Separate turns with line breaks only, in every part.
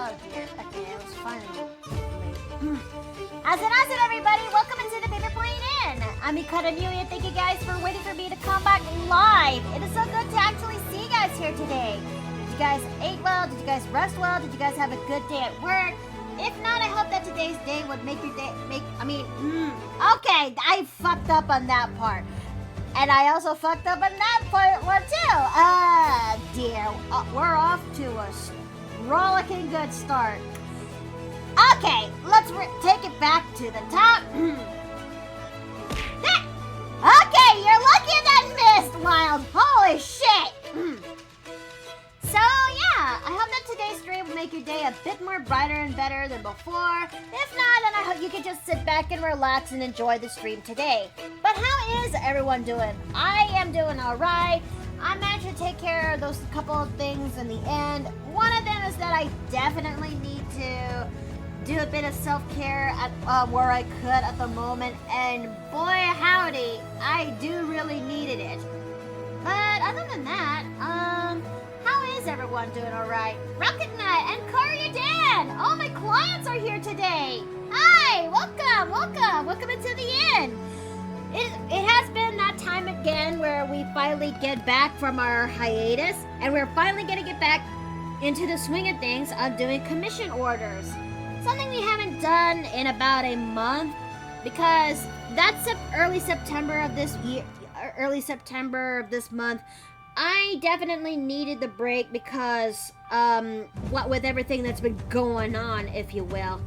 Oh dear. Okay, I was finally late. How's it, everybody? Welcome into the Paper Plane Inn. I'm Mikata Amelia. Thank you guys for waiting for me to come back live. It is so good to actually see you guys here today. Did you guys eat well? Did you guys rest well? Did you guys have a good day at work? If not, I hope that today's day would make your day, okay, I fucked up on that part. And I also fucked up on that part one too. Dear, we're off to a rollicking good start. Okay, let's take it back to the top. Okay, you're lucky that missed, Wild. Holy shit. So yeah, I hope that today's stream will make your day a bit more brighter and better than before. If not, then I hope you can just sit back and relax and enjoy the stream today. But how is everyone doing? I am doing alright. I managed to take care of those couple of things in the end. One of them is that I definitely need to do a bit of self-care at where I could at the moment. And boy howdy, I do really needed it. But other than that, how is everyone doing alright? RocketKnight and Courier Dan! All my clients are here today! Hi! Welcome into the inn! It has been that time again where we finally get back from our hiatus, and we're finally gonna get back into the swing of things on doing commission orders. Something we haven't done in about a month, because that's early September of this month. I definitely needed the break because, what with everything that's been going on, if you will.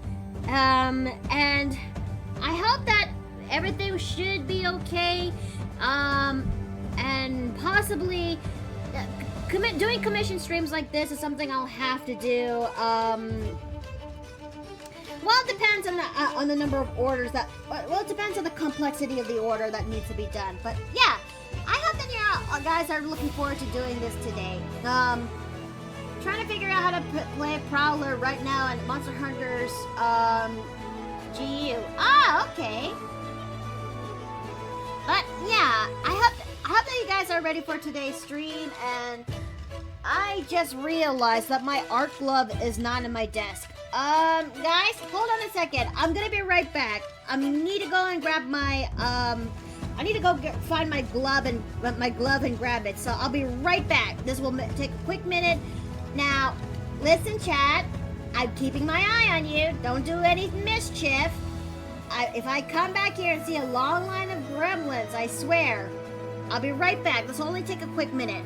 And I hope that everything should be okay, and possibly, doing commission streams like this is something I'll have to do, well, it depends on the number of orders it depends on the complexity of the order that needs to be done, but yeah. I hope that you guys are looking forward to doing this today. Trying to figure out how to play Prowler right now in Monster Hunter's GU. Ah, okay. But yeah, I hope that you guys are ready for today's stream. And I just realized that my art glove is not in my desk. Guys, hold on a second. I'm gonna be right back. I need to go and grab my I need to go find my glove and grab it. So I'll be right back. This will take a quick minute. Now, listen, chat. I'm keeping my eye on you. Don't do any mischief. If I come back here and see a long line of gremlins, I swear, I'll be right back. This will only take a quick minute.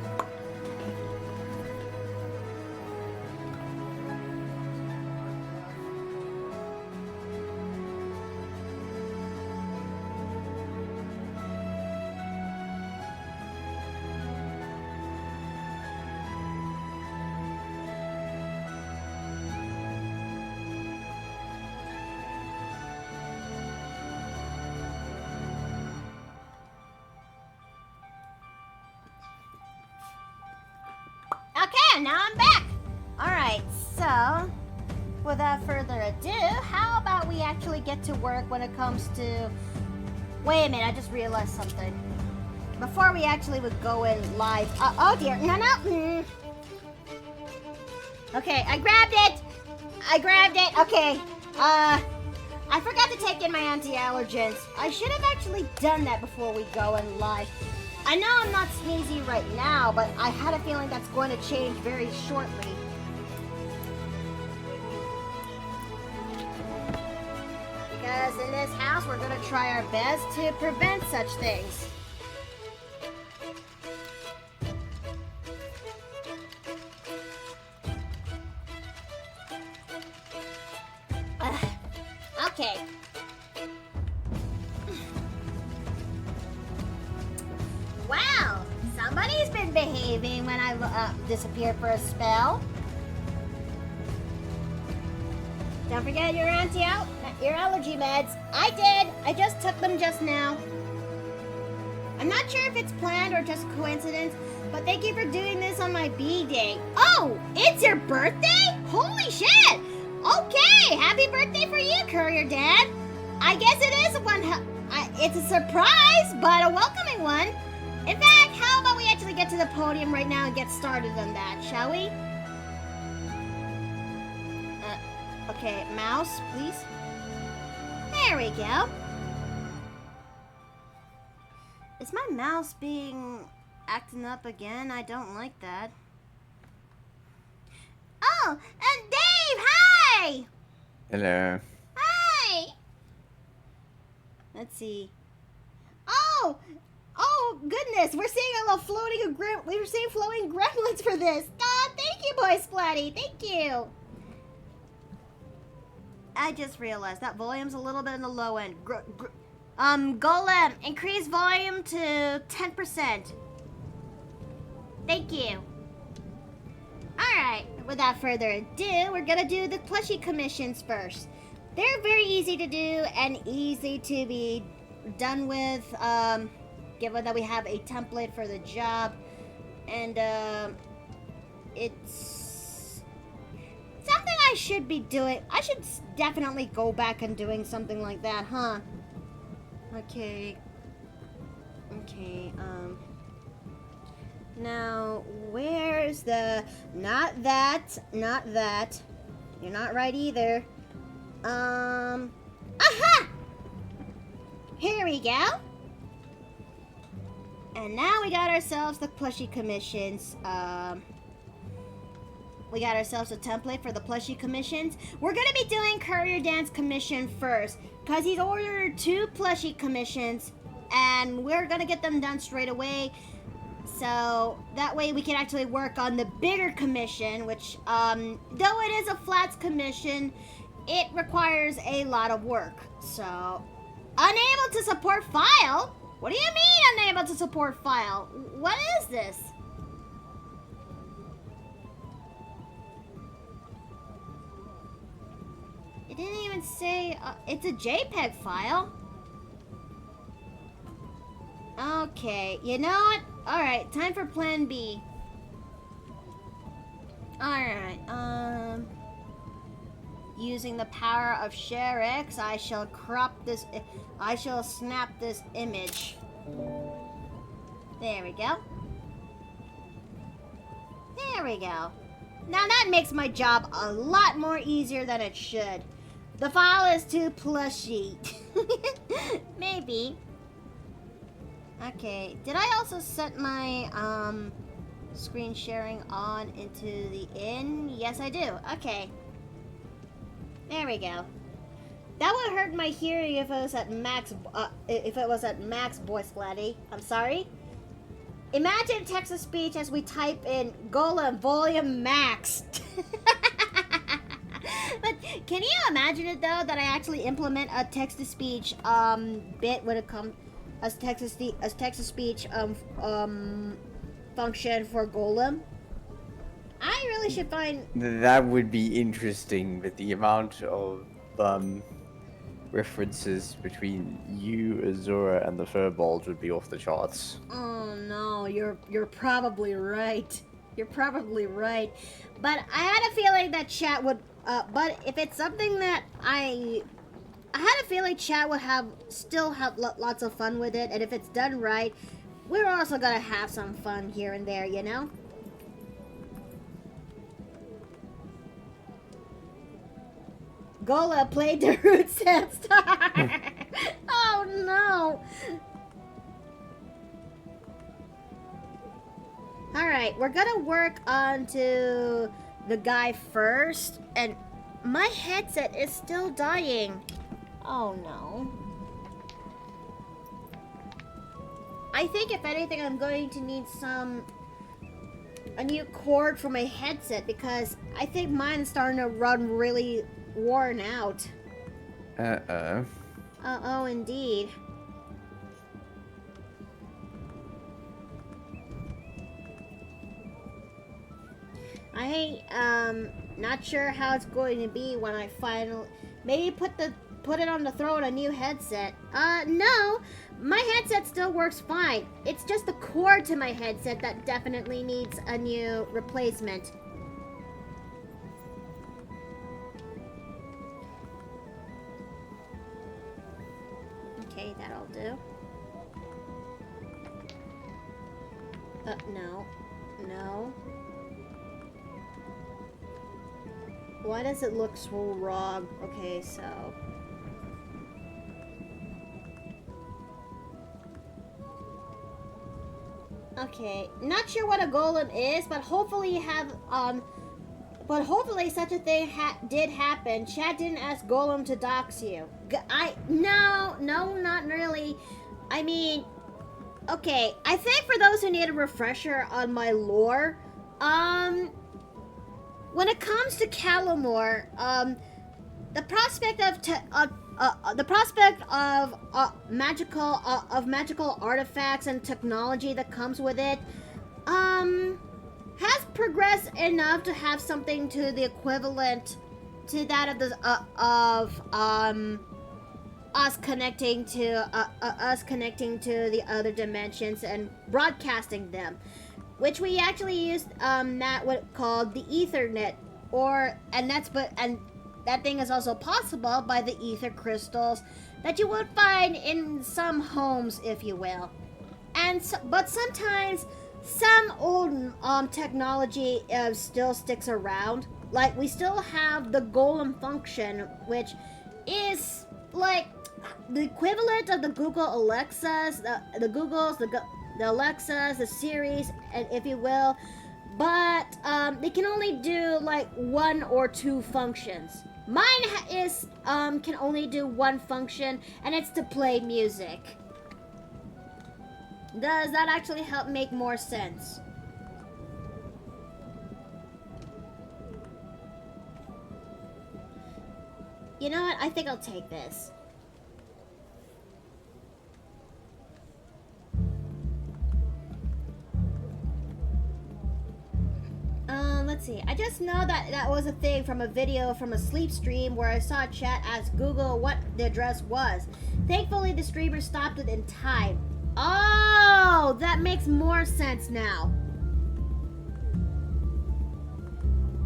Okay, now I'm back. Alright, so without further ado, how about we actually get to work when it comes to... Wait a minute, I just realized something. Before we actually would go in live... oh dear, no. Okay, I grabbed it. Okay, I forgot to take in my anti-allergens. I should have actually done that before we go in live. I know I'm not sneezy right now, but I had a feeling that's going to change very shortly. Because in this house, we're going to try our best to prevent such things. Okay. Wow, somebody's been behaving when I disappeared for a spell. Don't forget your allergy meds. I did. I just took them just now. I'm not sure if it's planned or just coincidence, but thank you for doing this on my B-Day. Oh, it's your birthday? Holy shit! Okay, happy birthday for you, Courier Dad. I guess it is it's a surprise, but a welcoming one. In fact, how about we actually get to the podium right now and get started on that, shall we? Okay, mouse, please. There we go. Is my mouse acting up again? I don't like that. Oh, and Dave, hi!
Hello.
Hi! Let's see. Oh goodness, we're seeing a little floating gremlins for this. God, thank you, Boy Splatty, thank you. I just realized that volume's a little bit on the low end. Golem, increase volume to 10%. Thank you. Alright, without further ado, we're gonna do the plushie commissions first. They're very easy to do and easy to be done with, given that we have a template for the job. And, it's something I should be doing. I should definitely go back and doing something like that, huh? Okay. Now, where's the... Not that. You're not right either. Aha! Here we go. And now we got ourselves the plushie commissions. We got ourselves a template for the plushie commissions. We're gonna be doing Courier Dance commission first, because he's ordered 2 plushie commissions, and we're gonna get them done straight away. So that way we can actually work on the bigger commission, which, though it is a flats commission, it requires a lot of work. So, unable to support file? What do you mean unable to support file? What is this? It didn't even say, it's a JPEG file. Okay, you know what? Alright, time for plan B. Alright, using the power of Share X, I shall snap this image. There we go. There we go. Now that makes my job a lot more easier than it should. The file is too plushy. Maybe. Okay, did I also set my screen sharing on into the in? Yes, I do. Okay. There we go. That would hurt my hearing if it was at max. Boy Splatty. I'm sorry. Imagine text-to-speech as we type in Golem volume max. But can you imagine it though that I actually implement a text-to-speech bit when it comes as text-to-speech function for Golem? I really should find...
That would be interesting with the amount of references between you, Azura, and the Furballs would be off the charts.
Oh no, you're probably right. You're probably right. But I had a feeling that chat would... but if it's something that I had a feeling chat would still have lots of fun with it, and if it's done right, we're also gonna have some fun here and there, you know? Gola played the root set star. Oh no. Alright, we're gonna work onto the guy first, and my headset is still dying. Oh no. I think if anything I'm going to need a new cord for my headset, because I think mine is starting to run really worn out. Uh-oh, indeed. Not sure how it's going to be when I finally maybe put it on the throw in a new headset. No, my headset still works fine. It's just the cord to my headset that definitely needs a new replacement. Okay, that'll do. No. Why does it look so wrong? Okay, so... Okay, not sure what a golem is, but hopefully you have, but hopefully such a thing did happen. Chad didn't ask Golem to dox you. No, not really. I mean, okay, I think for those who need a refresher on my lore, when it comes to Calamore, the prospect of magical artifacts and technology that comes with it, has progressed enough to have something to the equivalent to that of the us connecting to the other dimensions and broadcasting them, which we actually used what called the Ethernet, and that thing is also possible by the ether crystals that you would find in some homes, if you will. But sometimes some old technology still sticks around. Like, we still have the golem function, which is like the equivalent of the Google Alexas, the Googles, the Alexas, the Siris, and if you will. But they can only do like 1 or 2 functions. Mine can only do 1 function, and it's to play music. Does that actually help make more sense? You know what? I think I'll take this. Let's see. I just know that was a thing from a video from a sleep stream where I saw chat ask Google what the address was. Thankfully, the streamer stopped it in time. Oh, that makes more sense now.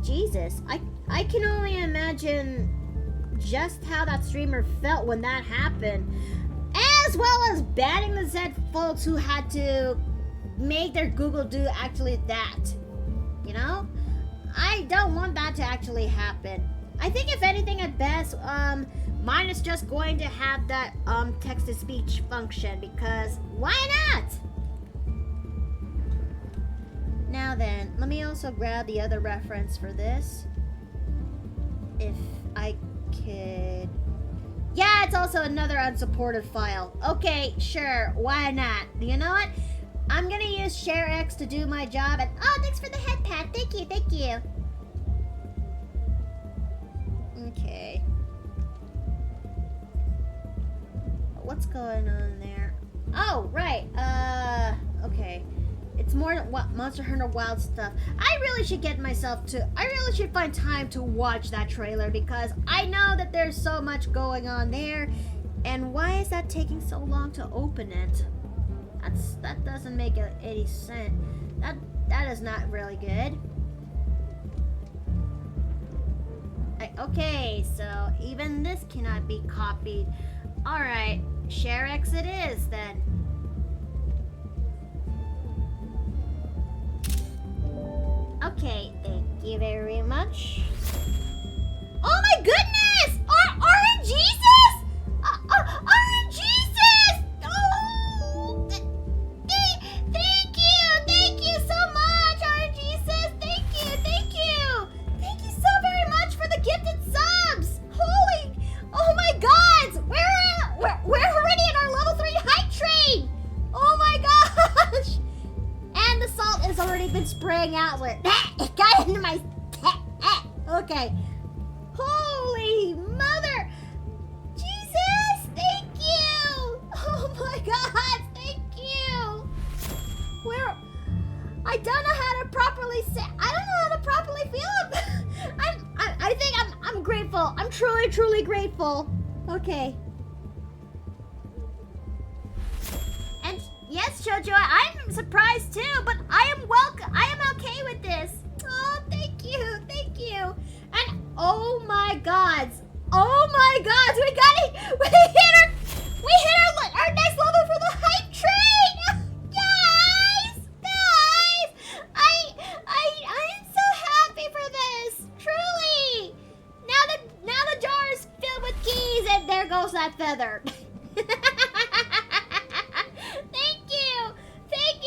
Jesus, I can only imagine just how that streamer felt when that happened, as well as banning the Zed folks who had to make their Google do actually that. You know? I don't want that to actually happen. I think if anything at best, mine is just going to have that text-to-speech function, because why not? Now then, let me also grab the other reference for this. If I could... Yeah, it's also another unsupported file. Okay, sure, why not? You know what? I'm gonna use ShareX to do my job, and oh, thanks for the head pat. Thank you, thank you. Okay. What's going on there? Oh, right. Okay. It's more Monster Hunter Wild stuff. I really should find time to watch that trailer, because I know that there's so much going on there. And why is that taking so long to open it? That doesn't make any sense. That is not really good. Okay, so even this cannot be copied. Alright, ShareX it is then. Okay, thank you very much. Oh my goodness! RNGesus! RNGesus! Oh! Thank you so much, RNGesus! Thank you! Thank you so very much for the gifted subs! Holy! Oh my god! We're already in our level 3 hype train! Oh my gosh! And the salt has already been spraying outward. It got into my... Okay. Holy mother! Jesus! Thank you! Oh my god! Thank you! I don't know how to properly say... I don't know how to properly feel. I think I'm grateful. I'm truly, truly grateful. Okay. And yes, Jojo, I'm surprised too, but I am okay with this. Oh, thank you. And oh my gods, we hit our next level for the hype train. Guys, I am so happy for this. Truly. that feather. Thank you. Thank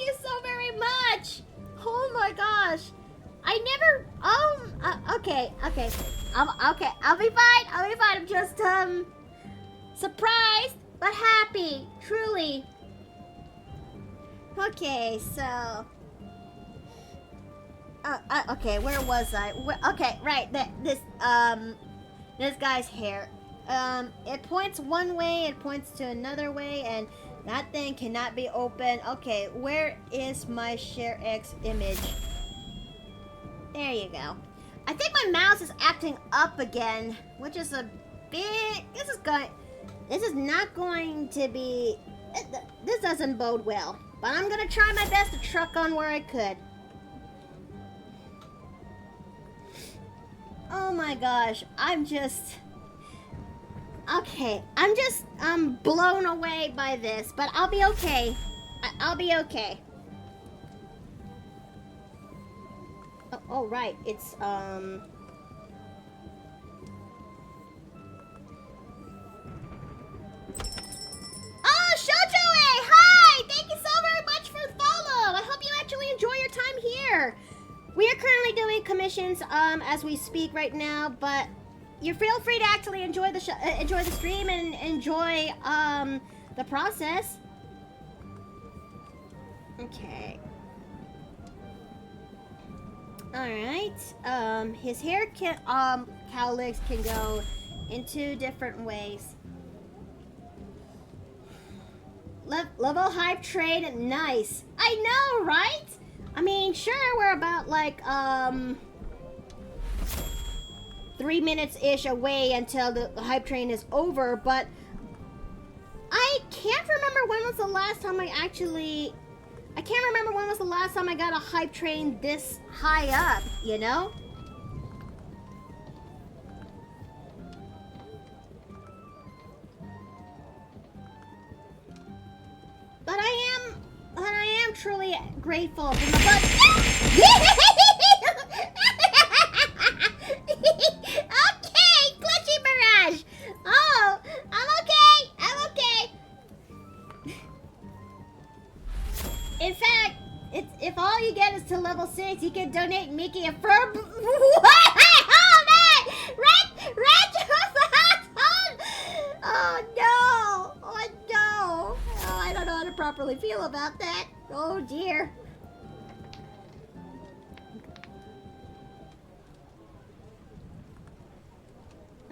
you so very much. Oh my gosh. I never, okay. I'll be fine. I'm just, surprised, but happy. Truly. Okay, so... okay, where was I? Okay, right, this guy's hair. It points one way, it points to another way, and that thing cannot be open. Okay, where is my Share X image? There you go. I think my mouse is acting up again, which is a bit... This is not going to be... This doesn't bode well. But I'm gonna try my best to truck on where I could. Oh my gosh, I'm blown away by this, but I'll be okay. I'll be okay. Oh right, it's Oh, Shojoe! Hi! Thank you so very much for the follow! I hope you actually enjoy your time here. We are currently doing commissions as we speak right now, but you feel free to actually enjoy the stream and enjoy the process. Okay. All right. His hair cowlicks can go in 2 different ways. Level hype trade, nice. I know, right? I mean, sure, we're about like 3 minutes-ish away until the hype train is over, but I can't remember when was the last time I got a hype train this high up, you know? But I am truly grateful for the Okay, glitchy barrage. Oh, I'm okay. In fact, if all you get is to level 6, you can donate Mickey a fur. What? Oh man! Oh no! Oh no! Oh, I don't know how to properly feel about that. Oh dear.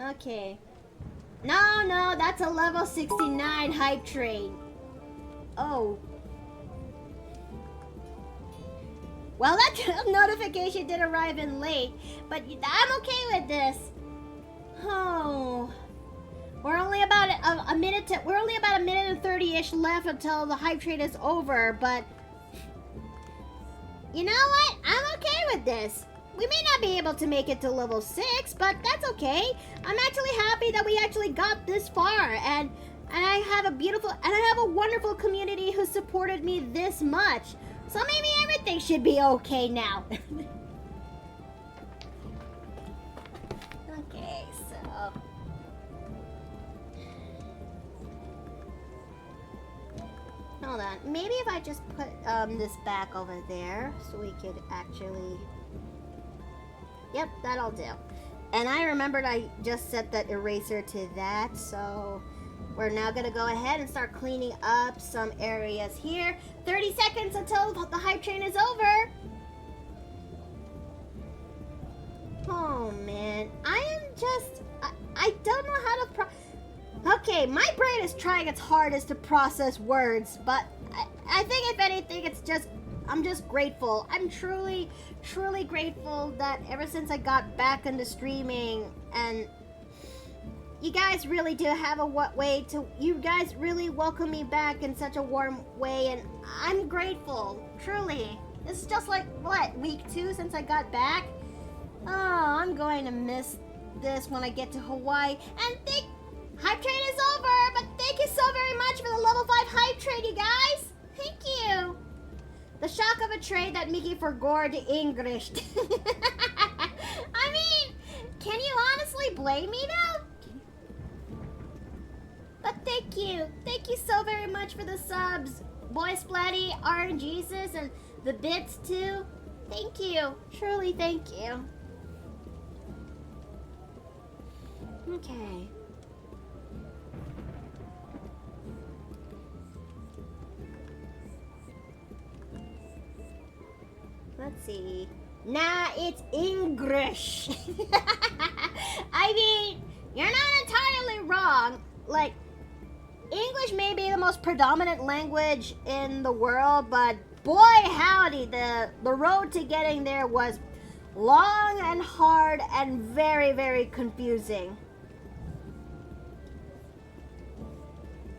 Okay. No, that's a level 69 hype train. Oh. Well, that notification did arrive in late, but I'm okay with this. Oh. We're only about a minute and 30-ish left until the hype train is over, but you know what? I'm okay with this. We may not be able to make it to level 6, but that's okay. I'm actually happy that we actually got this far, and I have a wonderful community who supported me this much. So maybe everything should be okay now. Okay, so hold on. Maybe if I just put this back over there so we could actually... Yep, that'll do. And I remembered I just set that eraser to that, so we're now gonna go ahead and start cleaning up some areas here. 30 seconds until the hype train is over. Oh man, I don't know how to okay, my brain is trying its hardest to process words, but I think if anything, I'm just grateful. I'm truly grateful that ever since I got back into streaming, and you guys really do have you guys really welcome me back in such a warm way, and I'm grateful, truly. This is just like, what, week 2 since I got back? Oh, I'm going to miss this when I get to Hawaii. And hype train is over, but thank you so very much for the level 5 hype train, you guys. Thank you. The shock of a trade that Mickey forgot English. I mean, can you honestly blame me though? thank you. Thank you so very much for the subs. Boy Splatty, RNGesus, and the bits too. Thank you. Truly thank you. Okay. Let's see. Nah, it's English. I mean, you're not entirely wrong. Like, English may be the most predominant language in the world, but boy howdy, the road to getting there was long and hard and very, very confusing.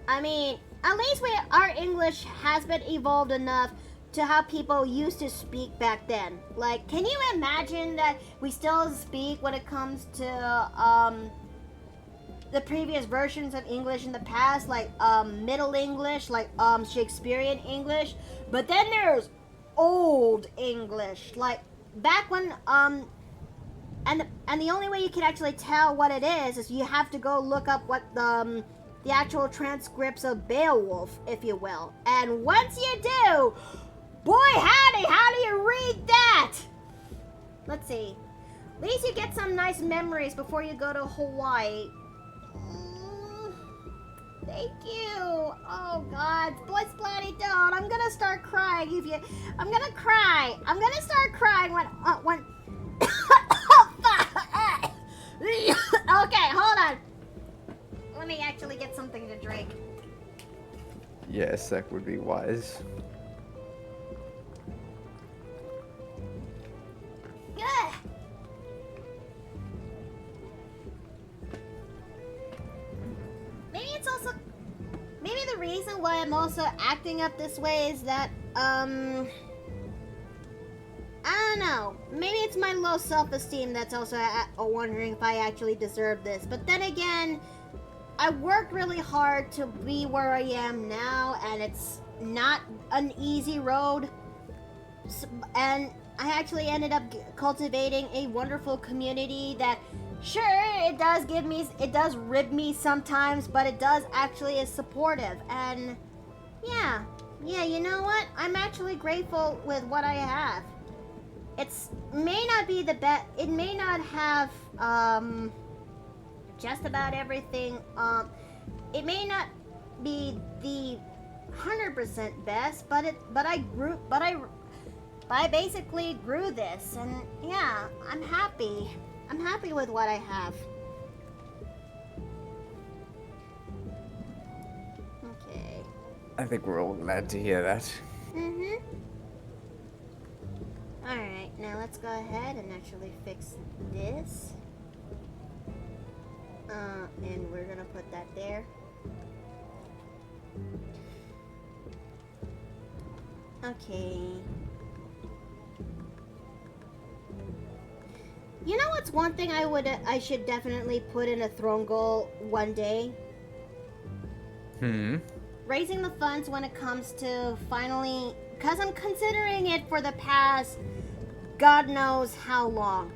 I mean, at least our English has been evolved enough to how people used to speak back then. Like, can you imagine that we still speak when it comes to the previous versions of English in the past, like Middle English, like Shakespearean English, but then there's Old English, like back when and the only way you can actually tell what it is you have to go look up what the actual transcripts of Beowulf, if you will. And once you do, boy howdy, how do you read that? Let's see. At least you get some nice memories before you go to Hawaii. Thank you. Oh God, boy Splatty, don't. I'm gonna start crying if you. I'm gonna cry. I'm gonna start crying when. Okay, hold on. Let me actually get something to drink.
Yes, that would be wise.
Ugh. Maybe the reason why I'm also acting up this way is that, I don't know. Maybe it's my low self-esteem that's also wondering if I actually deserve this. But then again, I worked really hard to be where I am now, and it's not an easy road. And I actually ended up cultivating a wonderful community that, sure, it does rib me sometimes, but it does actually is supportive. And yeah, you know what? I'm actually grateful with what I have. It may not be the best. It may not have just about everything. It may not be the 100% best, but I basically grew this, and yeah, I'm happy. I'm happy with what I have. Okay.
I think we're all glad to hear that.
Mm-hmm. Alright, now let's go ahead and actually fix this. And we're gonna put that there. Okay. You know what's one thing I should definitely put in a throne goal one day? Raising the funds when it comes to finally, because I'm considering it for the past God knows how long.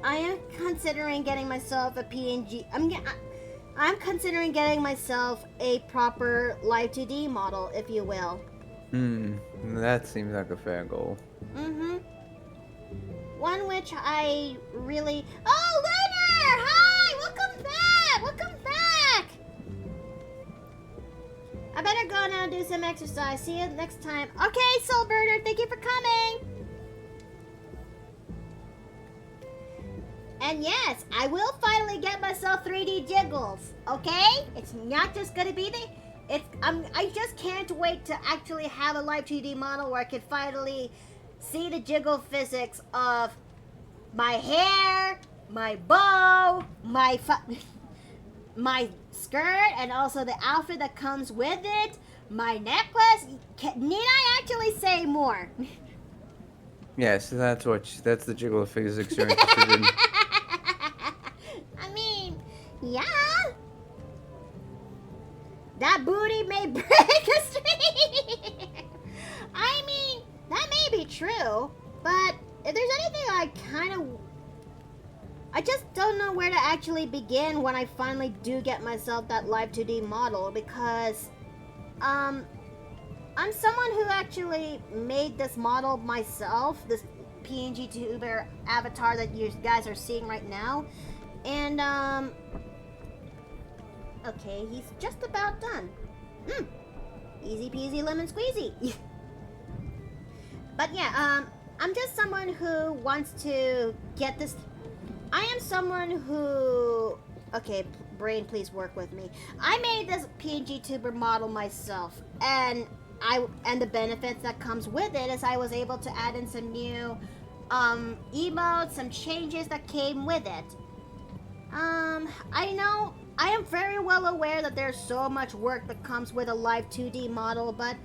I am considering getting myself a PNG. I'm considering getting myself a proper Live 2D model, if you will.
That seems like a fair goal.
One which I really... Oh, Lunar! Hi! Welcome back! Welcome back! I better go now and do some exercise. See you next time. Okay, Soulburner, thank you for coming! And yes, I will finally get myself 3D jiggles, okay? It's not just gonna be I just can't wait to actually have a Live 2D model where I can finally see the jiggle physics of my hair, my bow, my skirt, and also the outfit that comes with it, my necklace. Need I actually say more?
Yes, that's the jiggle physics you're interested in.
I mean, yeah. That booty may break the street. I mean, that may be true, but if there's anything I kind of... I just don't know where to actually begin when I finally do get myself that live 2D model, because I'm someone who actually made this model myself, this PNG tuber avatar that you guys are seeing right now. And okay, he's just about done. Easy peasy lemon squeezy. But yeah, I'm just someone who wants to get this. I am someone who, okay, brain, please work with me. I made this PNG tuber model myself, and the benefits that comes with it is I was able to add in some new emotes, some changes that came with it. I know I am very well aware that there's so much work that comes with a live 2D model, but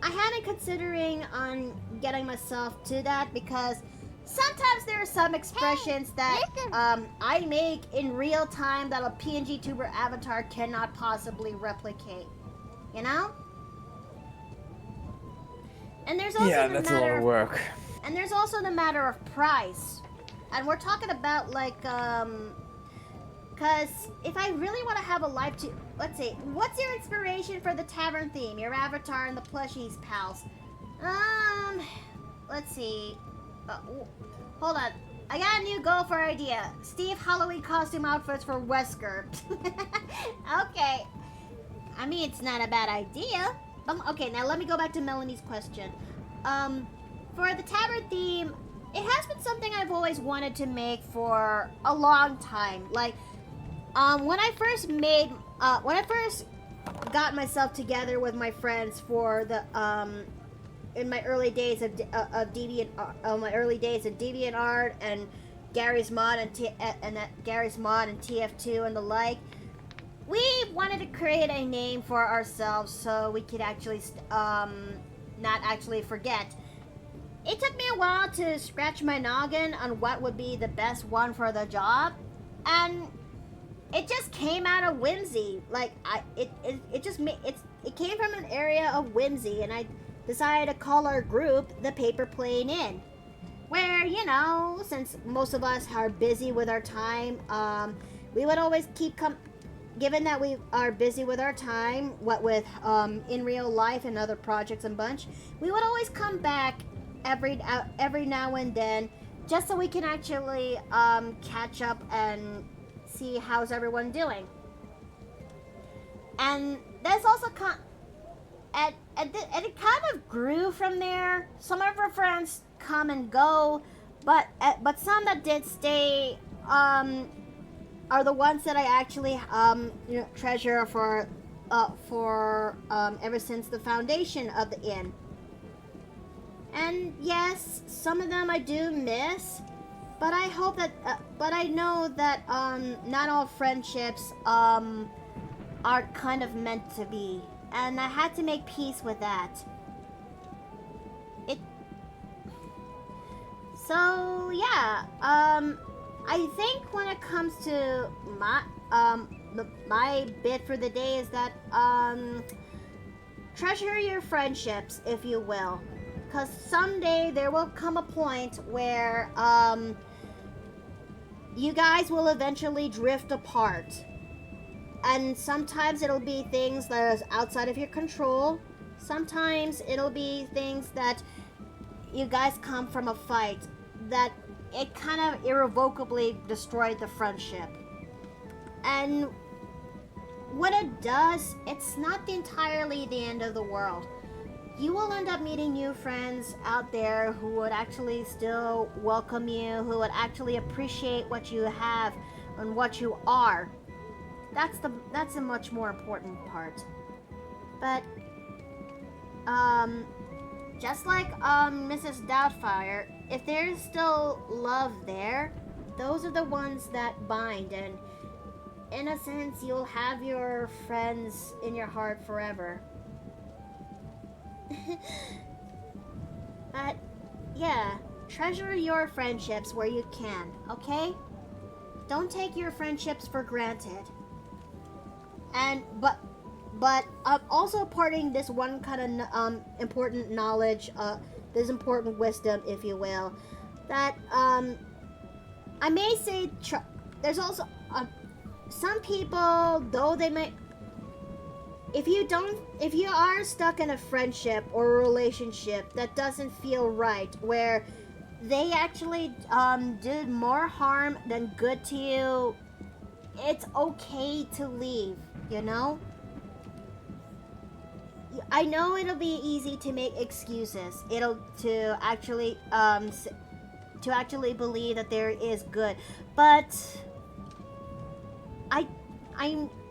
I hadn't considering on getting myself to that, because sometimes there are some expressions that I make in real time that a PNG tuber avatar cannot possibly replicate. You know? And there's also
that's a lot of work.
And there's also the matter of price. And we're talking about like because if I really want to have a live let's see, what's your inspiration for the tavern theme? Your avatar and the plushies, pals. Let's see. Hold on. I got a new goal for idea. Steve Halloween costume outfits for Wesker. Okay. I mean, it's not a bad idea. Okay, now let me go back to Melanie's question. For the tavern theme, it has been something I've always wanted to make for a long time. Like, when I first got myself together with my friends for the in my early days of DeviantArt and Gary's Mod and Gary's Mod and TF2 and the like, we wanted to create a name for ourselves so we could actually not actually forget. It took me a while to scratch my noggin on what would be the best one for the job, and it just came out of whimsy. Like it came from an area of whimsy, and I decided to call our group the Paper Plane Inn, where, you know, since most of us are busy with our time, we would always given that we are busy with our time, what with in real life and other projects and bunch, we would always come back every now and then, just so we can actually catch up and see how's everyone doing. And there's also and it kind of grew from there. Some of our friends come and go, but some that did stay are the ones that I actually treasure for ever since the foundation of the inn. And yes, some of them I do miss, but I hope that but I know that not all friendships are kind of meant to be, and I had to make peace with that. So yeah, I think when it comes to my bit for the day is that treasure your friendships, if you will, because someday there will come a point where you guys will eventually drift apart, and sometimes it'll be things that are outside of your control. Sometimes it'll be things that you guys come from a fight that it kind of irrevocably destroyed the friendship. And what it does, it's not entirely the end of the world. You will end up meeting new friends out there who would actually still welcome you, who would actually appreciate what you have and what you are. That's a much more important part. But just like Mrs. Doubtfire, if there's still love there, those are the ones that bind, and in a sense, you'll have your friends in your heart forever. But yeah, treasure your friendships where you can, okay? Don't take your friendships for granted. And but also imparting this one kind of important knowledge, this important wisdom, if you will, that I may say there's also some people, though they might. If you are stuck in a friendship or a relationship that doesn't feel right, where they actually did more harm than good to you, it's okay to leave, you know? I know it'll be easy to make excuses. To actually believe that there is good, but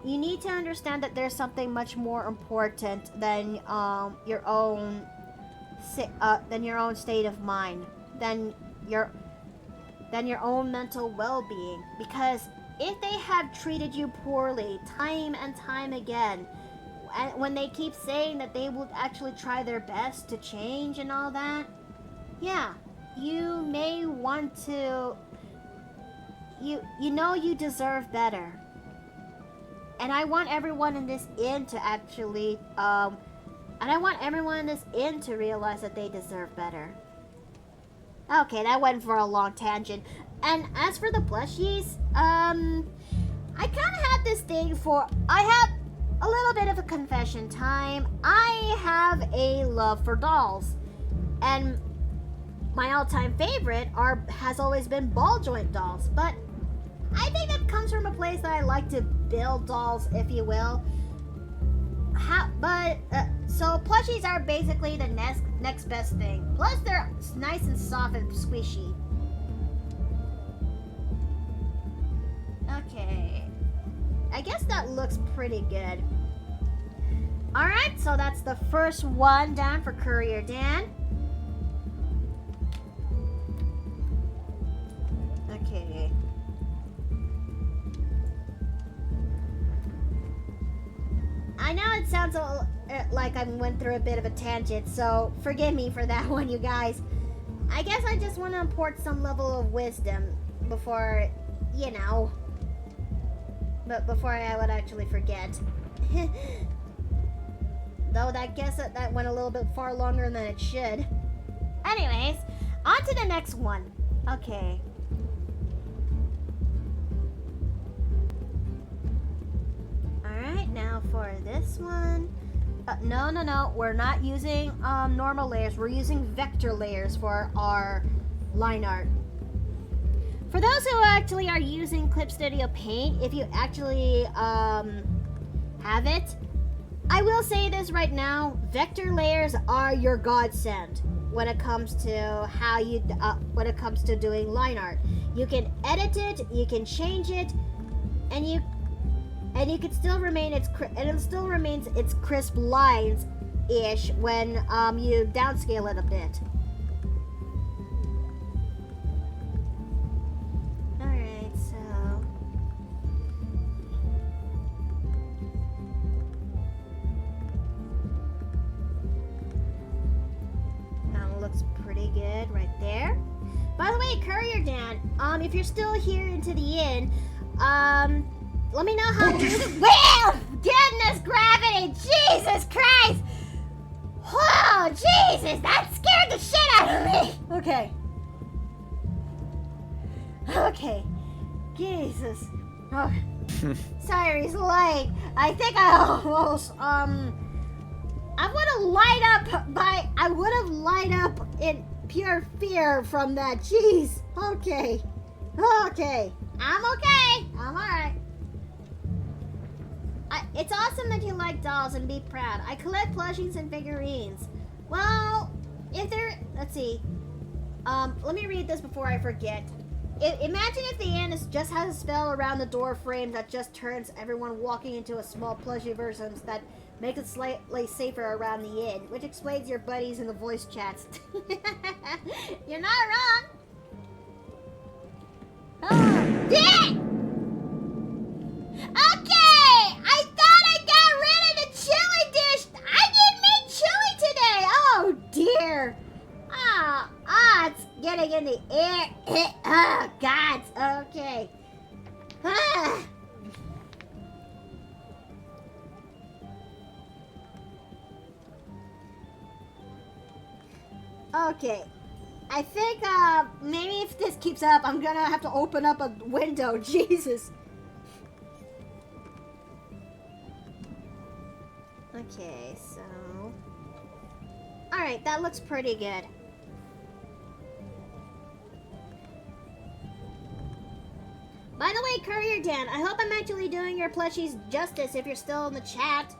you need to understand that there's something much more important than your own state of mind, than your own mental well-being. Because if they have treated you poorly time and time again, and when they keep saying that they will actually try their best to change and all that, yeah, you may want to. You know you deserve better. And I want everyone in this inn to actually, and I want everyone in this inn to realize that they deserve better. Okay, that went for a long tangent. And as for the plushies, I kind of have this thing for, I have a little bit of a confession time. I have a love for dolls. And my all-time favorite has always been ball joint dolls. But I think that comes from a place that I like to build dolls, if you will. So plushies are basically the next best thing. Plus, they're nice and soft and squishy. Okay. I guess that looks pretty good. Alright, so that's the first one down for Courier Dan. Okay. I know it sounds like I went through a bit of a tangent, so forgive me for that one, you guys. I guess I just want to import some level of wisdom before, you know, but before I would actually forget. Though I guess that went a little bit far longer than it should. Anyways, on to the next one. Okay. Alright, now for this one. No. We're not using normal layers. We're using vector layers for our line art. For those who actually are using Clip Studio Paint, if you actually have it, I will say this right now: vector layers are your godsend when it comes to when it comes to doing line art. You can edit it, you can change it, and you can still it still remains its crisp lines ish when you downscale it a bit. Alright, so that looks pretty good right there. By the way, Courier Dan, if you're still here into the inn, let me know how well, goodness gravity, Jesus Christ! Whoa, Jesus, that scared the shit out of me! Okay. Jesus. Oh. Sorry, he's late. I think I almost, I would have light up in pure fear from that. Jeez. Okay. I'm alright. It's awesome that you like dolls and be proud. I collect plushies and figurines. Well, let's see. Let me read this before I forget. Imagine if the inn just has a spell around the door frame that just turns everyone walking into a small plushie versions that makes it slightly safer around the inn, which explains your buddies in the voice chats. You're not wrong. Oh, yeah! Okay! I thought I got rid of the chili dish! I didn't make chili today! Oh dear! It's getting in the air. Oh, God. Okay. Okay. I think, maybe if this keeps up, I'm gonna have to open up a window. Jesus. Okay, so... Alright, that looks pretty good. By the way, Courier Dan, I hope I'm actually doing your plushies justice if you're still in the chat.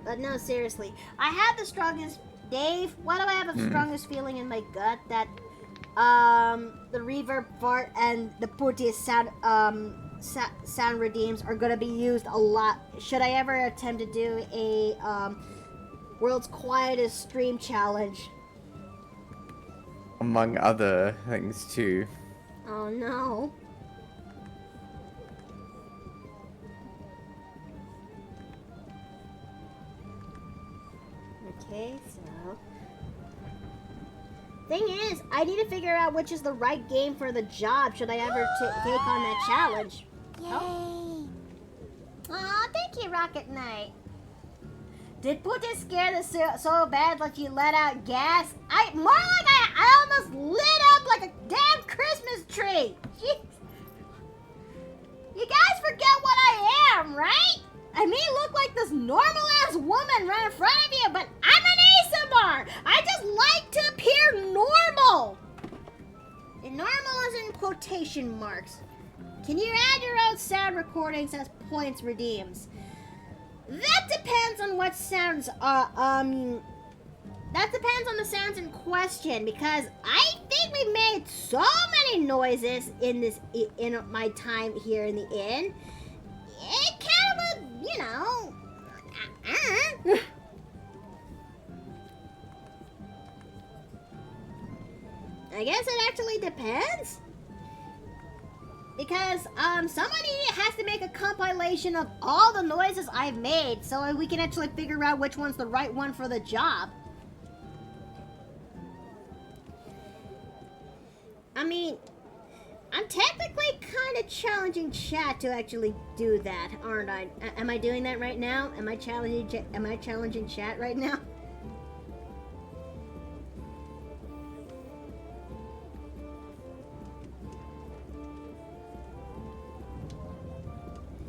But no, seriously. I have the strongest... Dave, why do I have the strongest feeling in my gut that the reverb fart and the puttiest sound sound redeems are gonna be used a lot should I ever attempt to do a world's quietest stream challenge.
Among other things too.
Oh no. Okay, so... Thing is, I need to figure out which is the right game for the job should I ever take on that challenge. Yay! Oh. Aw, thank you, Rocket Knight. Did Putin scare this so bad that you let out gas? More like I almost lit up like a damn Christmas tree. Jeez. You guys forget what I am, right? I may look like this normal-ass woman right in front of you, but I'm an ASMR! I just like to appear normal! And normal is in quotation marks. Can you add your own sound recordings as points redeems? That depends on what sounds, that depends on the sounds in question, because I think we made so many noises in my time here in the inn. It kind of, you know, I guess it actually depends. Because, somebody has to make a compilation of all the noises I've made so we can actually figure out which one's the right one for the job. I mean, I'm technically kind of challenging chat to actually do that, aren't I? Am I doing that right now? Am I challenging chat right now?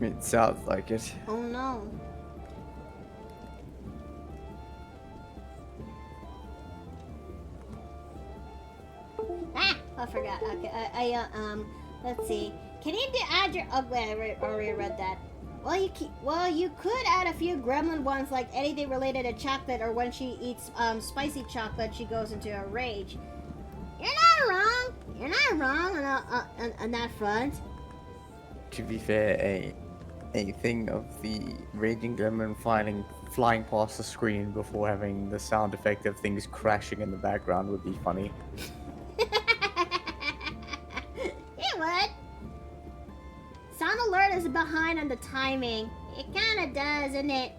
It sounds like it.
Oh no. Ah, I forgot. Okay, let's see. Can you add your? Oh, wait, I already read that. Well, you could add a few gremlin ones, like anything related to chocolate, or when she eats spicy chocolate, she goes into a rage. You're not wrong. You're not wrong on that front.
To be fair, a thing of the raging gremlin flying past the screen before having the sound effect of things crashing in the background would be funny.
It would. Sound alert is behind on the timing. It kinda does, isn't it?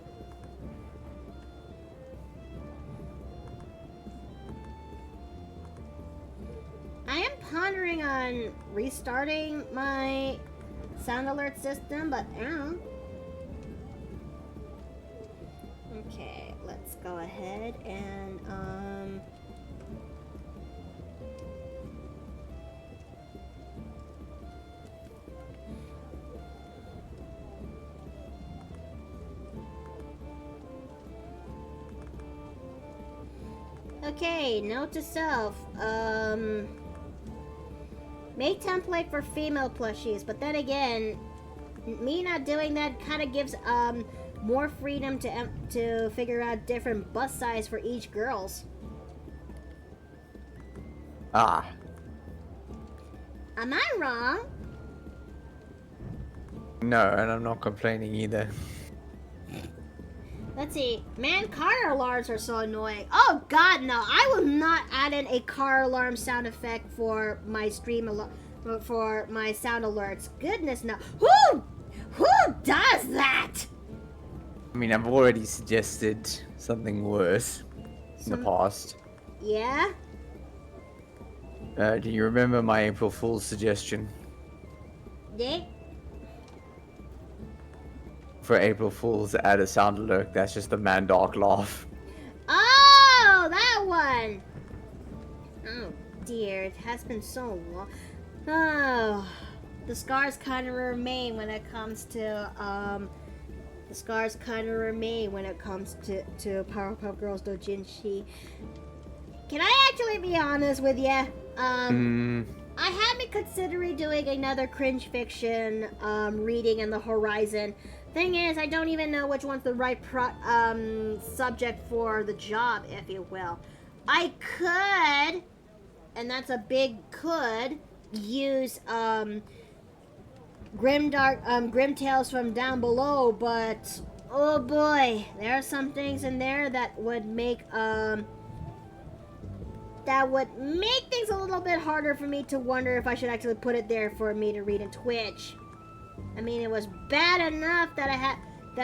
I am pondering on restarting my sound alert system, but I don't know. Okay, let's go ahead and okay, note to self, make template for female plushies, but then again, me not doing that kind of gives more freedom to figure out different bust size for each girls.
Ah.
Am I wrong?
No, and I'm not complaining either.
Let's see. Man, car alarms are so annoying. Oh god, no. I will not add in a car alarm sound effect for my for my sound alerts. Goodness no. Who does that?
I mean, I've already suggested something worse in the past.
Yeah?
Do you remember my April Fool's suggestion?
Yeah?
for April Fools, add a sound alert. That's just the Mandark laugh.
Oh, that one. Oh dear, it has been so long. Oh, the scars kind of remain when it comes to Powerpuff Girls Dojinshi. Can I actually be honest with you? I have been considering doing another cringe fiction reading in the horizon. Thing is, I don't even know which one's the right subject for the job, if you will. I could, and that's a big could, use Grim Tales from Down Below, but oh boy, there are some things in there that would make things a little bit harder for me to wonder if I should actually put it there for me to read in Twitch. I mean, it was bad enough that I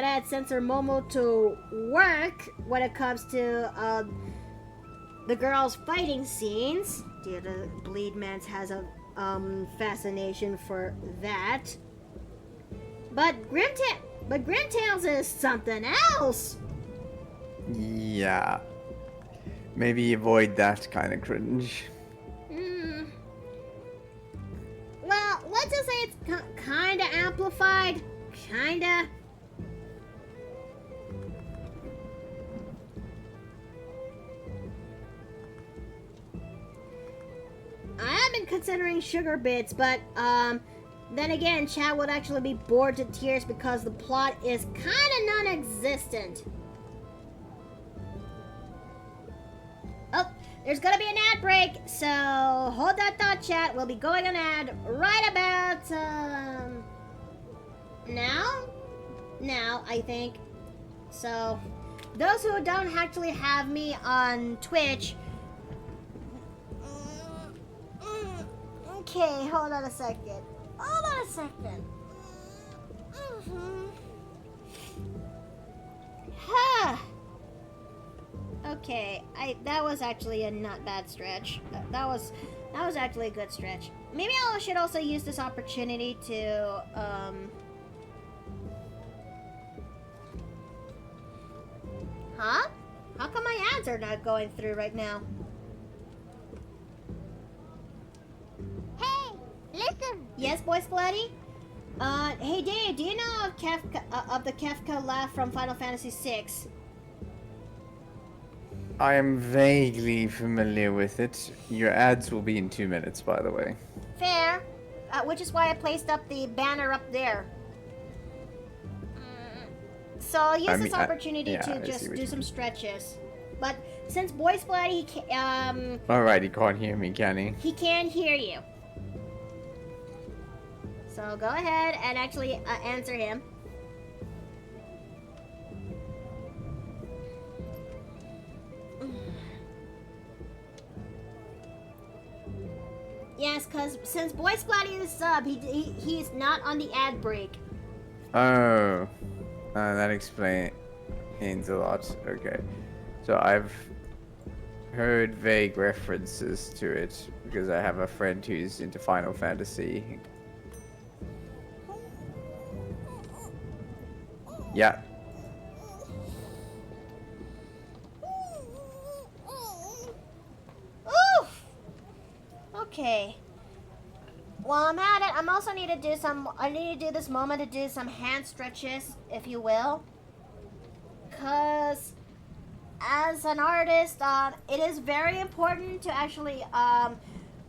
had Censor Momo to work when it comes to the girls' fighting scenes. Dear, the Bleed Mans has a fascination for that. But Grim Tales is something else.
Yeah. Maybe avoid that kind of cringe.
Well, let's just say it's kind of amplified. Kinda. I have been considering Sugar Bits, but then again, chat would actually be bored to tears because the plot is kind of non-existent. Oh, there's gonna be an ad break, so hold that thought, chat. We'll be going on ad right about now, I think. So those who don't actually have me on Twitch. Okay, hold on a second. Huh. Okay, that was actually a not bad stretch. That was actually a good stretch. Maybe I should also use this opportunity to Huh? How come my ads are not going through right now?
Hey, listen.
Yes, Boy Splatty? Hey Dave, do you know of the Kefka laugh from Final Fantasy VI?
I am vaguely familiar with it. Your ads will be in 2 minutes, by the way.
Fair. Which is why I placed up the banner up there. So I'll use this opportunity to just do some stretches. But since Boy Splatty,
Alright, he can't hear me, can he?
he can hear you. So go ahead and actually answer him. Yes, because since Boy Splatty is sub, he's not on the ad break.
Oh. That explains a lot. Okay. So I've heard vague references to it because I have a friend who's into Final Fantasy. Yeah.
Oof! Okay. While I'm at it, I need to do this moment to do some hand stretches, if you will. Cause as an artist, it is very important to actually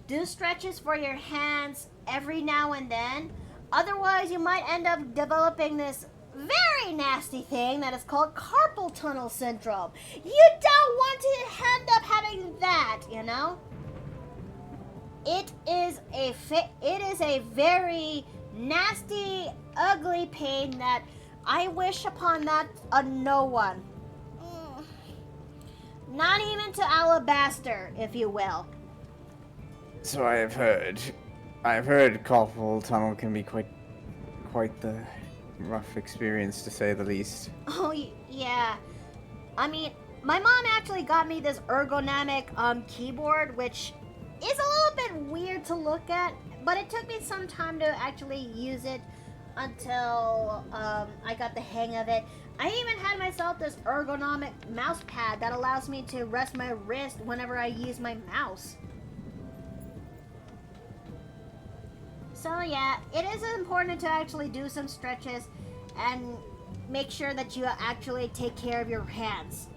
do stretches for your hands every now and then. Otherwise, you might end up developing this very nasty thing that is called carpal tunnel syndrome. You don't want to end up having that, you know? It is a very nasty, ugly pain that I wish upon that on no one. Not even to Alabaster, if you will.
So I've heard carpal tunnel can be quite the rough experience, to say the least.
Oh, yeah. I mean, my mom actually got me this ergonomic keyboard, which is a little bit weird to look at, but it took me some time to actually use it until I got the hang of it. I even had myself this ergonomic mouse pad that allows me to rest my wrist whenever I use my mouse. So yeah, it is important to actually do some stretches and make sure that you actually take care of your hands.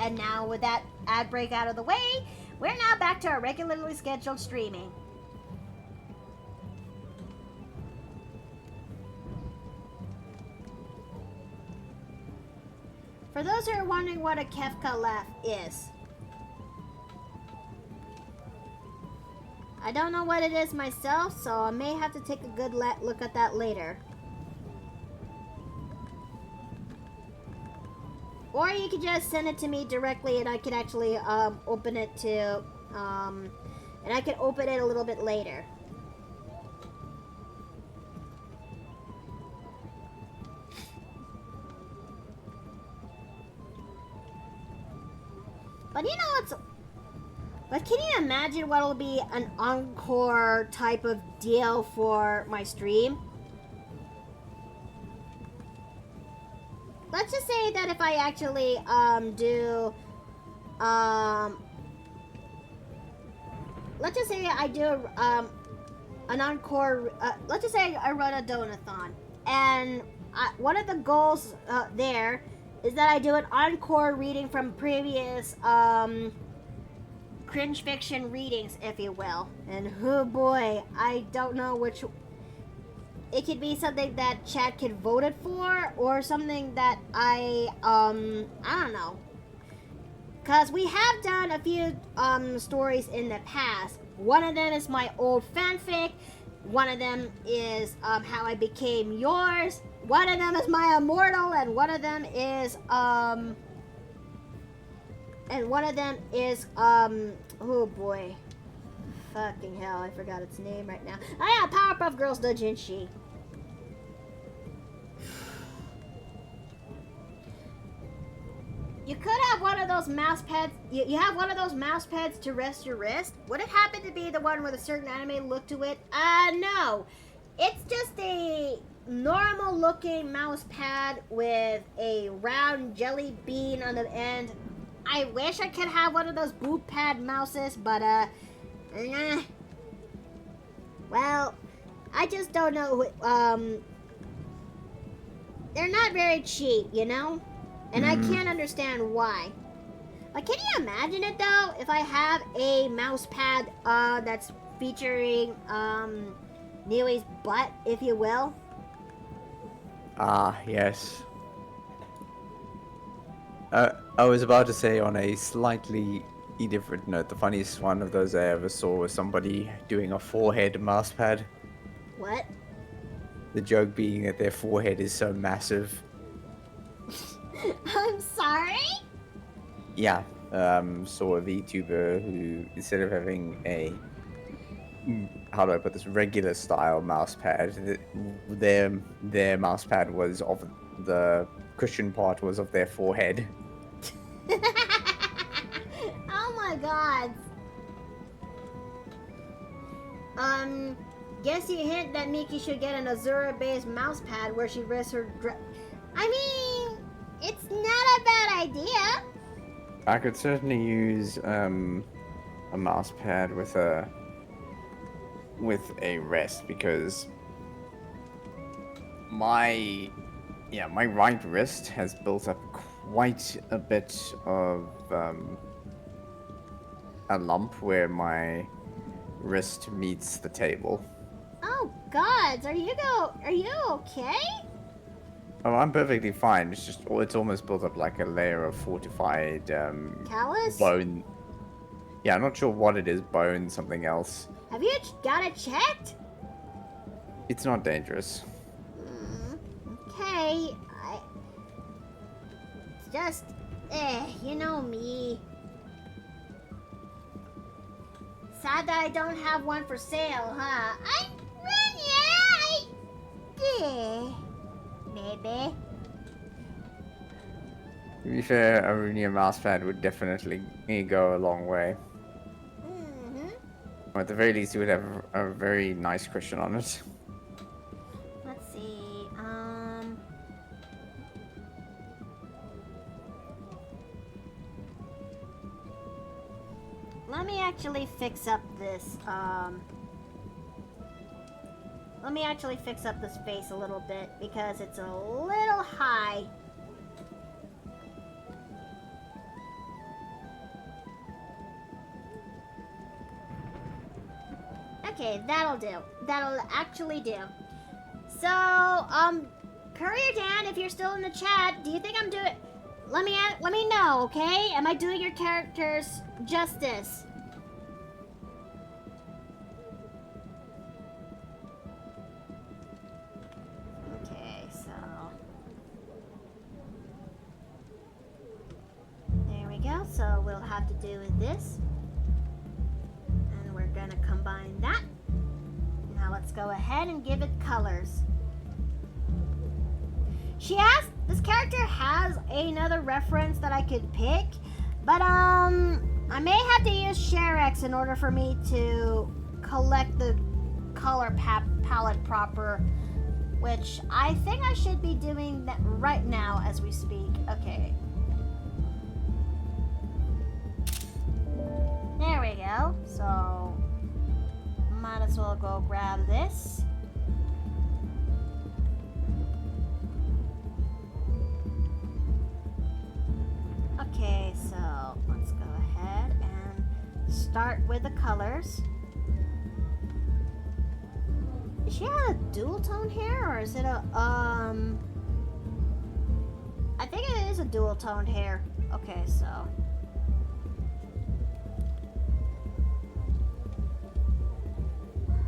And now with that ad break out of the way, we're now back to our regularly scheduled streaming. For those who are wondering what a Kefka laugh is, I don't know what it is myself, so I may have to take a good look at that later. Or you could just send it to me directly and I could actually open it to, and I could open it a little bit later. But you know what's... But can you imagine what will be an encore type of deal for my stream? Let's just say that if I actually do let's just say I do an encore, let's just say I run a donathon, and one of the goals there is that I do an encore reading from previous cringe fiction readings, if you will. And oh boy, I don't know which. It could be something that chat could vote it for, or something that I don't know. Because we have done a few stories in the past. One of them is my old fanfic. One of them is how I became yours. One of them is my immortal, and one of them is oh boy. Fucking hell, I forgot its name right now. Oh yeah, Powerpuff Girls Doujinshi. You could have one of those mouse pads. You have one of those mouse pads to rest your wrist. Would it happen to be the one with a certain anime look to it? No. It's just a normal looking mouse pad with a round jelly bean on the end. I wish I could have one of those boot pad mouses, but well, I just don't know. They're not very cheap, you know? And I can't understand why. Like, can you imagine it, though? If I have a mouse pad that's featuring Niue's butt, if you will?
Ah, yes. I was about to say, on a slightly different note, the funniest one of those I ever saw was somebody doing a forehead mouse pad.
What?
The joke being that their forehead is so massive.
I'm sorry?
Yeah, saw a VTuber who, instead of having a, how do I put this, regular style mouse pad, their mouse pad was of the cushion part was of their forehead.
Oh my god. Guess you hint that Miki should get an Azura-based mouse pad where she rests her I mean, it's not a bad idea.
I could certainly use a mouse pad with a rest, because my right wrist has built up quite a bit of a lump where my wrist meets the table.
Oh gods, are you okay?
Oh, I'm perfectly fine. It's almost built up like a layer of fortified
Callus?
bone. Yeah, I'm not sure what it is. Bone, something else.
Have you got it checked?
It's not dangerous.
Okay. It's just, you know me. Sad that I don't have one for sale, huh? Maybe.
To be fair, a Runia mousepad would definitely go a long way. Or at the very least, it would have a very nice cushion on it.
Let's see. let me actually fix up this, let me actually fix up this face a little bit because it's a little high. Okay, that'll do. That'll actually do. So, Courier Dan, if you're still in the chat, do you think I'm doing... Let me know, okay? Am I doing your characters justice? Okay, so... There we go. So, we'll have to do with this. And we're gonna combine that. Now let's go ahead and give it colors. She asked, this character has another reference that I could pick, but I may have to use ShareX in order for me to collect the color palette proper, which I think I should be doing that right now as we speak. Okay. There we go. So, might as well go grab this. Okay, so let's go ahead and start with the colors. Does she have a dual tone hair, or is it a, I think it is a dual toned hair. Okay, so.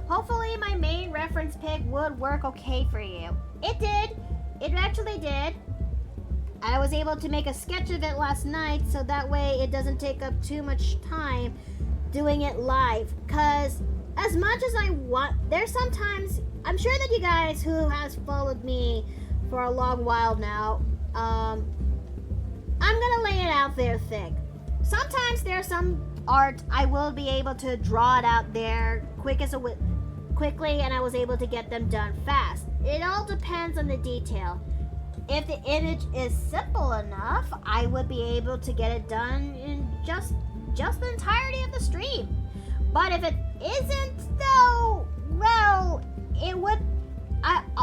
Hopefully my main reference pick would work okay for you. It did. It actually did. I was able to make a sketch of it last night, so that way it doesn't take up too much time doing it live. Because as much as I want, there's sometimes, I'm sure that you guys who has followed me for a long while now, I'm gonna lay it out there thick. Sometimes there's some art I will be able to draw it out there quickly, and I was able to get them done fast. It all depends on the detail. If the image is simple enough, I would be able to get it done in just the entirety of the stream. But if it isn't, though, well, it would.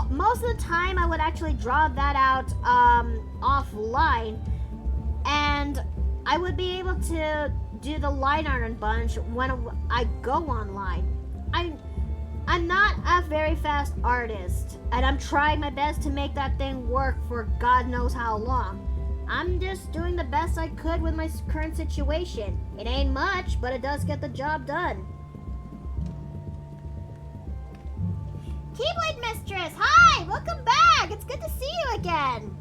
Most of the time, I would actually draw that out offline, and I would be able to do the line art bunch when I go online. I'm not a very fast artist, and I'm trying my best to make that thing work for God knows how long. I'm just doing the best I could with my current situation. It ain't much, but it does get the job done. Keyblade Mistress, hi! Welcome back! It's good to see you again!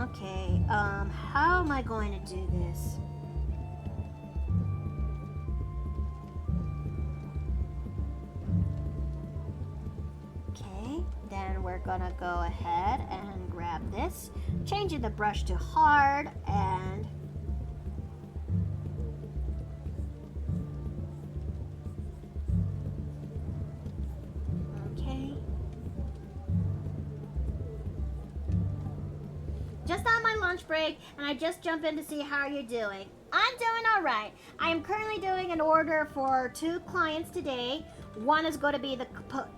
Okay, how am I going to do this? Okay, then we're gonna go ahead and grab this, changing the brush to hard, and okay. Just on my lunch break, and I just jump in to see how you're doing. I'm doing all right. I am currently doing an order for 2 clients today. One is going to be the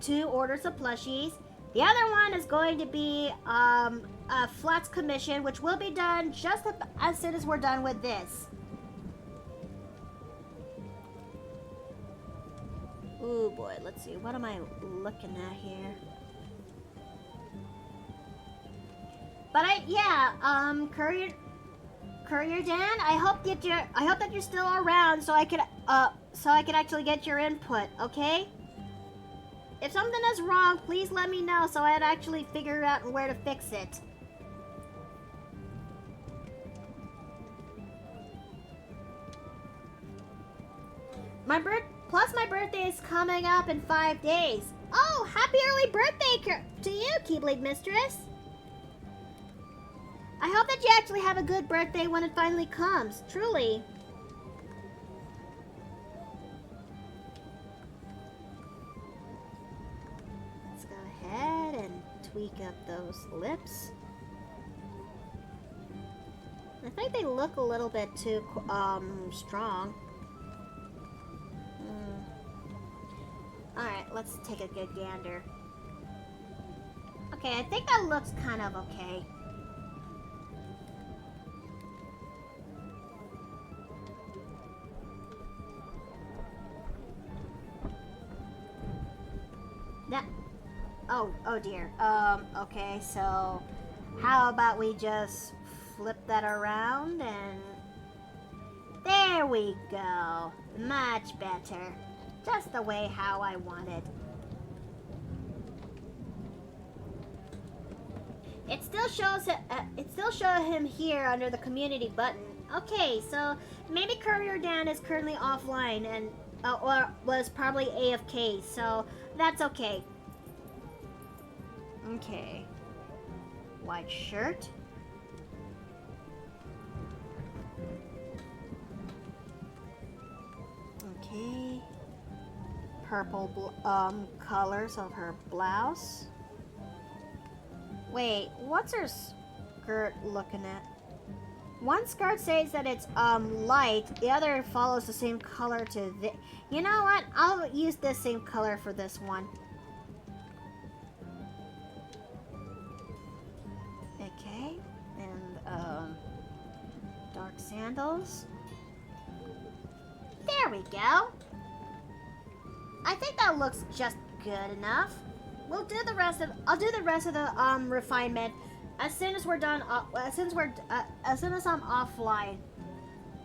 2 orders of plushies. The other one is going to be a flats commission, which will be done just as soon as we're done with this. Ooh boy, let's see. What am I looking at here? But Courier Dan, I hope that you're still around so I could actually get your input, okay? If something is wrong, please let me know so I'd actually figure out where to fix it. Plus my birthday is coming up in 5 days. Oh, happy early birthday to you, Keyblade Mistress. I hope that you actually have a good birthday when it finally comes, truly. Let's go ahead and tweak up those lips. think they look a little bit too strong. Alright, let's take a good gander. Okay, I think that looks kind of okay. That, oh dear. Okay, so how about we just flip that around and there we go. Much better. Just the way how I wanted. It still shows him here under the community button. Okay, so maybe Courier Dan is currently offline and or was probably AFK, so that's okay. Okay. White shirt. Okay. Purple colors of her blouse. Wait, what's her skirt looking at? One skirt says that it's light, the other follows the same color to the. You know what? I'll use this same color for this one. Okay, and dark sandals. There we go. I think that looks just good enough. We'll do the rest of. I'll do the rest of the refinement as soon as we're done. As soon as I'm offline.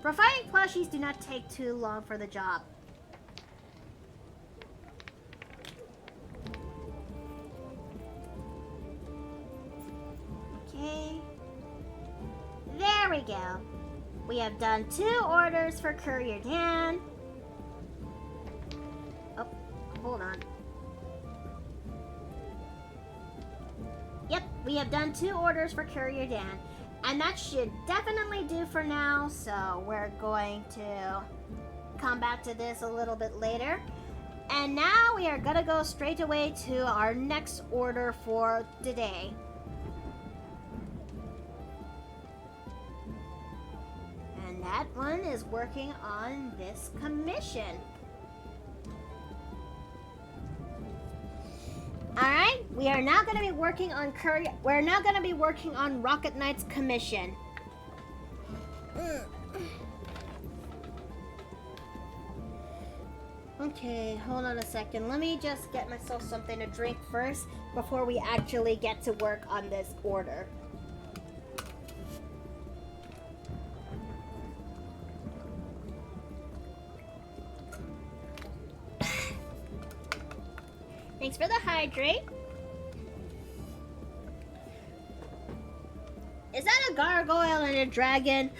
Refining plushies do not take too long for the job. Okay. There we go. We have done 2 orders for Courier Dan. Oh, hold on. Yep, we have done 2 orders for Courier Dan. And that should definitely do for now. So we're going to come back to this a little bit later. And now we are going to go straight away to our next order for today. And that one is working on this commission. Alright, we are now going to be working on Courier. We're now going to be working on Rocket Knight's commission. Okay, hold on a second. Let me just get myself something to drink first before we actually get to work on this order. Thanks for the hydrate. Is that a gargoyle and a dragon?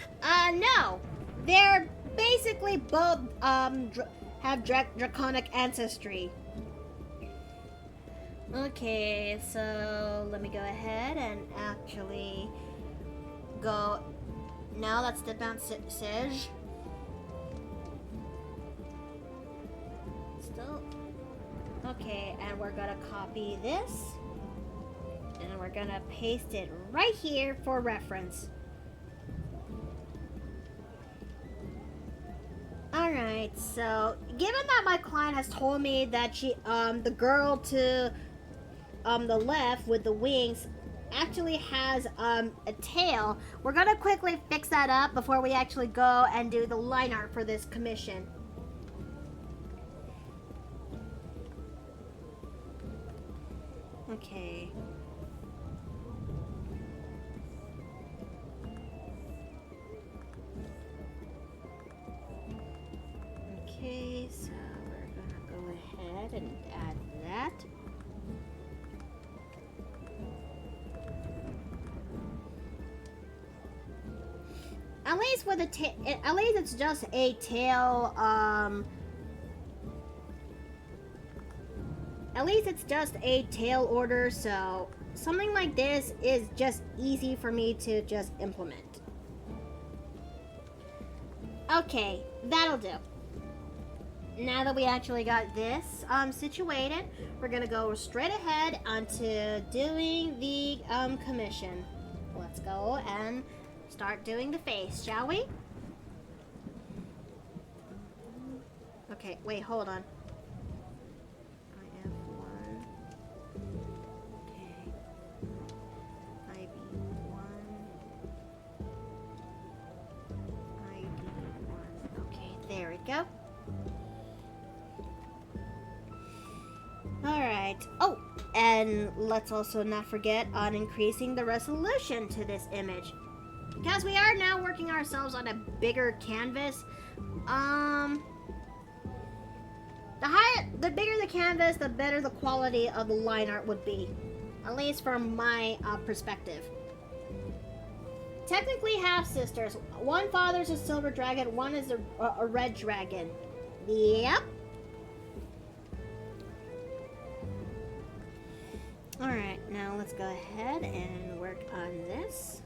No. They're basically both have draconic ancestry. Okay, so let me go ahead and actually go. Now let's step down Sage. Still. Okay, and we're gonna copy this. And we're gonna paste it right here for reference. Alright, so given that my client has told me that she the girl to the left with the wings actually has a tail, we're gonna quickly fix that up before we actually go and do the line art for this commission. Okay. Okay, so we're gonna go ahead and add that. At least with a at least it's just a tail. At least it's just a tail order, so something like this is just easy for me to just implement. Okay, that'll do. Now that we actually got this situated, we're gonna go straight ahead onto doing the commission. Let's go and start doing the face, shall we? Okay, wait, hold on. IF1. Okay. IB1. IB1. Okay, there we go. Alright. Oh, and let's also not forget on increasing the resolution to this image. Because we are now working ourselves on a bigger canvas. The bigger the canvas, the better the quality of the line art would be. At least from my perspective. Technically half-sisters. One father's a silver dragon, one is a red dragon. Yep. Alright, now let's go ahead and work on this.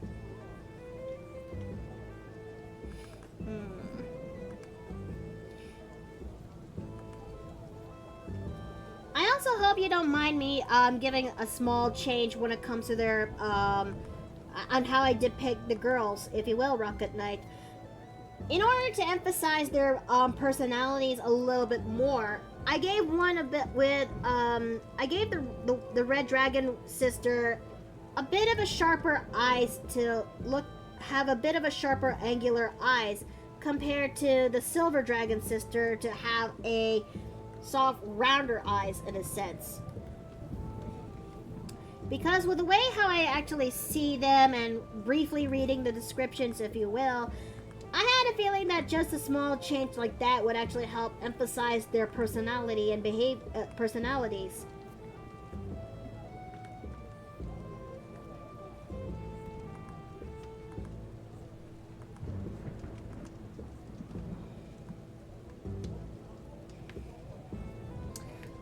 I also hope you don't mind me giving a small change when it comes to their on how I depict the girls, if you will, Rocket Knight. In order to emphasize their personalities a little bit more, I gave one a bit with I gave the red dragon sister a bit of a sharper eyes to have a bit of a sharper angular eyes compared to the silver dragon sister to have a soft rounder eyes in a sense. Because with the way how I actually see them and briefly reading the descriptions, if you will, I had a feeling that just a small change like that would actually help emphasize their personality and personalities.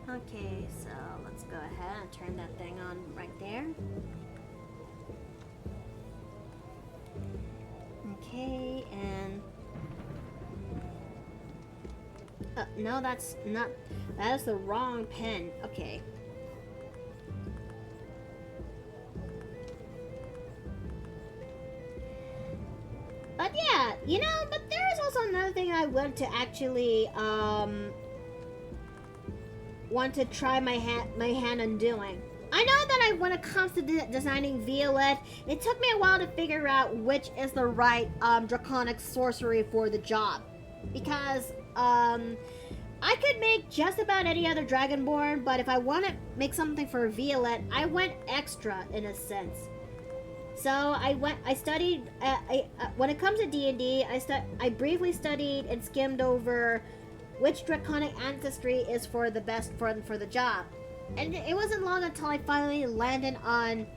Okay, so let's go ahead and turn that thing on right there. Okay, and no, that's not, that is the wrong pen. Okay. But yeah, you know, but there is also another thing I want to actually want to try my hand on doing. I know that when it comes to designing Violet, it took me a while to figure out which is the right draconic sorcery for the job. Because I could make just about any other Dragonborn, but if I want to make something for Violet, I went extra in a sense. So I studied, when it comes to D&D, I briefly studied and skimmed over which draconic ancestry is for the best for the job. And it wasn't long until I finally landed on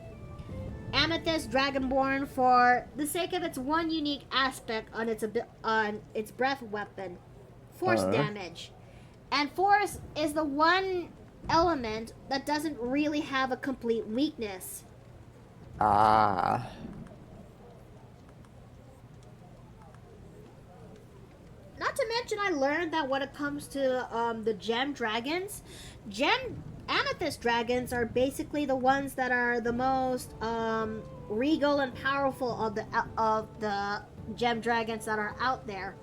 Amethyst Dragonborn for the sake of its one unique aspect on its breath weapon, force damage. And force is the one element that doesn't really have a complete weakness.
Ah.
Not to mention, I learned that when it comes to the gem dragons, amethyst dragons are basically the ones that are the most regal and powerful of the gem dragons that are out there.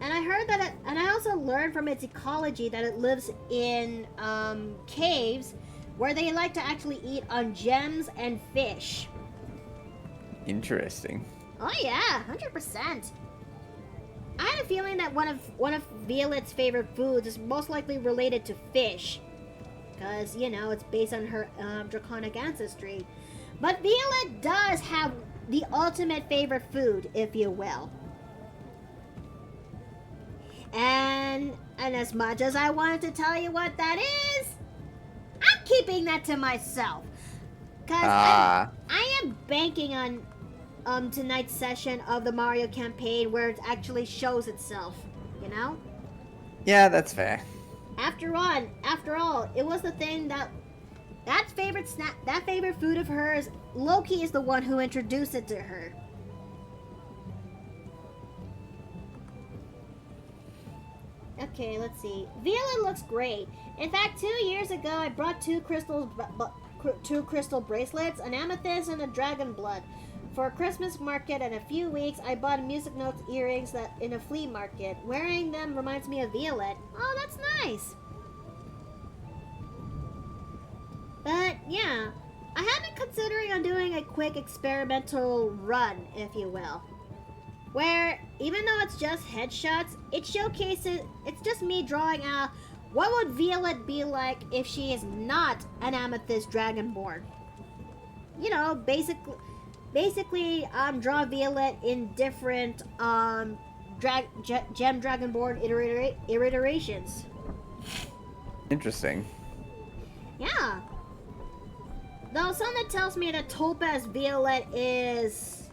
And I heard that and I also learned from its ecology that it lives in caves where they like to actually eat on gems and fish.
Interesting.
Oh yeah, 100%. I had a feeling that one of Violet's favorite foods is most likely related to fish, because you know it's based on her draconic ancestry. But Violet does have the ultimate favorite food, if you will. And as much as I wanted to tell you what that is, I'm keeping that to myself. Because I am banking on tonight's session of the Mario campaign where it actually shows itself, you know?
Yeah, that's fair.
After all, it was the thing that favorite food of hers, Loki is the one who introduced it to her. Okay, let's see. Violet looks great. In fact, 2 years ago, I brought 2 crystals two crystal bracelets, an amethyst, and a dragon blood. For a Christmas market in a few weeks, I bought music notes earrings that in a flea market. Wearing them reminds me of Violet. Oh, that's nice. But yeah, I have been considering on doing a quick experimental run, if you will. Where, even though it's just headshots, it showcases, it's just me drawing out what would Violet be like if she is not an Amethyst Dragonborn. You know, basically draw Violet in different Gem Dragonborn iterations.
Interesting.
Yeah. Though something tells me that Topaz Violet is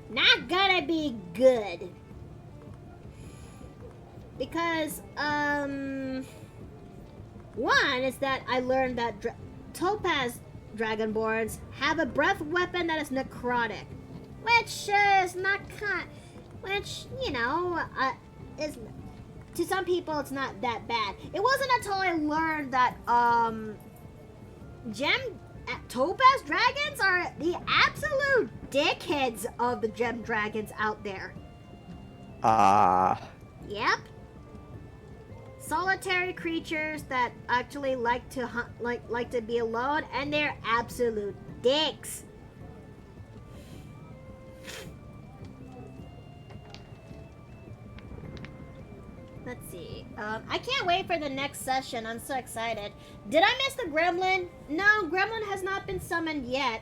not gonna be good. Because, one is that I learned that Topaz Dragonborns have a breath weapon that is necrotic. Which is not which, you know, is, to some people it's not that bad. It wasn't until I learned that, Topaz dragons are the absolute dickheads of the gem dragons out there. Yep. Solitary creatures that actually like to hunt, like to be alone, and they're absolute dicks. Let's see. I can't wait for the next session. I'm so excited. Did I miss the gremlin? No, gremlin has not been summoned yet.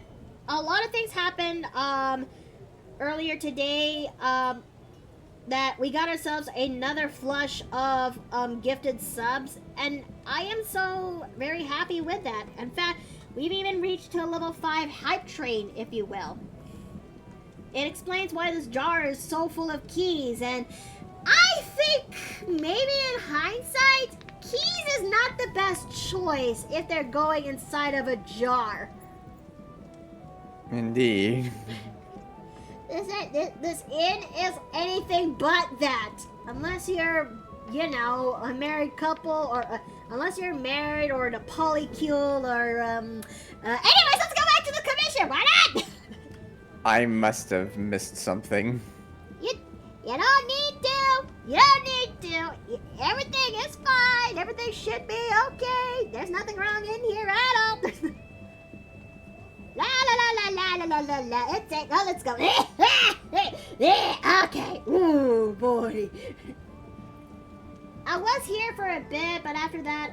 A lot of things happened earlier today that we got ourselves another flush of gifted subs, and I am so very happy with that. In fact, we've even reached to a level 5 hype train, if you will. It explains why this jar is so full of keys, and I think maybe in hindsight, keys is not the best choice if they're going inside of a jar.
Indeed.
This inn is anything but that. Unless you're, you know, a married couple, or unless you're married or in a polycule, or anyways, let's go back to the commission. Why not?
I must have missed something.
You don't need to. You don't need to. Everything is fine. Everything should be okay. There's nothing wrong in here at all. La la la la la la la la. It's it. Oh, let's go. Okay. Ooh, boy. I was here for a bit, but after that,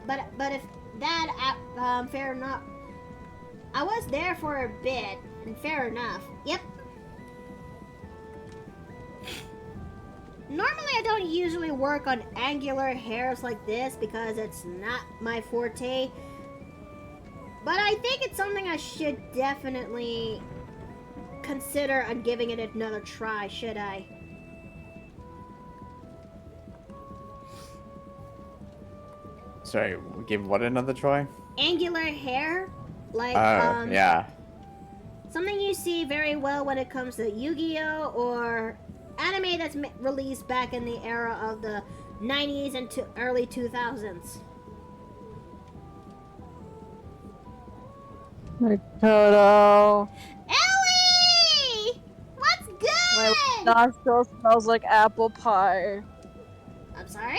but if that, fair enough. I was there for a bit, and fair enough. Yep. Normally, I don't usually work on angular hairs like this because it's not my forte. But I think it's something I should definitely consider on giving it another try, should I?
Sorry, give what another try?
Angular hair? Like,
yeah.
something you see very well when it comes to Yu-Gi-Oh! Or anime that's released back in the era of the 90s and early 2000s.
Toto.
Ellie! What's good?
My nostril smells like apple pie.
I'm sorry?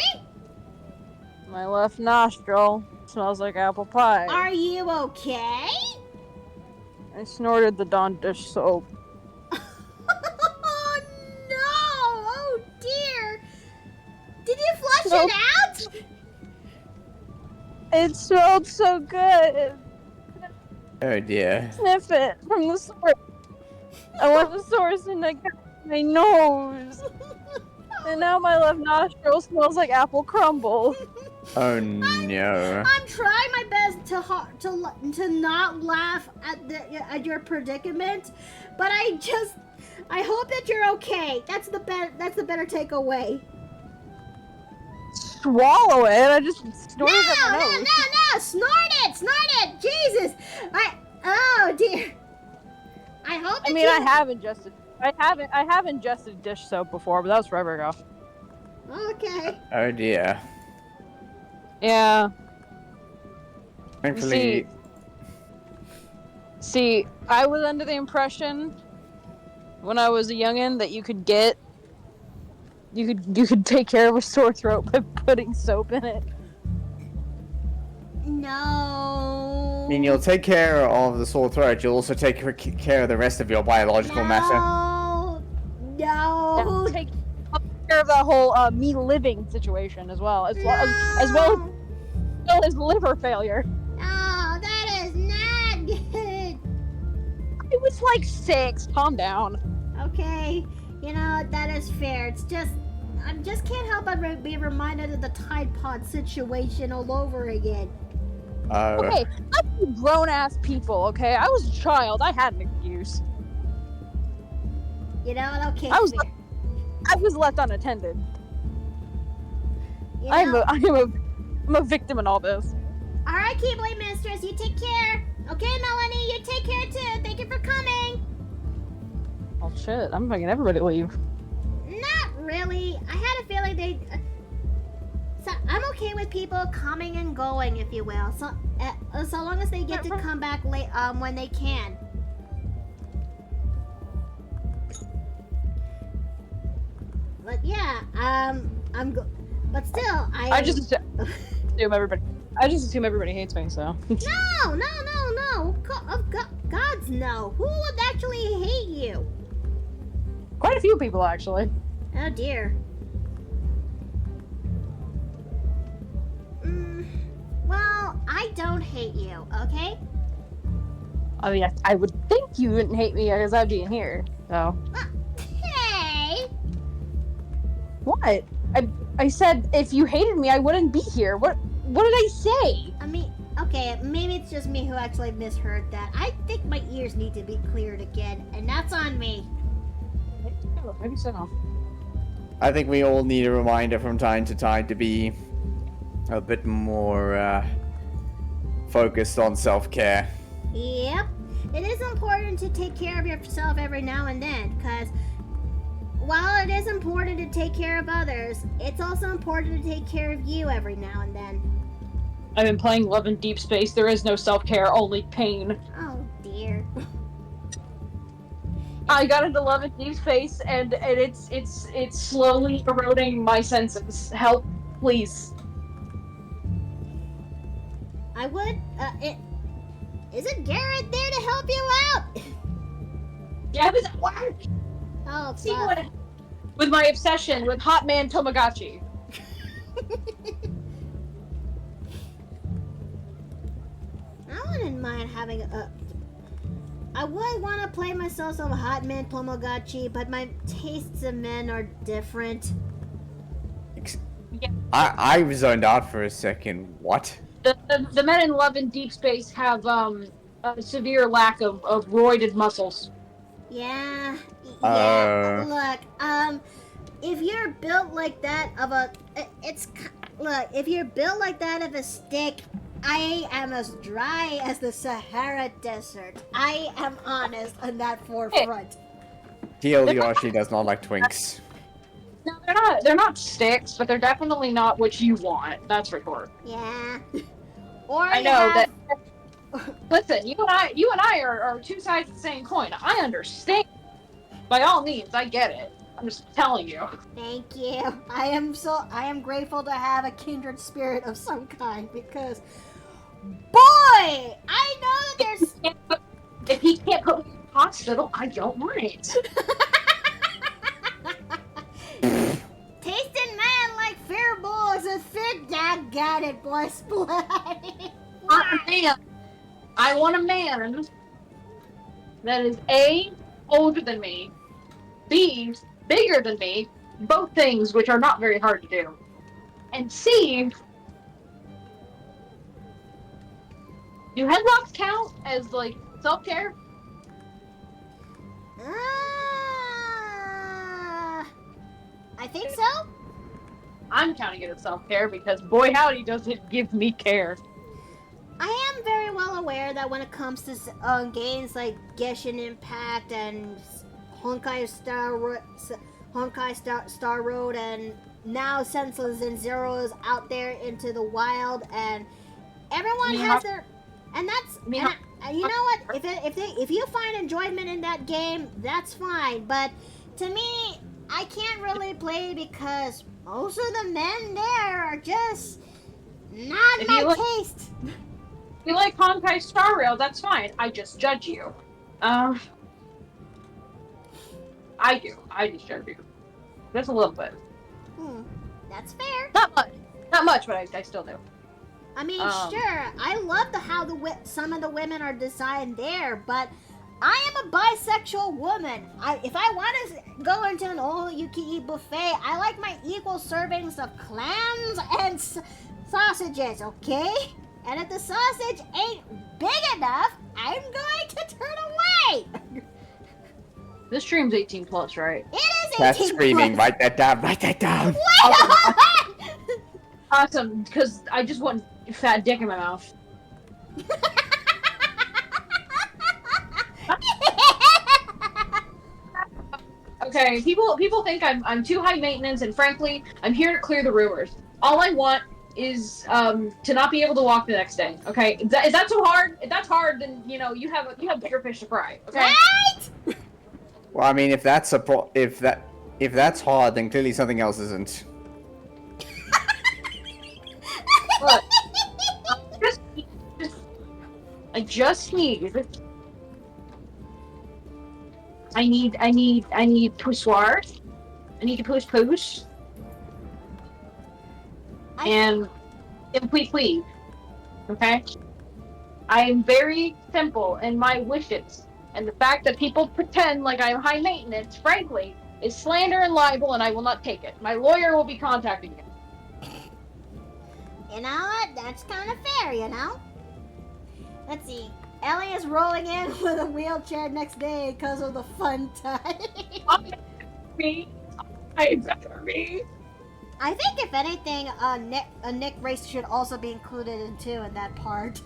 My left nostril smells like apple pie.
Are you okay?
I snorted the Dawn dish soap.
Oh no! Oh dear! Did you flush
Nope.
it out?
It smelled so good.
Oh dear.
Sniff it from the source. I want the source and I got my nose. And now my left nostril smells like apple crumble.
Oh no.
I'm trying my best to not laugh at your predicament, but I hope that you're okay. That's the better takeaway.
Swallow it. I just snorted it up my nose.
No! Snort it! Jesus! Oh dear. I hope.
I mean, I have ingested dish soap before, but that was forever ago.
Okay.
Oh dear.
Yeah.
Thankfully,
See, I was under the impression when I was a youngin' that you could take care of a sore throat by putting soap in it.
No.
I mean, you'll take care of the sore throat. You'll also take care of the rest of your biological matter.
No. No.
Take care of that whole me living situation as well, as well as liver failure.
No, that is not good.
It was like 6. Calm down.
Okay, you know, that is fair. It's just, I just can't help but be reminded of the Tide Pod situation all over again.
Okay, I'm grown-ass people, okay? I was a child. I had an excuse.
You know, okay,
I was
fair.
left unattended.
You
I'm
know,
a victim in all this.
Alright, Keyblade Mistress, you take care. Okay, Melanie, you take care too. Thank you for coming.
Oh shit, I'm making everybody leave.
Not really. I had a feeling they... so I'm okay with people coming and going, if you will. So long as they get to come back late, when they can. But yeah, but still,
I just assume everybody hates me, so.
No. Gods, no. Who would actually hate you?
Quite a few people, actually.
Oh dear. Well, I don't hate you, okay?
I mean, I would think you wouldn't hate me because I'd be in here, so.
Hey!
What? I said if you hated me, I wouldn't be here. What did I say?
I mean, okay, maybe it's just me who actually misheard that. I think my ears need to be cleared again, and that's on me.
Maybe so.
I think we all need a reminder from time to time to be a bit more focused on self-care.
Yep. It is important to take care of yourself every now and then, because while it is important to take care of others, it's also important to take care of you every now and then.
I've been playing Love in Deep Space. There is no self-care, only pain.
Oh, dear.
I got into Love in Deep Space, and it's slowly eroding my senses. Help, please.
I would, isn't Garrett there to help you out?
Yeah, it was at work.
Oh,
See
fuck.
what? With my obsession with Hot Man Tamagotchi.
I wouldn't mind having I would want to play myself some Hot Man Tamagotchi, but my tastes of men are different.
Yeah.
I zoned out for a second. What?
The men in Love in Deep Space have a severe lack of roided muscles.
Yeah.
Uh.
Look, if you're built like that of a, if you're built like that of a stick, I am as dry as the Sahara Desert. I am honest on that forefront.
TL Yoshi does not like twinks.
No, they're not sticks, but they're definitely not what you want. That's for sure.
Yeah. Or
I know that. Listen, you and I are two sides of the same coin. I understand. By all means, I get it. I'm just telling you.
Thank you. I am grateful to have a kindred spirit of some kind because, boy, I know that there's.
If he can't put me in the hospital, I don't want it.
Tasting man like fair bulls and fit. Dad got it, boy. Splat.
I want a man that is A, older than me, B, bigger than me, both things which are not very hard to do, and C, do headlocks count as, like, self-care?
I think so.
I'm counting it as self-care because, boy howdy, does it give me care.
I am very well aware that when it comes to games like Genshin Impact and Honkai Star Road and now Senseless and Zero is out there into the wild and everyone has their... And that's... You know what? If you find enjoyment in that game, that's fine. But to me, I can't really play because most of the men there are just not
If
my
you like-
taste.
If you like Honkai Star Rail, that's fine. I just judge you. I do. I just judge you. Just a little bit.
That's fair.
Not much. Not much, but I still do.
I mean, sure, I love how some of the women are designed there, but I am a bisexual woman. If I want to go into an all-you-can-eat buffet, I like my equal servings of clams and sausages, okay? And if the sausage ain't big enough, I'm going to turn away.
This stream's 18 plus, right?
It is 18
That's screaming.
plus.
Write that down. Write that down.
Wait on!
Awesome, because I just want fat dick in my mouth. Okay, people think I'm too high maintenance, and frankly, I'm here to clear the rumors. All I want is to not be able to walk the next day. Okay, is that too hard? If that's hard, then you have bigger fish to fry. Okay.
Right?
Well, I mean, if that's hard, then clearly something else isn't.
Look, I just need. I need poussoirs. I need to push. And puis. Okay? I am very simple in my wishes. And the fact that people pretend like I'm high maintenance, frankly, is slander and libel, and I will not take it. My lawyer will be contacting you.
You know what? That's kind of fair, you know? Let's see. Ellie is rolling in with a wheelchair next day because of the fun time.
Me? Me?
I think if anything, a Nick race should also be included in that part.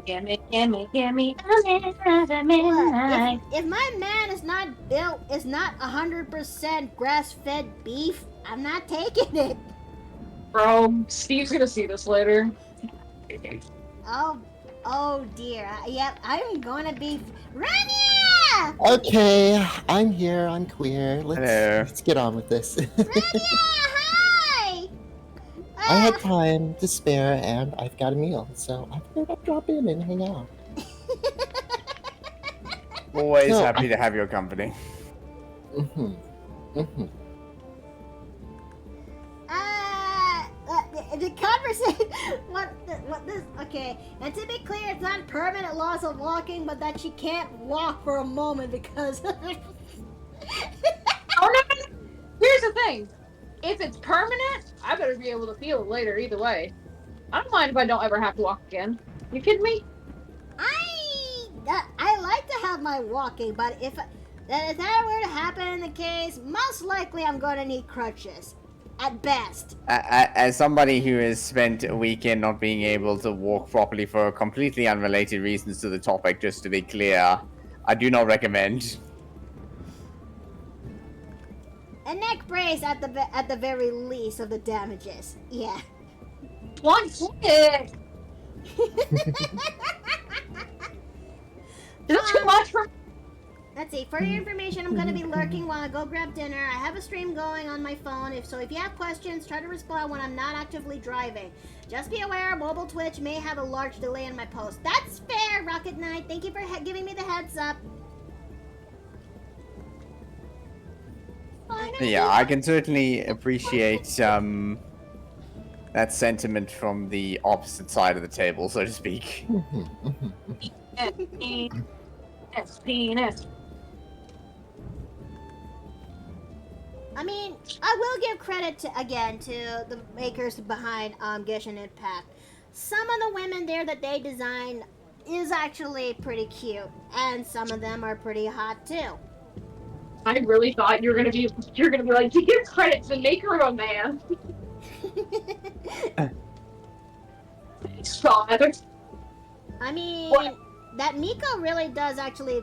Gimme.
If my man is not 100% grass-fed beef, I'm not taking it.
Bro, Steve's gonna see this later.
Oh dear. Yep, I'm gonna be Rania!
Okay, I'm here. I'm queer.
Hello.
Let's get on with this.
Rania, hi!
I had time to spare, and I've got a meal, so I figured I'd drop in and hang out.
Always
No,
happy to have your company.
The conversation. What this? Okay, and to be clear, it's not permanent loss of walking, but that she can't walk for a moment because.
Oh no! Here's the thing. If it's permanent, I better be able to feel it later either way. I don't mind if I don't ever have to walk again. You kidding me?
I like to have my walking, but if that were to happen in the case, most likely I'm going to need crutches. At best.
As somebody who has spent a weekend not being able to walk properly for completely unrelated reasons to the topic, just to be clear, I do not recommend.
A neck brace at the very least of the damages. Yeah.
One foot. Is that too much for?
Let's see. For your information, I'm going to be lurking while I go grab dinner. I have a stream going on my phone. If you have questions, try to respond when I'm not actively driving. Just be aware, mobile Twitch may have a large delay in my post. That's fair, Rocket Knight. Thank you for giving me the heads up.
Yeah, I can certainly appreciate that sentiment from the opposite side of the table, so to speak.
Penis.
I mean, I will give credit to the makers behind Genshin Impact. Some of the women there that they designed is actually pretty cute, and some of them are pretty hot too.
I really thought you were gonna be like, to give credit to the maker of a man. God.
I mean,
What?
that Miko really does actually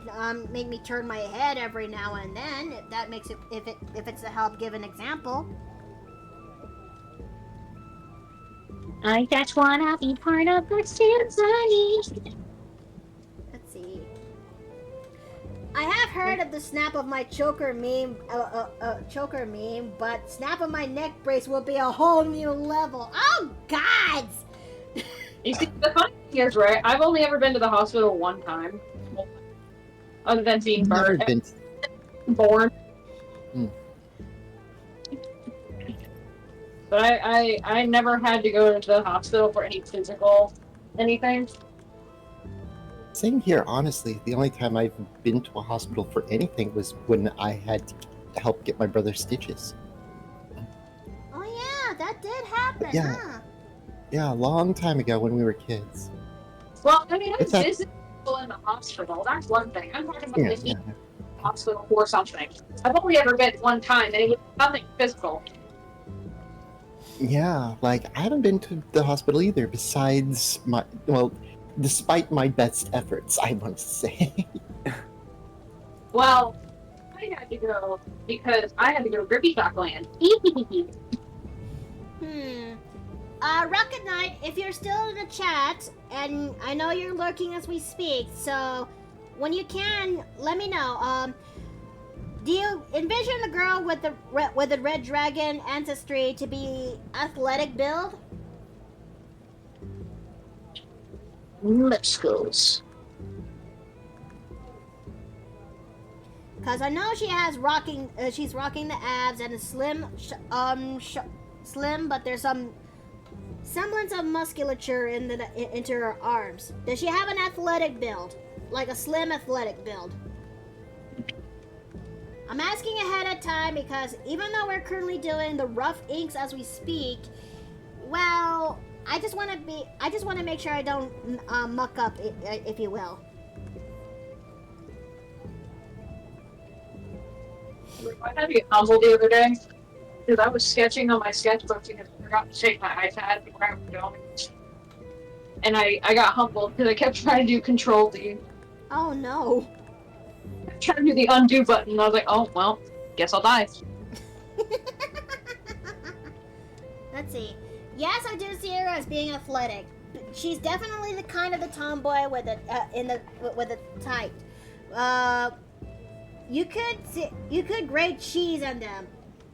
make me turn my head every now and then. If that makes it, if it's to help give an example.
I just wanna be part of the symphony.
Let's see. I have heard of the snap of my choker meme, but snap of my neck brace will be a whole new level. Oh, gods!
You see, the funny thing is, right? I've only ever been to the hospital one time, other than being
Never
born.
been.
Born.
Hmm.
But I never had to go to the hospital for any physical anything.
Same here, honestly. The only time I've been to a hospital for anything was when I had to help get my brother stitches.
Oh yeah, that did happen,
Yeah.
huh?
Yeah, a long time ago when we were kids.
Well, I mean, I've
It's a-
visited people in the hospital. That's one thing. I'm talking about
Yeah,
if you
yeah.
hospital for something. I've only ever been one time, and it was nothing physical.
Yeah, like, I haven't been to the hospital either, besides despite my best efforts, I want to say.
Well, I had to go because I had to go to Grippy Shock Land.
Rocket Knight, if you're still in the chat, and I know you're lurking as we speak, so when you can, let me know. Do you envision the girl with the red dragon ancestry to be athletic build?
Muscles.
Cause I know she has she's rocking the abs and a slim, but there's some semblance of musculature into her arms. Does she have an athletic build, like a slim athletic build? I'm asking ahead of time because even though we're currently doing the rough inks as we speak, well, I just want to make sure I don't muck up, if you will.
I had to get humbled the other day because I was sketching on my sketchbook because I forgot to take my iPad before I was going. And I got humbled because I kept trying to do Control D.
Oh no.
Trying to do the undo button, and I was like, oh, well, guess I'll die.
Let's see. Yes, I do see her as being athletic. She's definitely the kind of the tomboy with the tight. You could grate cheese on them.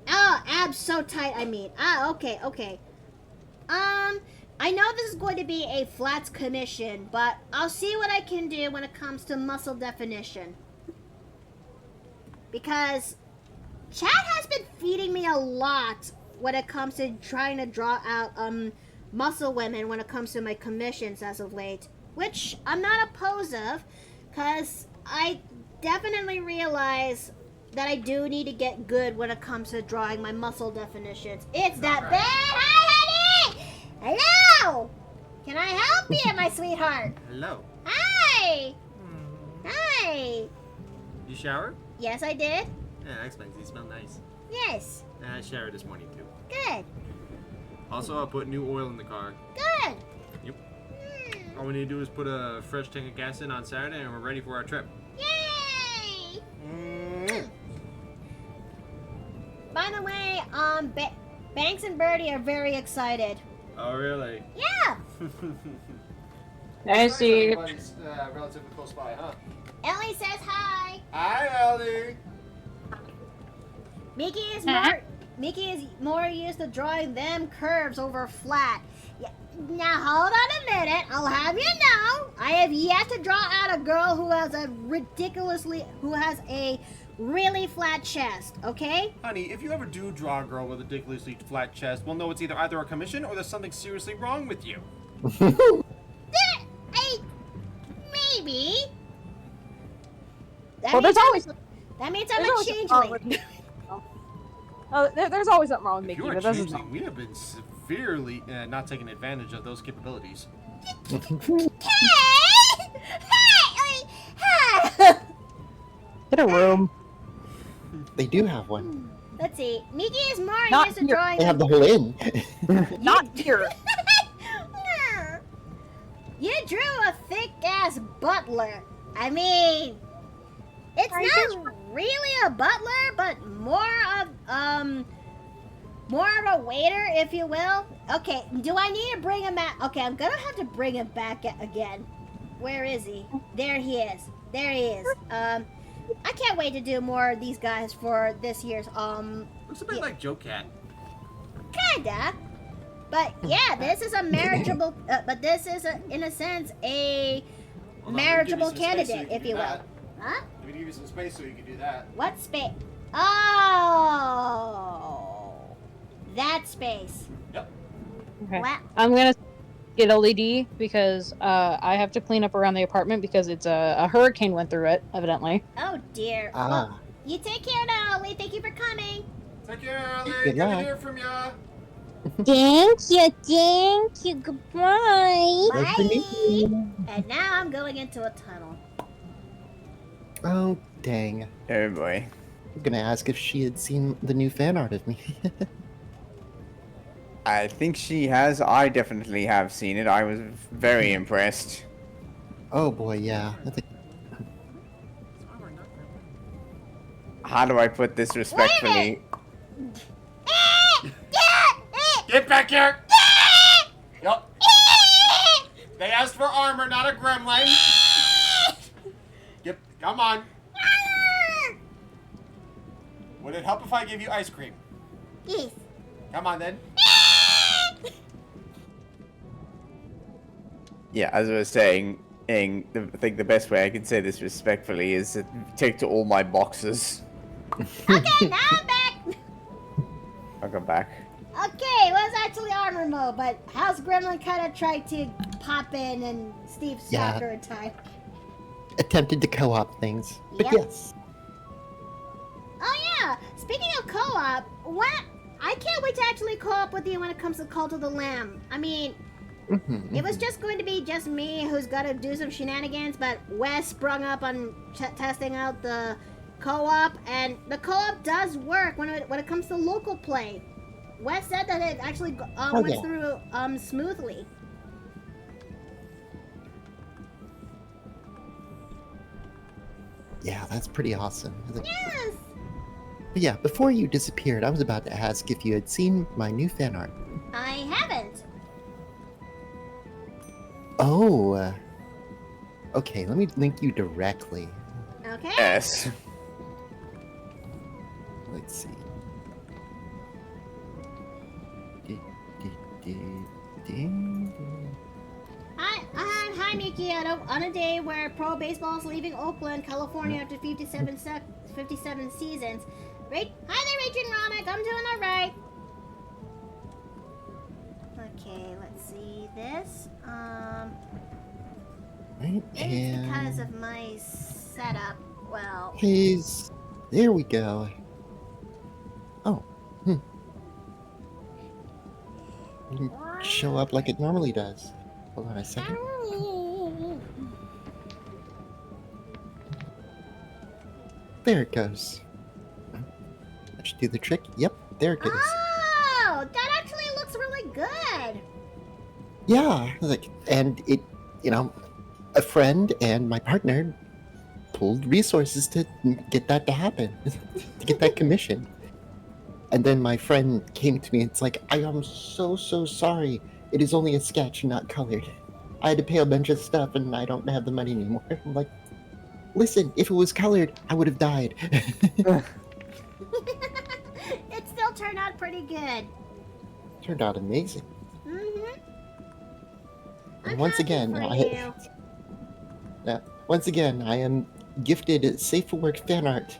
Oh, abs so tight. I mean, okay. I know this is going to be a flats commission, but I'll see what I can do when it comes to muscle definition. Because chat has been feeding me a lot when it comes to trying to draw out muscle women when it comes to my commissions as of late, which I'm not opposed of, because I definitely realize that I do need to get good when it comes to drawing my muscle definitions. It's that bad. Hi, honey! Hello! Can I help you, my sweetheart?
Hello.
Hi! Hi!
You showered?
Yes, I did.
Yeah, that explains. You smell nice.
Yes.
Yeah, I showered this morning too.
Good.
Also, I put new oil in the car.
Good.
Yep. All we need to do is put a fresh tank of gas in on Saturday, and we're ready for our trip.
Yay! By the way, Banks and Birdie are very excited.
Oh, really?
Yeah.
I see.
Everybody's relatively close by, huh?
Ellie says hi.
Hi, Ellie.
Mickey is more used to drawing them curves over flat. Yeah. Now hold on a minute. I'll have you know, I have yet to draw out a girl who has a really flat chest. Okay?
Honey, if you ever do draw a girl with a ridiculously flat chest, we'll know it's either a commission or there's something seriously wrong with you.
Maybe. That
Well,
means
there's
I'm a changeling.
There's always something wrong with
If
Mickey.
you're a
That doesn't.
changeling, we have been severely not taking advantage of those capabilities.
Get a room.
They do have one.
Let's see. Mickey is more
Not
used to
here.
drawing.
They have the whole inn.
Not here.
You drew a thick-ass butler. I mean, it's
Right,
not really a butler, but more of more of a waiter, if you will. Okay, do I need to bring him back? Okay, I'm gonna have to bring him back again. Where is he? There he is. There he is. I can't wait to do more of these guys for this year's,
Looks a bit like Joe Cat.
kinda. But yeah, this is a marriageable, but this is, in a sense, a
Well, let me give you
marriageable
some space so
candidate,
you can
if
do
you will.
that.
Huh?
Let me give you some space so you can do that.
What space? Oh, that space.
Yep.
Okay.
Wow.
I'm gonna get LED because I have to clean up around the apartment because it's a hurricane went through it, evidently.
Oh dear.
Ah.
Well, you take care now, Ollie. Thank you for coming.
Take care, Ellie.
Good
Good to
luck.
hear from ya.
Thank you, goodbye.
Nice to meet you.
And now I'm going into a tunnel.
Oh, dang.
Oh boy.
I'm gonna ask if she had seen the new fan art of me.
I think she has. I definitely have seen it. I was very impressed.
Oh boy, yeah. I think
How do I put this respectfully?
Get back here. Yup. They asked for armor, not a gremlin. Yep. Come on. Would it help if I give you ice cream?
Yes.
Come on then.
Yeah, as I was saying, I think the best way I can say this respectfully is to take to all my boxes.
Okay, now I'm back.
I'll come back.
Okay, it was actually armor mode, but House Gremlin kind of tried to pop in and Steve
Yeah.
stopped her in time.
attempted to co-op things. But
Yep.
yes.
Oh yeah, speaking of co-op, I can't wait to actually co-op with you when it comes to Cult of the Lamb. I mean,
Mhm,
it was
mhm.
just going to be just me who's got to do some shenanigans, but Wes sprung up on testing out the co-op, and the co-op does work when it comes to local play. Wes said that it actually went
yeah.
through smoothly.
Yeah, that's pretty awesome.
Yes.
But yeah, before you disappeared, I was about to ask if you had seen my new fan art.
I haven't.
Oh. Okay, let me link you directly.
Okay.
Yes.
Let's see.
Hi, Miki. On a day where pro baseball is leaving Oakland, California after 57 seasons. Hi there, Raging Ronick. I'm doing all right. Okay, let's see this.
Right,
Maybe it's because
and
of my setup. Well,
please. There we go. Oh. Didn't show up like it normally does. Hold on a second. There it goes. That should do the trick. Yep, there it goes.
oh, that actually looks really good.
Yeah, like, and it, a friend and my partner pulled resources to get that to happen, to get that commission. And then my friend came to me and it's like, I am so sorry. It is only a sketch, not colored. I had to pay a bunch of stuff and I don't have the money anymore. I'm like, listen, if it was colored, I would have died.
It still turned out pretty good.
Turned out amazing.
Mm-hmm.
And once again, once again, I am gifted safe for work fan art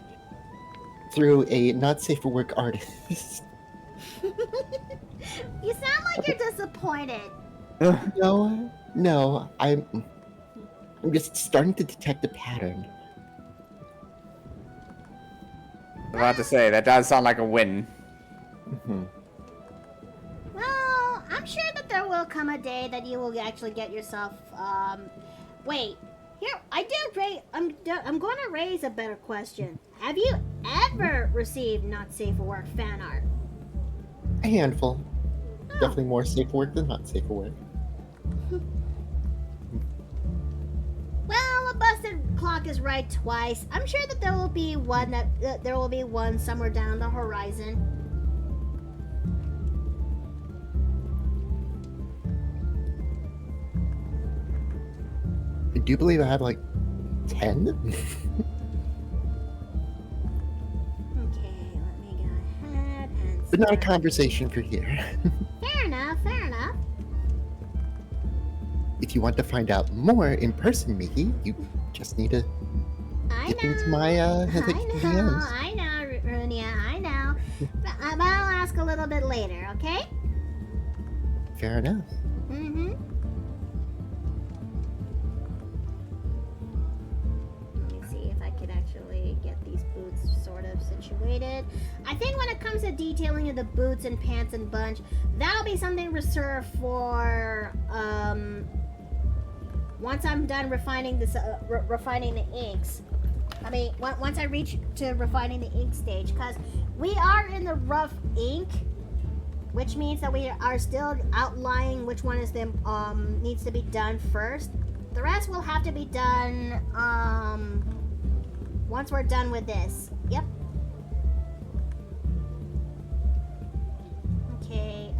through a not safe for work artist.
You sound like you're disappointed.
No, I'm just starting to detect a pattern.
I'm about to say, that does sound like a win.
Mhm.
Well, I'm sure that there will come a day that you will actually get yourself, wait. Here, I'm going to raise a better question. Have you ever received not safe for work fan art?
A handful.
Oh.
Definitely more safe for work than not safe for work.
Well, a busted clock is right twice. I'm sure that there will be one somewhere down the horizon.
I do believe I have like 10.
Okay, let me go ahead and
But not a
start.
conversation for here.
Fair enough, fair enough.
If you want to find out more in person, Mickey, you just need to
I
dip
know.
into my DMs.
I know, Runia, I know. But I'll ask a little bit later, okay?
Fair enough.
Mm-hmm. Let me see if I could actually get these boots sort of situated. I think when it comes to detailing of the boots and pants and bunch, that'll be something reserved for once I'm done refining this, refining the inks. I mean, once I reach to refining the ink stage, because we are in the rough ink, which means that we are still outlining which one is the needs to be done first. The rest will have to be done once we're done with this. Yep. Okay.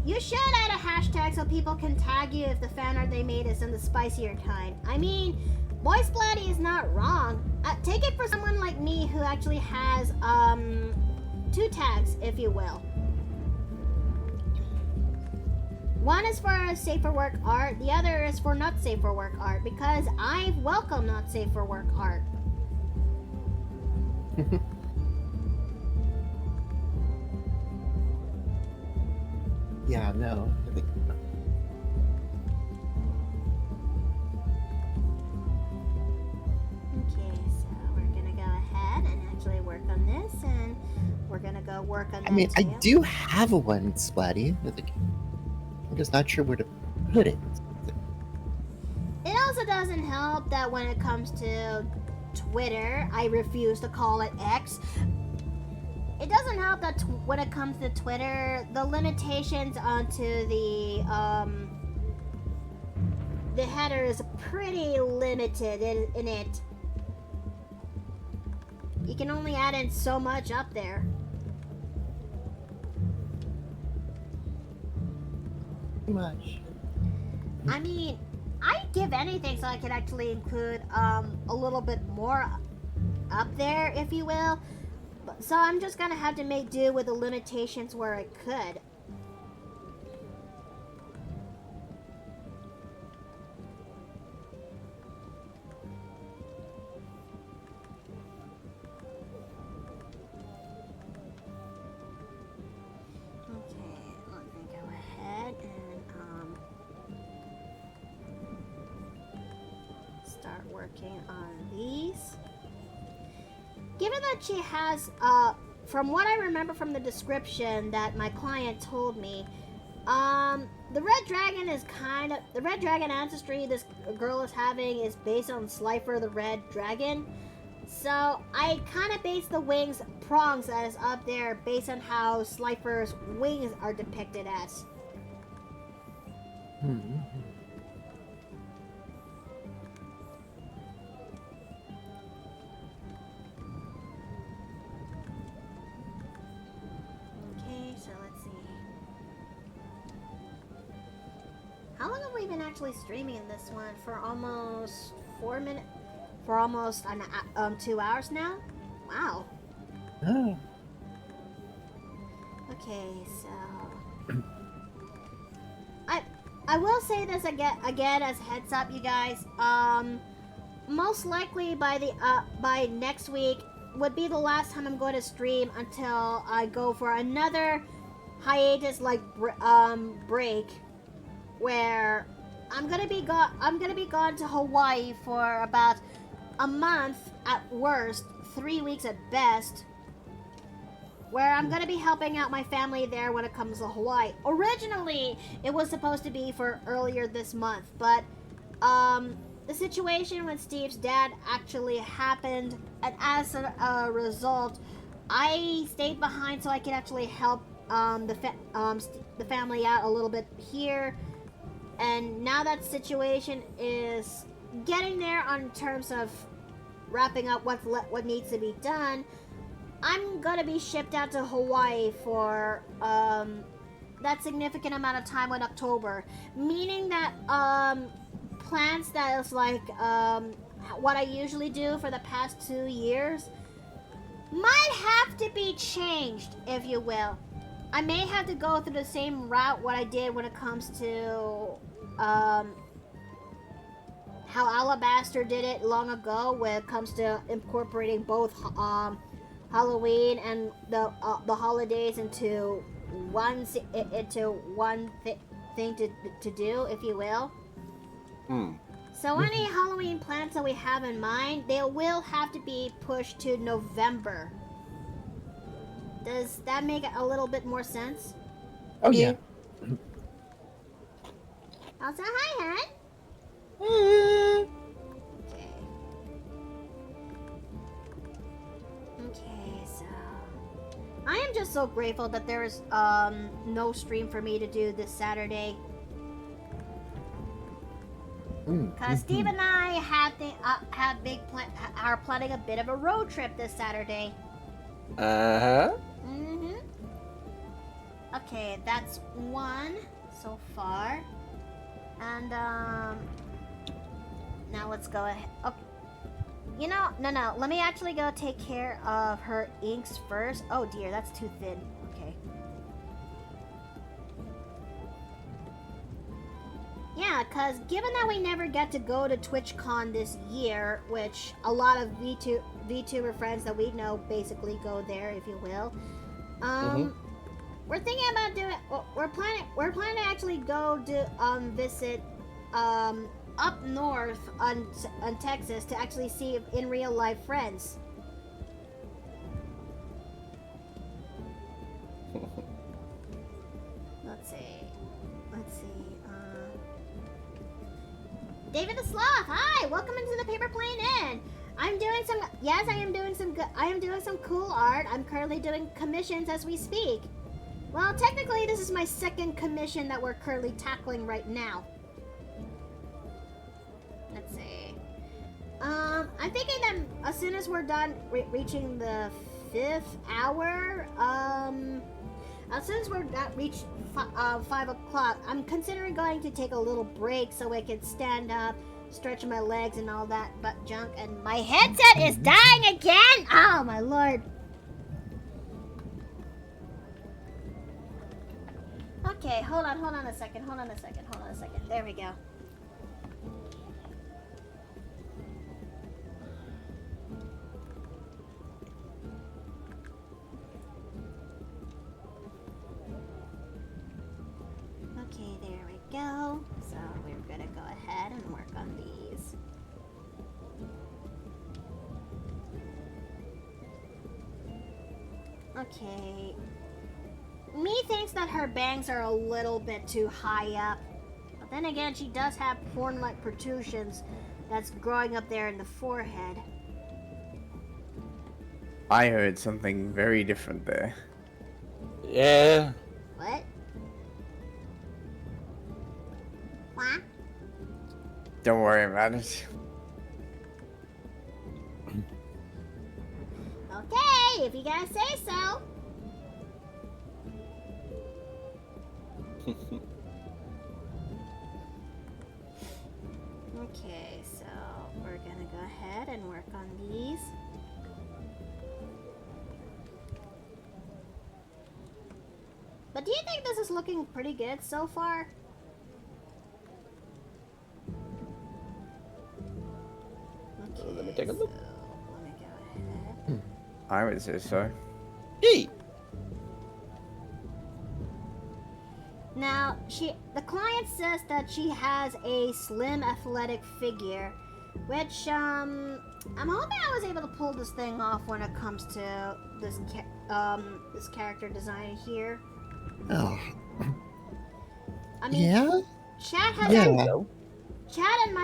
You should add a hashtag so people can tag you if the fan art they made is in the spicier kind. I mean, Boy Splatty is not wrong. Take it for someone like me who actually has 2 tags, if you will. One is for safe for work art, the other is for not safe for work art, because I welcome not safe for work art.
Yeah, no.
Okay, so we're gonna go ahead and actually work on this, and we're gonna go work on that.
I mean, I
too.
do have a one, Splatty. I'm just not sure where to put it.
It also doesn't help that when it comes to Twitter, I refuse to call it X. It doesn't help that when it comes to Twitter, the limitations onto the header is pretty limited in it. You can only add in so much up there.
Too much.
I mean, I'd give anything so I could actually include a little bit more up there, if you will. So I'm just gonna have to make do with the limitations where I could. Okay, let me go ahead and start working on these. Given that she has, from what I remember from the description that my client told me, the red dragon is the red dragon ancestry this girl is having is based on Slifer the red dragon. So I kind of base the wings prongs that is up there based on how Slifer's wings are depicted as. Okay, so let's see. How long have we been actually streaming in this one? For almost 4 minutes? For almost 2 hours now? Wow.
Oh.
Okay, so I will say this again as heads up, you guys. Most likely by next week would be the last time I'm going to stream until I go for another hiatus break where I'm gonna be gone to Hawaii for about a month at worst, 3 weeks at best, where I'm gonna be helping out my family there when it comes to Hawaii. Originally, it was supposed to be for earlier this month, but the situation with Steve's dad actually happened, and as a result, I stayed behind so I could actually help the family out a little bit here. And now that situation is getting there on terms of wrapping up what needs to be done, I'm gonna be shipped out to Hawaii for that significant amount of time in October, meaning that plans that is like what I usually do for the past 2 years might have to be changed, if you will. I may have to go through the same route what I did when it comes to how Alabaster did it long ago when it comes to incorporating both Halloween and the holidays into one thing to do, if you will. So any Halloween plans that we have in mind, they will have to be pushed to November. Does that make a little bit more sense?
Oh yeah.
Also, hi, hon. Okay, so I am just so grateful that there is no stream for me to do this Saturday. Cause Steve and I are planning a bit of a road trip this Saturday. Okay, that's one so far, and now let's go ahead. Okay. You know, no. Let me actually go take care of her inks first. Oh dear, that's too thin. Okay. Yeah, because given that we never get to go to TwitchCon this year, which a lot of VTuber friends that we know basically go there, if you will, we're thinking about doing. We're planning to actually go to visit up north on Texas to actually see in real life friends. Let's see. David the Sloth, hi! Welcome into the Paper Plane Inn. I am doing some cool art. I'm currently doing commissions as we speak. Well, technically, this is my second commission that we're currently tackling right now. Let's see. I'm thinking that as soon as we're done reaching the 5th hour, as soon as we're reached 5 o'clock, I'm considering going to take a little break so I can stand up, stretch my legs and all that butt junk. And my headset is dying again! Oh, my lord. Okay, hold on a second. There we go. Okay, there we go. So we're gonna go ahead and work on these. Okay. Me thinks that her bangs are a little bit too high up. But then again, she does have horn-like protrusions that's growing up there in the forehead.
I heard something very different there.
Yeah.
What? What?
Don't worry about it.
Okay, if you guys say so. Okay, so we're gonna go ahead and work on these. But do you think this is looking pretty good so far? Okay,
Let me take a look.
so let me go ahead.
I would say so.
Hey.
Now, the client says that she has a slim athletic figure, which, I'm hoping I was able to pull this thing off when it comes to this character design here.
Oh.
I mean,
Yeah?
Chat has Chat and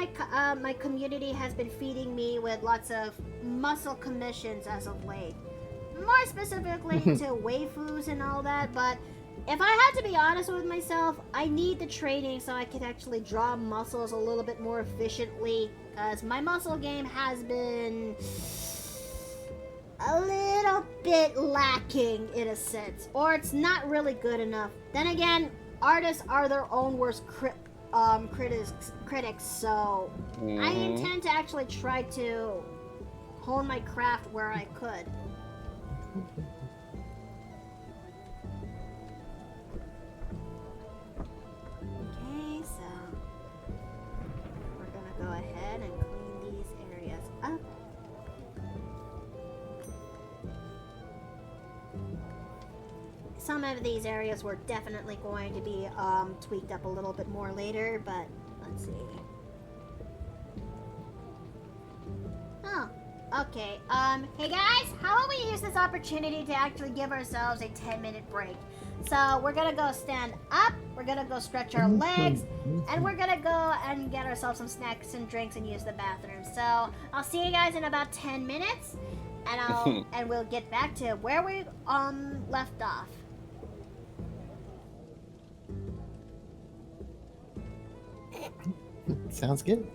my community has been feeding me with lots of muscle commissions as of late. More specifically to waifus and all that, but if I had to be honest with myself, I need the training so I can actually draw muscles a little bit more efficiently, because my muscle game has been a little bit lacking in a sense, or it's not really good enough. Then again, artists are their own worst critics, so I intend to actually try to hone my craft where I could. Okay, so we're gonna go ahead and clean these areas up. Some of these areas were definitely going to be tweaked up a little bit more later, but let's see. Oh, okay. Hey guys, how about we use this opportunity to actually give ourselves a 10-minute break? So we're gonna go stand up, we're gonna go stretch our legs, and we're gonna go and get ourselves some snacks and drinks and use the bathroom. So I'll see you guys in about 10 minutes, and and we'll get back to where we left off.
Sounds good.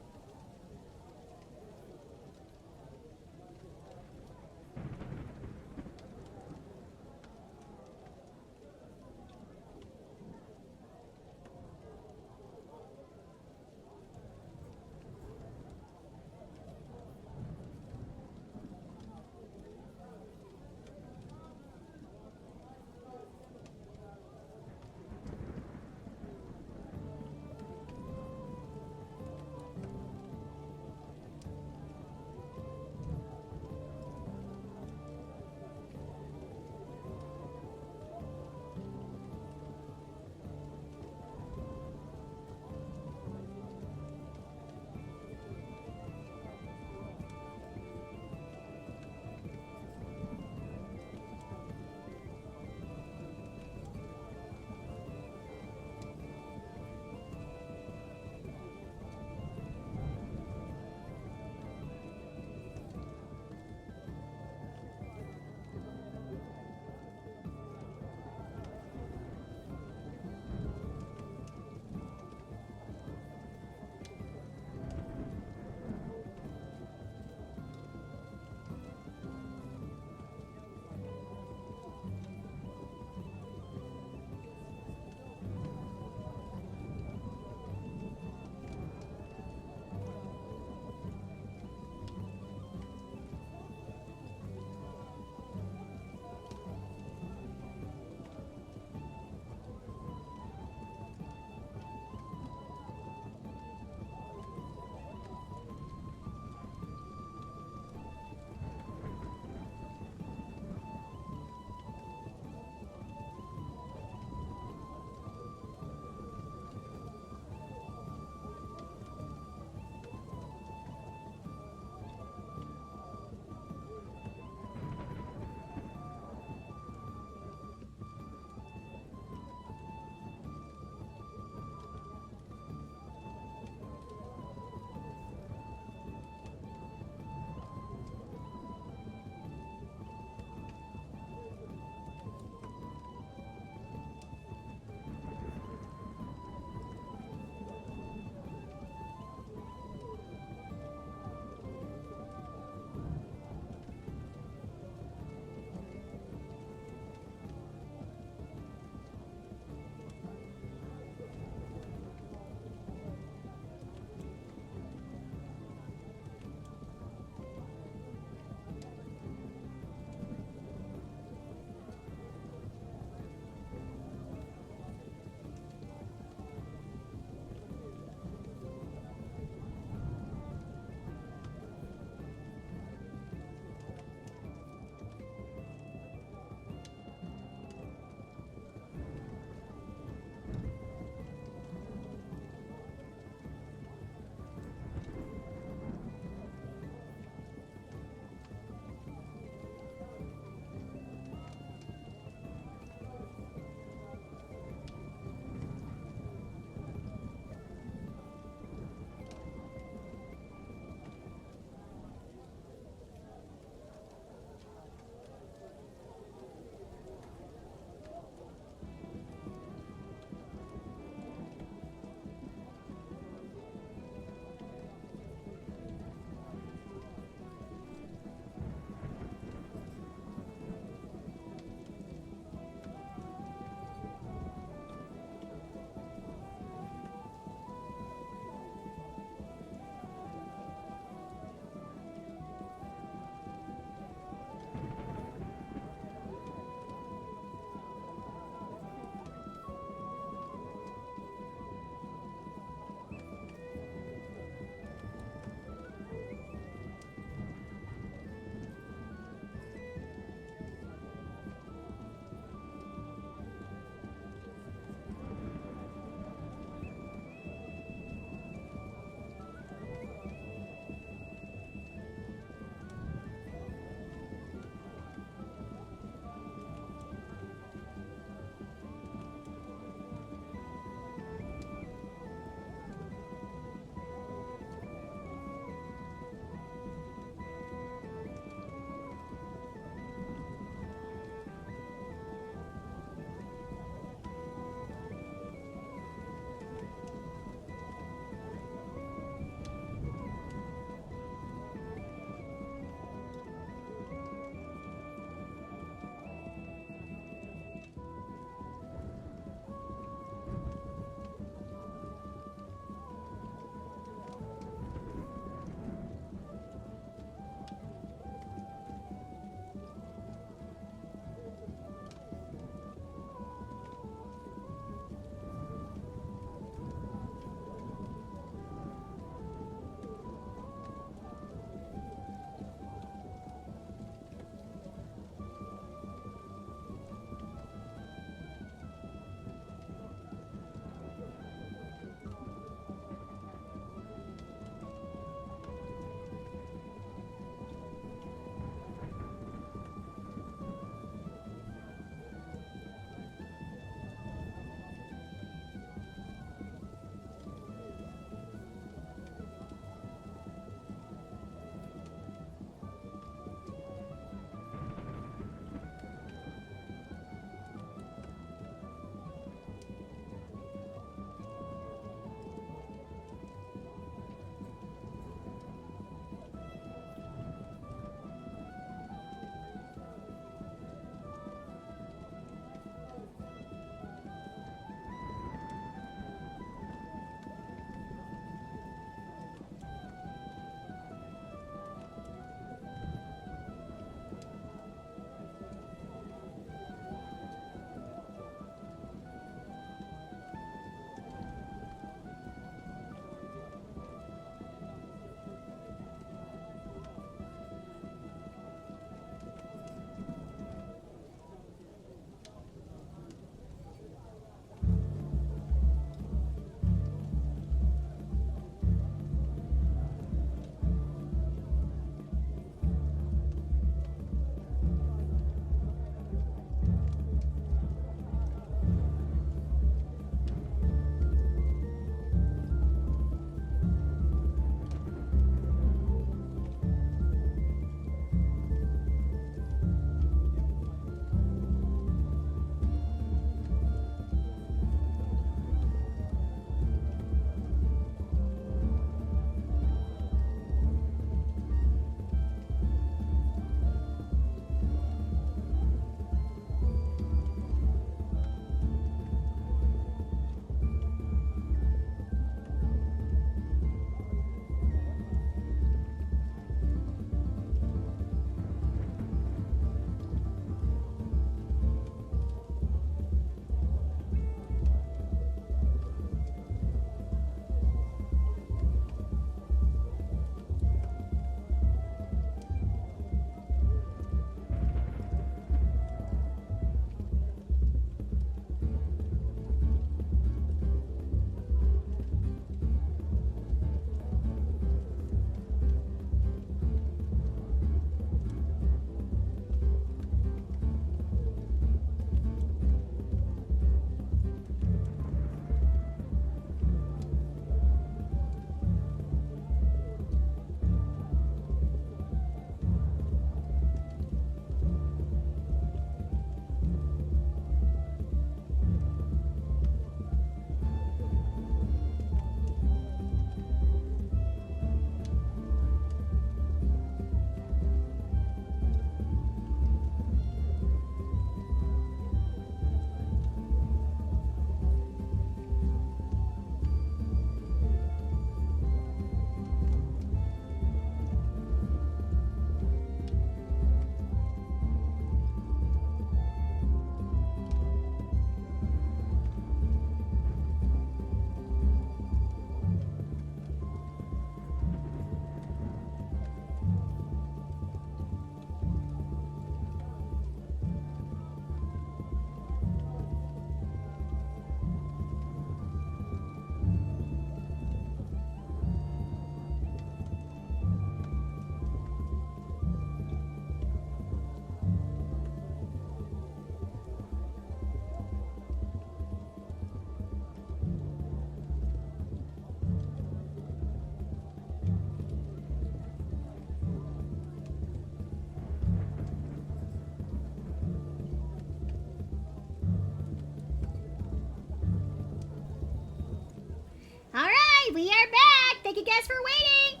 we are back. Thank you guys for waiting.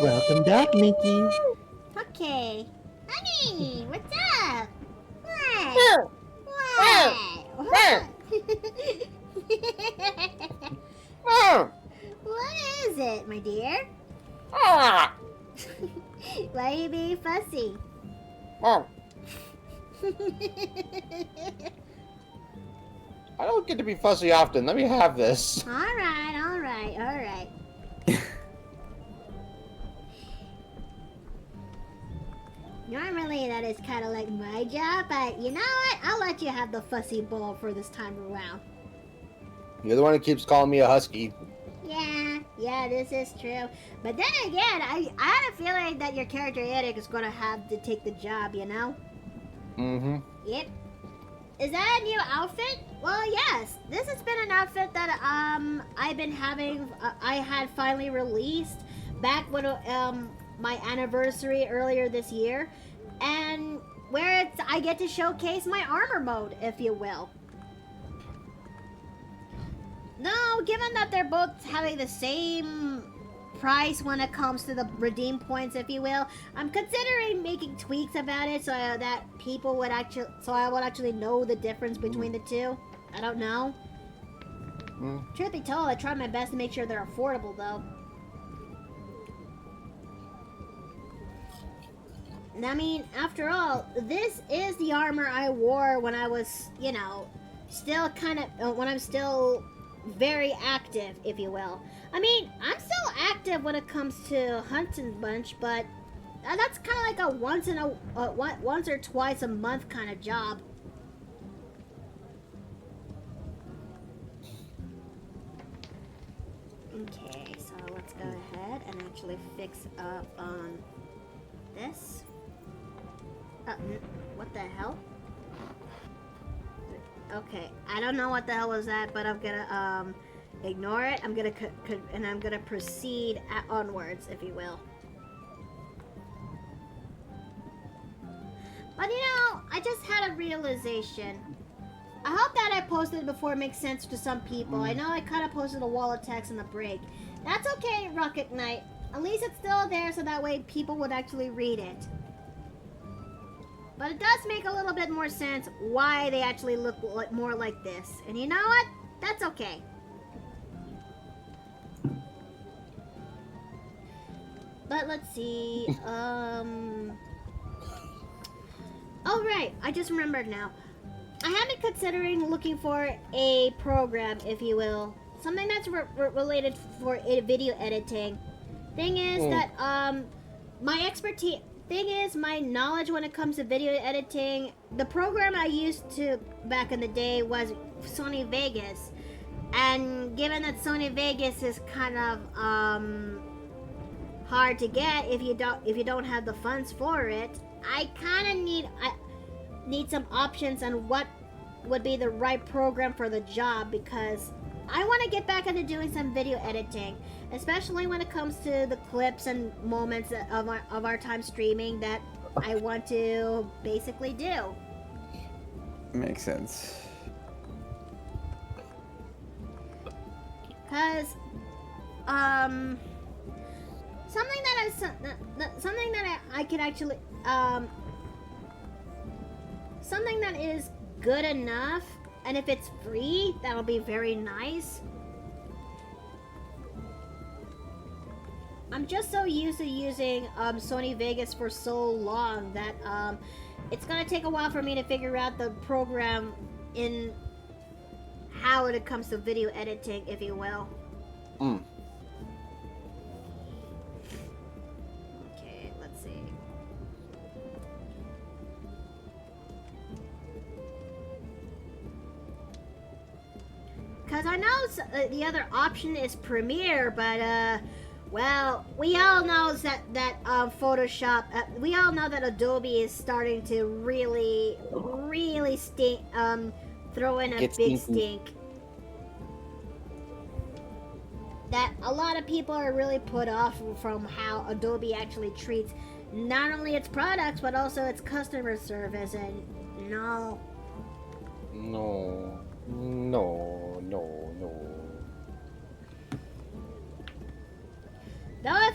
Welcome back, Mickey.
Okay. Honey, what's up? What?
Woo!
What?
Woo!
What is it, my dear?
Ah!
Why are you being fussy?
Oh, I don't get to be fussy often. Let me have this.
Alright, alright, alright. Normally that is kind of like my job, but you know what? I'll let you have the fussy ball for this time around.
You're the one who keeps calling me a husky.
Yeah, this is true. But then again, I had a feeling that your character Eric is gonna have to take the job, you know?
Mm-hmm.
Yep. Is that a new outfit? Well, yes. This has been an outfit that I've been having. I had finally released back when my anniversary earlier this year, and where I get to showcase my armor mode, if you will. No, given that they're both having the same price when it comes to the redeem points, if you will, I'm considering making tweaks about it so that people would actually, so I would actually know the difference between the two. I don't know. Truth be told, I try my best to make sure they're affordable, though. I mean, after all, this is the armor I wore when I was, you know, still kind of, when I'm still very active, if you will. I mean, I'm still active when it comes to hunting bunch, but that's kind of like a once or twice a month kind of job. Okay, so let's go ahead and actually fix up on this. What the hell? Okay, I don't know what the hell was that, but I'm gonna ignore it. I'm gonna proceed onwards, if you will. But you know, I just had a realization. I hope that I posted it before it makes sense to some people. I know I kind of posted a wall of text in the break. That's okay, Rocket Knight. At least it's still there, so that way people would actually read it. But it does make a little bit more sense why they actually look more like this. And you know what? That's okay. But let's see. Oh, right. I just remembered now. I have been considering looking for a program, if you will. Something that's related for video editing. Thing is that, my expertise... Thing is, my knowledge when it comes to video editing, the program I used to back in the day was Sony Vegas, and given that Sony Vegas is kind of hard to get if you don't have the funds for it, I kind of need some options on what would be the right program for the job, because I want to get back into doing some video editing, especially when it comes to the clips and moments of our time streaming that I want to basically do.
Makes sense.
Cause, something that I could actually, something that is good enough. And if it's free, that'll be very nice. I'm just so used to using Sony Vegas for so long that it's gonna take a while for me to figure out the program in how it comes to video editing, if you will. Okay, let's see. Because I know the other option is Premiere, but, well, we all know that Photoshop, we all know that Adobe is starting to really stink, throw in a big stink. That a lot of people are really put off from how Adobe actually treats not only its products, but also its customer service, and no.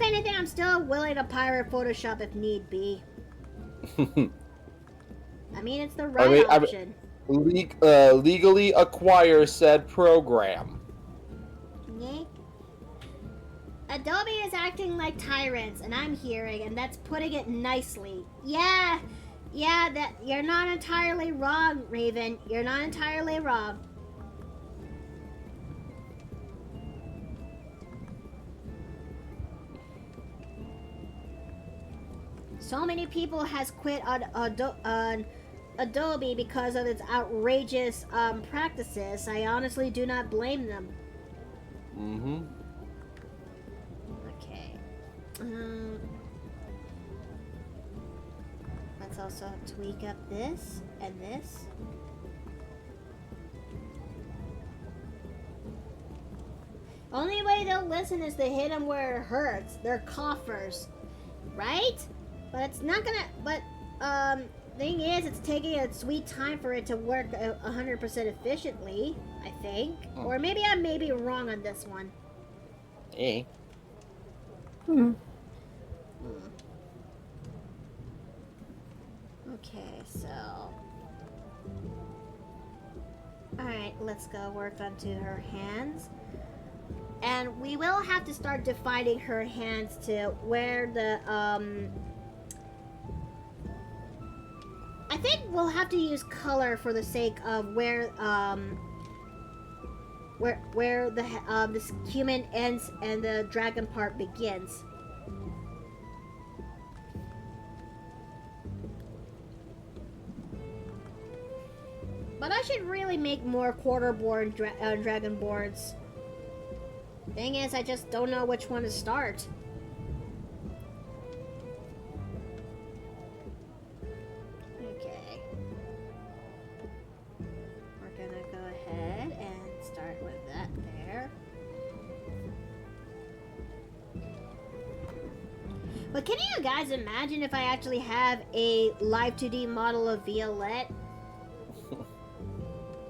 if anything, I'm still willing to pirate Photoshop if need be. I mean, it's the right option.
Legally acquire said program.
Yeah. Adobe is acting like tyrants, and I'm hearing, and that's putting it nicely. Yeah, that you're not entirely wrong, Raven. You're not entirely wrong. So many people has quit on Adobe because of its outrageous practices. I honestly do not blame them.
Mm-hmm.
Okay. Let's also tweak up this and this. Only way they'll listen is to hit them where it hurts. They're coughers, right? But it's not gonna. But thing is, it's taking a sweet time for it to work 100% efficiently. I think, or maybe I may be wrong on this one.
Eh.
Okay, so. Alright, let's go work onto her hands. And we will have to start defining her hands to where the, I think we'll have to use color for the sake of where the human ends and the dragon part begins. But I should really make more quarter-born dragonborns. Thing is, I just don't know which one to start. Okay. We're gonna go ahead and start with that there. But can you guys imagine if I actually have a live 2D model of Violette?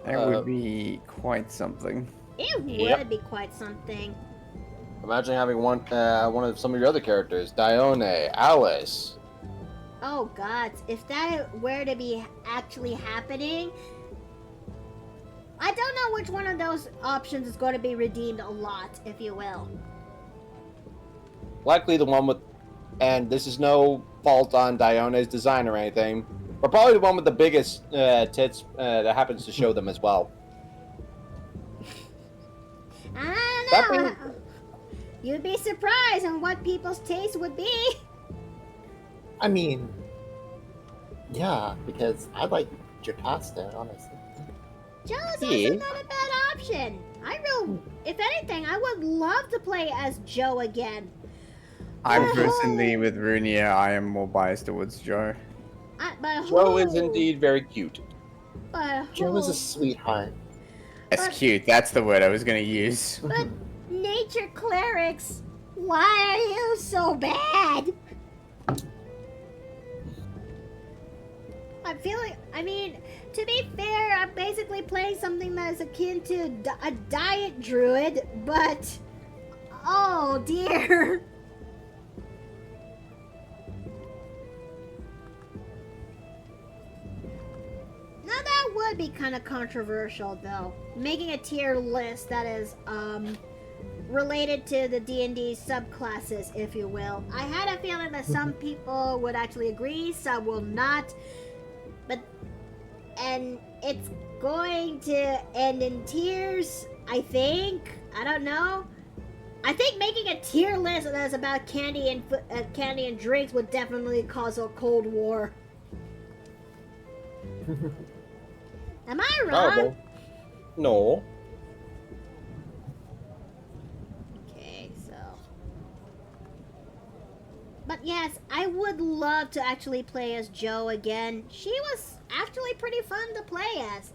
That would be quite something.
It would be quite something.
Imagine having one of some of your other characters, Dione, Alice.
Oh God, if that were to be actually happening, I don't know which one of those options is going to be redeemed a lot, if you will.
Likely the one with, and this is no fault on Dione's design or anything, but probably the one with the biggest tits that happens to show them as well.
I don't know. You'd be surprised on what people's taste would be.
I mean, yeah, because I like Jocasta, honestly.
Joe's also not a bad option. If anything, I would love to play as Joe again.
I'm personally with Runia, I am more biased towards Joe.
Joe is indeed very cute.
Joe is a sweetheart.
That's cute, that's the word I was gonna use.
But nature clerics, why are you so bad? I mean, to be fair, I'm basically playing something that is akin to a diet druid, but oh dear. Now that would be kind of controversial, though. Making a tier list that is related to the D&D subclasses, if you will. I had a feeling that some people would actually agree, some will not. And it's going to end in tiers, I think. I don't know. I think making a tier list that's about candy and drinks would definitely cause a cold war. Am I wrong?
No.
Okay, so. But yes, I would love to actually play as Joe again. She was actually pretty fun to play as.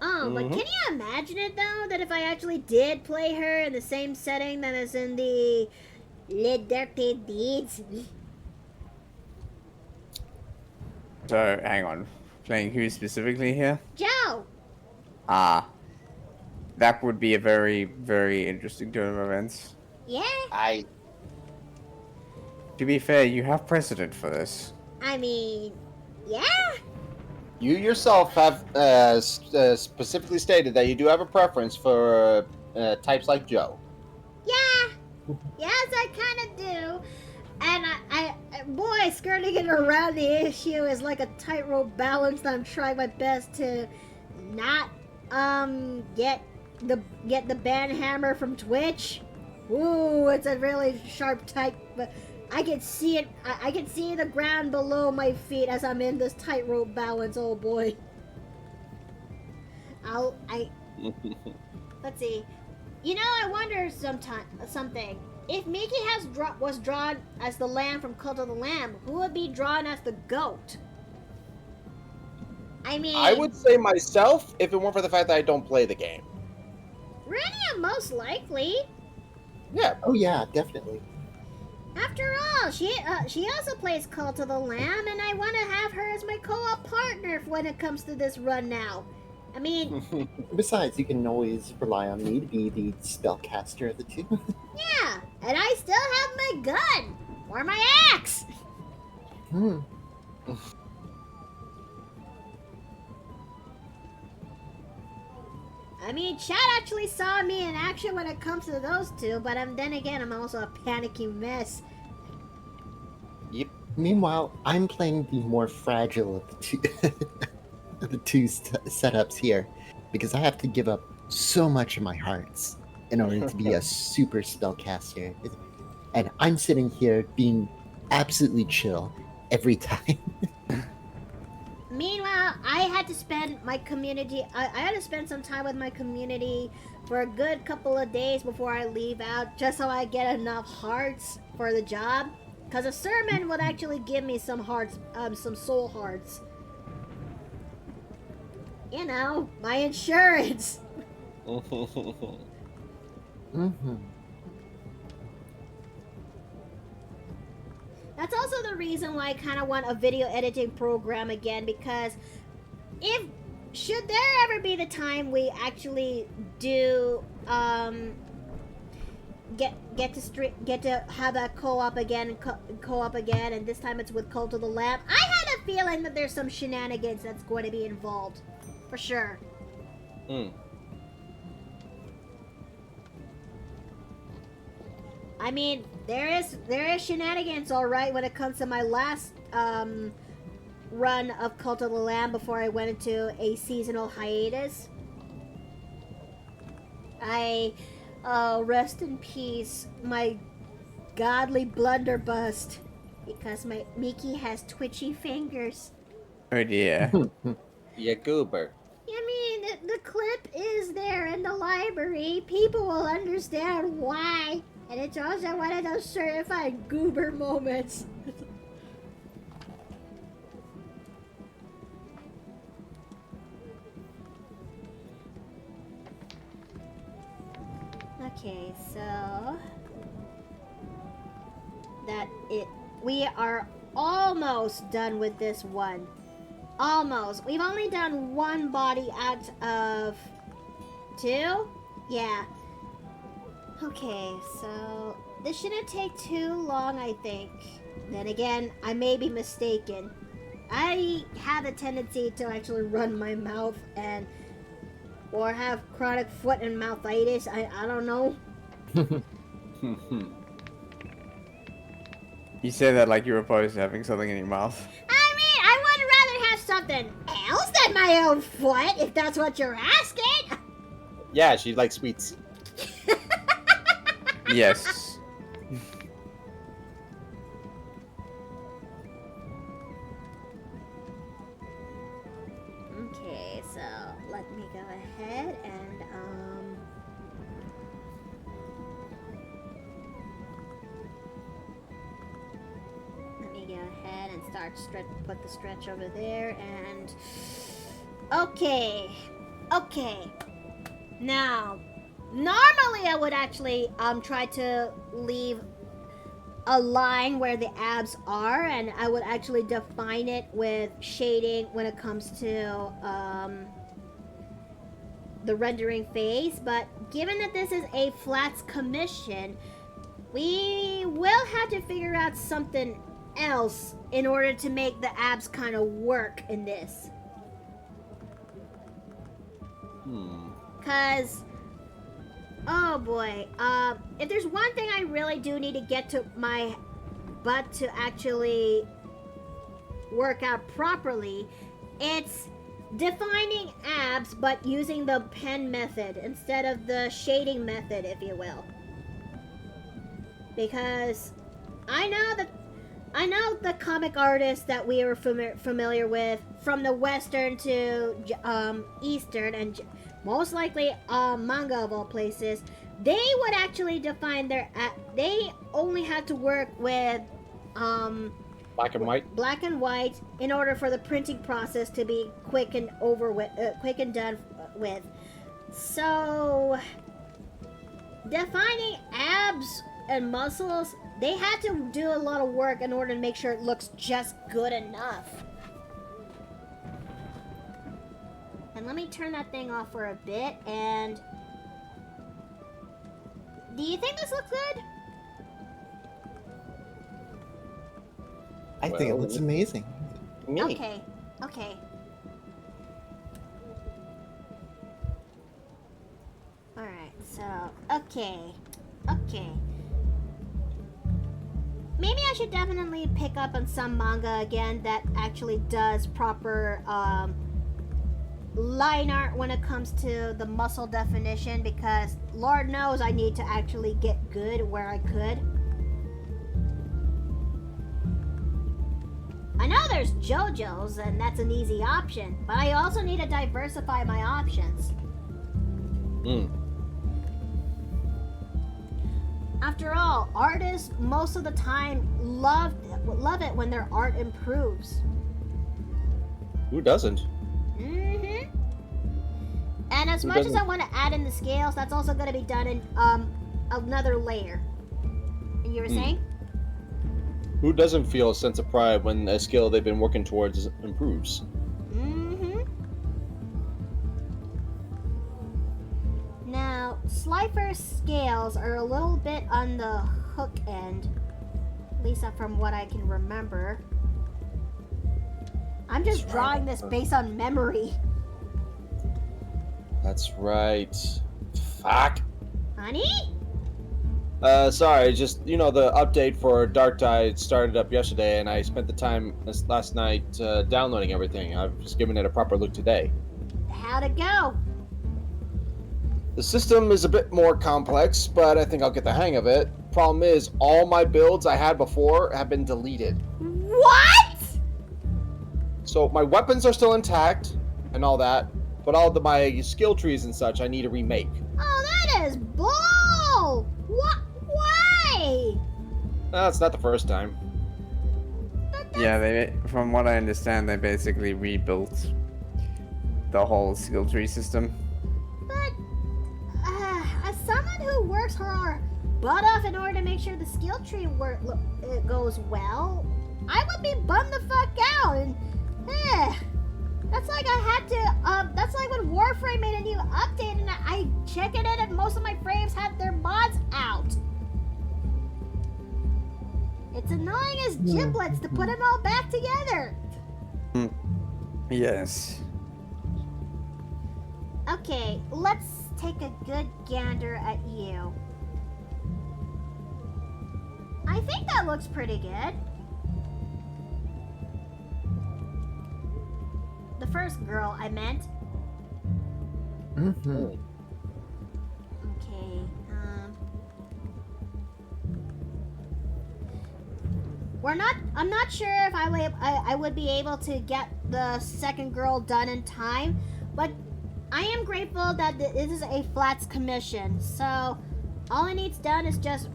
But can you imagine it though, that if I actually did play her in the same setting that is in the Les Dirty Deeds?
So, hang on. Playing who specifically here?
Joe!
Ah. That would be a very, very interesting turn of events.
Yeah?
To be fair, you have precedent for this.
I mean, yeah?
You yourself have specifically stated that you do have a preference for types like Joe.
Yeah. Yes, I kind of do. And boy, skirting it around the issue is like a tightrope balance that I'm trying my best to not, get the ban hammer from Twitch. Ooh, it's a really sharp tight, but I can see it. I can see the ground below my feet as I'm in this tightrope balance. Oh boy. Let's see. You know, I wonder something. If Mickey was drawn as the lamb from Cult of the Lamb, who would be drawn as the goat? I mean,
I would say myself, if it weren't for the fact that I don't play the game.
Rania most likely.
Yeah.
Oh yeah, definitely.
After all, she also plays Cult of the Lamb, and I want to have her as my co-op partner when it comes to this run now. I mean,
Besides, you can always rely on me to be the spellcaster of the two.
yeah, and I still have my gun or my axe.
Hmm.
I mean, Chad actually saw me in action when it comes to those two, but then again, I'm also a panicky mess.
Yep.
Meanwhile, I'm playing the more fragile of the two, of the two setups here, because I have to give up so much of my hearts in order to be a super spellcaster. And I'm sitting here being absolutely chill every time.
Meanwhile, I had to spend my community. I had to spend some time with my community for a good couple of days before I leave out, just so I get enough hearts for the job. Cause a sermon would actually give me some hearts, some soul hearts. You know, my insurance.
Mm-hmm.
That's also the reason why I kind of want a video editing program again, because should there ever be the time we actually do get to have that co-op again, and this time it's with Cult of the Lamb. I had a feeling that there's some shenanigans that's going to be involved, for sure.
Hmm.
I mean, there is shenanigans, all right, when it comes to my last run of Cult of the Lamb before I went into a seasonal hiatus. Rest in peace, my godly blunderbuss, because my Mickey has twitchy fingers.
Oh dear.
Yeah, goober.
I mean, the clip is there in the library. People will understand why. And it's also one of those certified goober moments. Okay, so we are almost done with this one. Almost. We've only done one body out of 2? Yeah. Okay, so this shouldn't take too long, I think. Then again, I may be mistaken. I have a tendency to actually run my mouth or have chronic foot and mouthitis. I don't know.
You say that like you're opposed to having something in your mouth.
I mean, I would rather have something else than my own foot, if that's what you're asking.
Yeah, she likes sweets.
Yes.
Okay, so let me go ahead and let me go ahead and put the stretch over there, and okay. Now, normally I would actually try to leave a line where the abs are, and I would actually define it with shading when it comes to the rendering phase. But given that this is a flats commission, we will have to figure out something else in order to make the abs kind of work in this. Cause, oh boy, if there's one thing I really do need to get to my butt to actually work out properly, it's defining abs but using the pen method instead of the shading method, if you will. Because I know the comic artists that we are familiar with, from the Western to Eastern, and most likely manga of all places, they would actually define their. They only had to work with
Black and white.
black and white in order for the printing process to be quick and quick and done with. So defining abs and muscles, they had to do a lot of work in order to make sure it looks just good enough. And let me turn that thing off for a bit. And do you think this looks good?
I think it looks amazing.
Me.
Okay. Alright, so, okay. Maybe I should definitely pick up on some manga again that actually does proper line art when it comes to the muscle definition, because Lord knows I need to actually get good where I could. I know there's JoJo's, and that's an easy option, but I also need to diversify my options. After all, artists most of the time love it when their art improves.
Who doesn't?
Mm-hmm. And as much as I want to add in the scales, that's also going to be done in another layer. And you were saying?
Who doesn't feel a sense of pride when a skill they've been working towards improves?
Mm-hmm. Now, Slifer's scales are a little bit on the hook end, at least from what I can remember. I'm just drawing this based on memory.
That's right. Fuck.
Honey?
Sorry, just, the update for Dark Tide started up yesterday, and I spent the time last night downloading everything. I've just given it a proper look today.
How'd it go?
The system is a bit more complex, but I think I'll get the hang of it. Problem is, all my builds I had before have been deleted.
What?
So my weapons are still intact, and all that, but all of my skill trees and such I need to remake.
Oh, that is bull! What? Why?
That's not the first time.
Yeah, from what I understand, they basically rebuilt the whole skill tree system.
But, as someone who works her butt off in order to make sure the skill tree goes well, I would be bummed the fuck out. And, that's like I had to, that's like when Warframe made a new update and I check it in and most of my frames had their mods out. It's annoying as giblets to put them all back together.
Yes.
Okay, let's take a good gander at you. I think that looks pretty good. The first girl, I meant.
Mm-hmm.
Okay, I'm not sure if I would be able to get the second girl done in time, but I am grateful that this is a flats commission. So all it needs done is just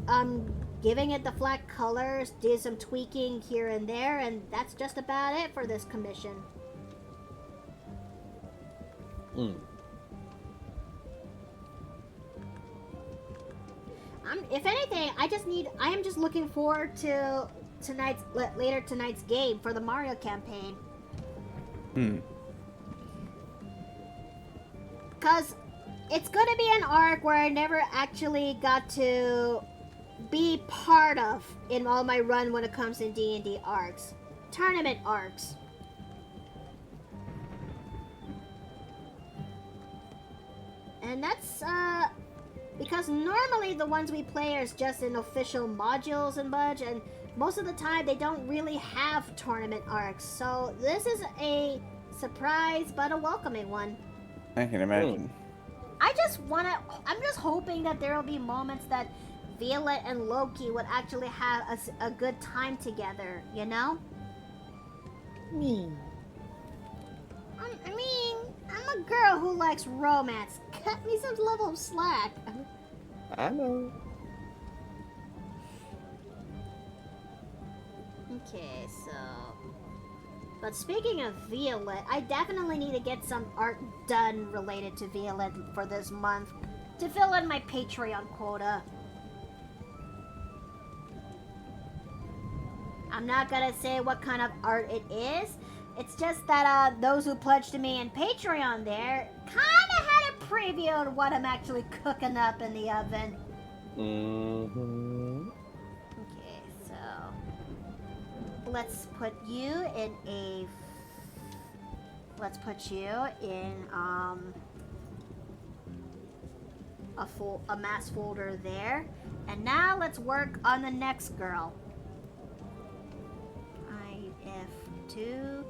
giving it the flat colors, do some tweaking here and there, and that's just about it for this commission. If anything, I am just looking forward to later tonight's game for the Mario campaign. Cause it's gonna be an arc where I never actually got to be part of in all my run when it comes to D&D arcs. Tournament arcs. And that's, because normally the ones we play are just in official modules and budge, and most of the time they don't really have tournament arcs. So this is a surprise but a welcoming one.
I can imagine.
I'm just hoping that there will be moments that Violet and Loki would actually have a good time together, you know?
Me.
I mean, I'm a girl who likes romance. Cut me some level of slack.
I know.
Okay, so... But speaking of Violet, I definitely need to get some art done related to Violet for this month to fill in my Patreon quota. I'm not gonna say what kind of art it is. It's just that those who pledged to me in Patreon there kinda had a preview of what I'm actually cooking up in the oven.
Mm-hmm.
Okay, so let's put you in a a mass folder there. And now let's work on the next girl. IF2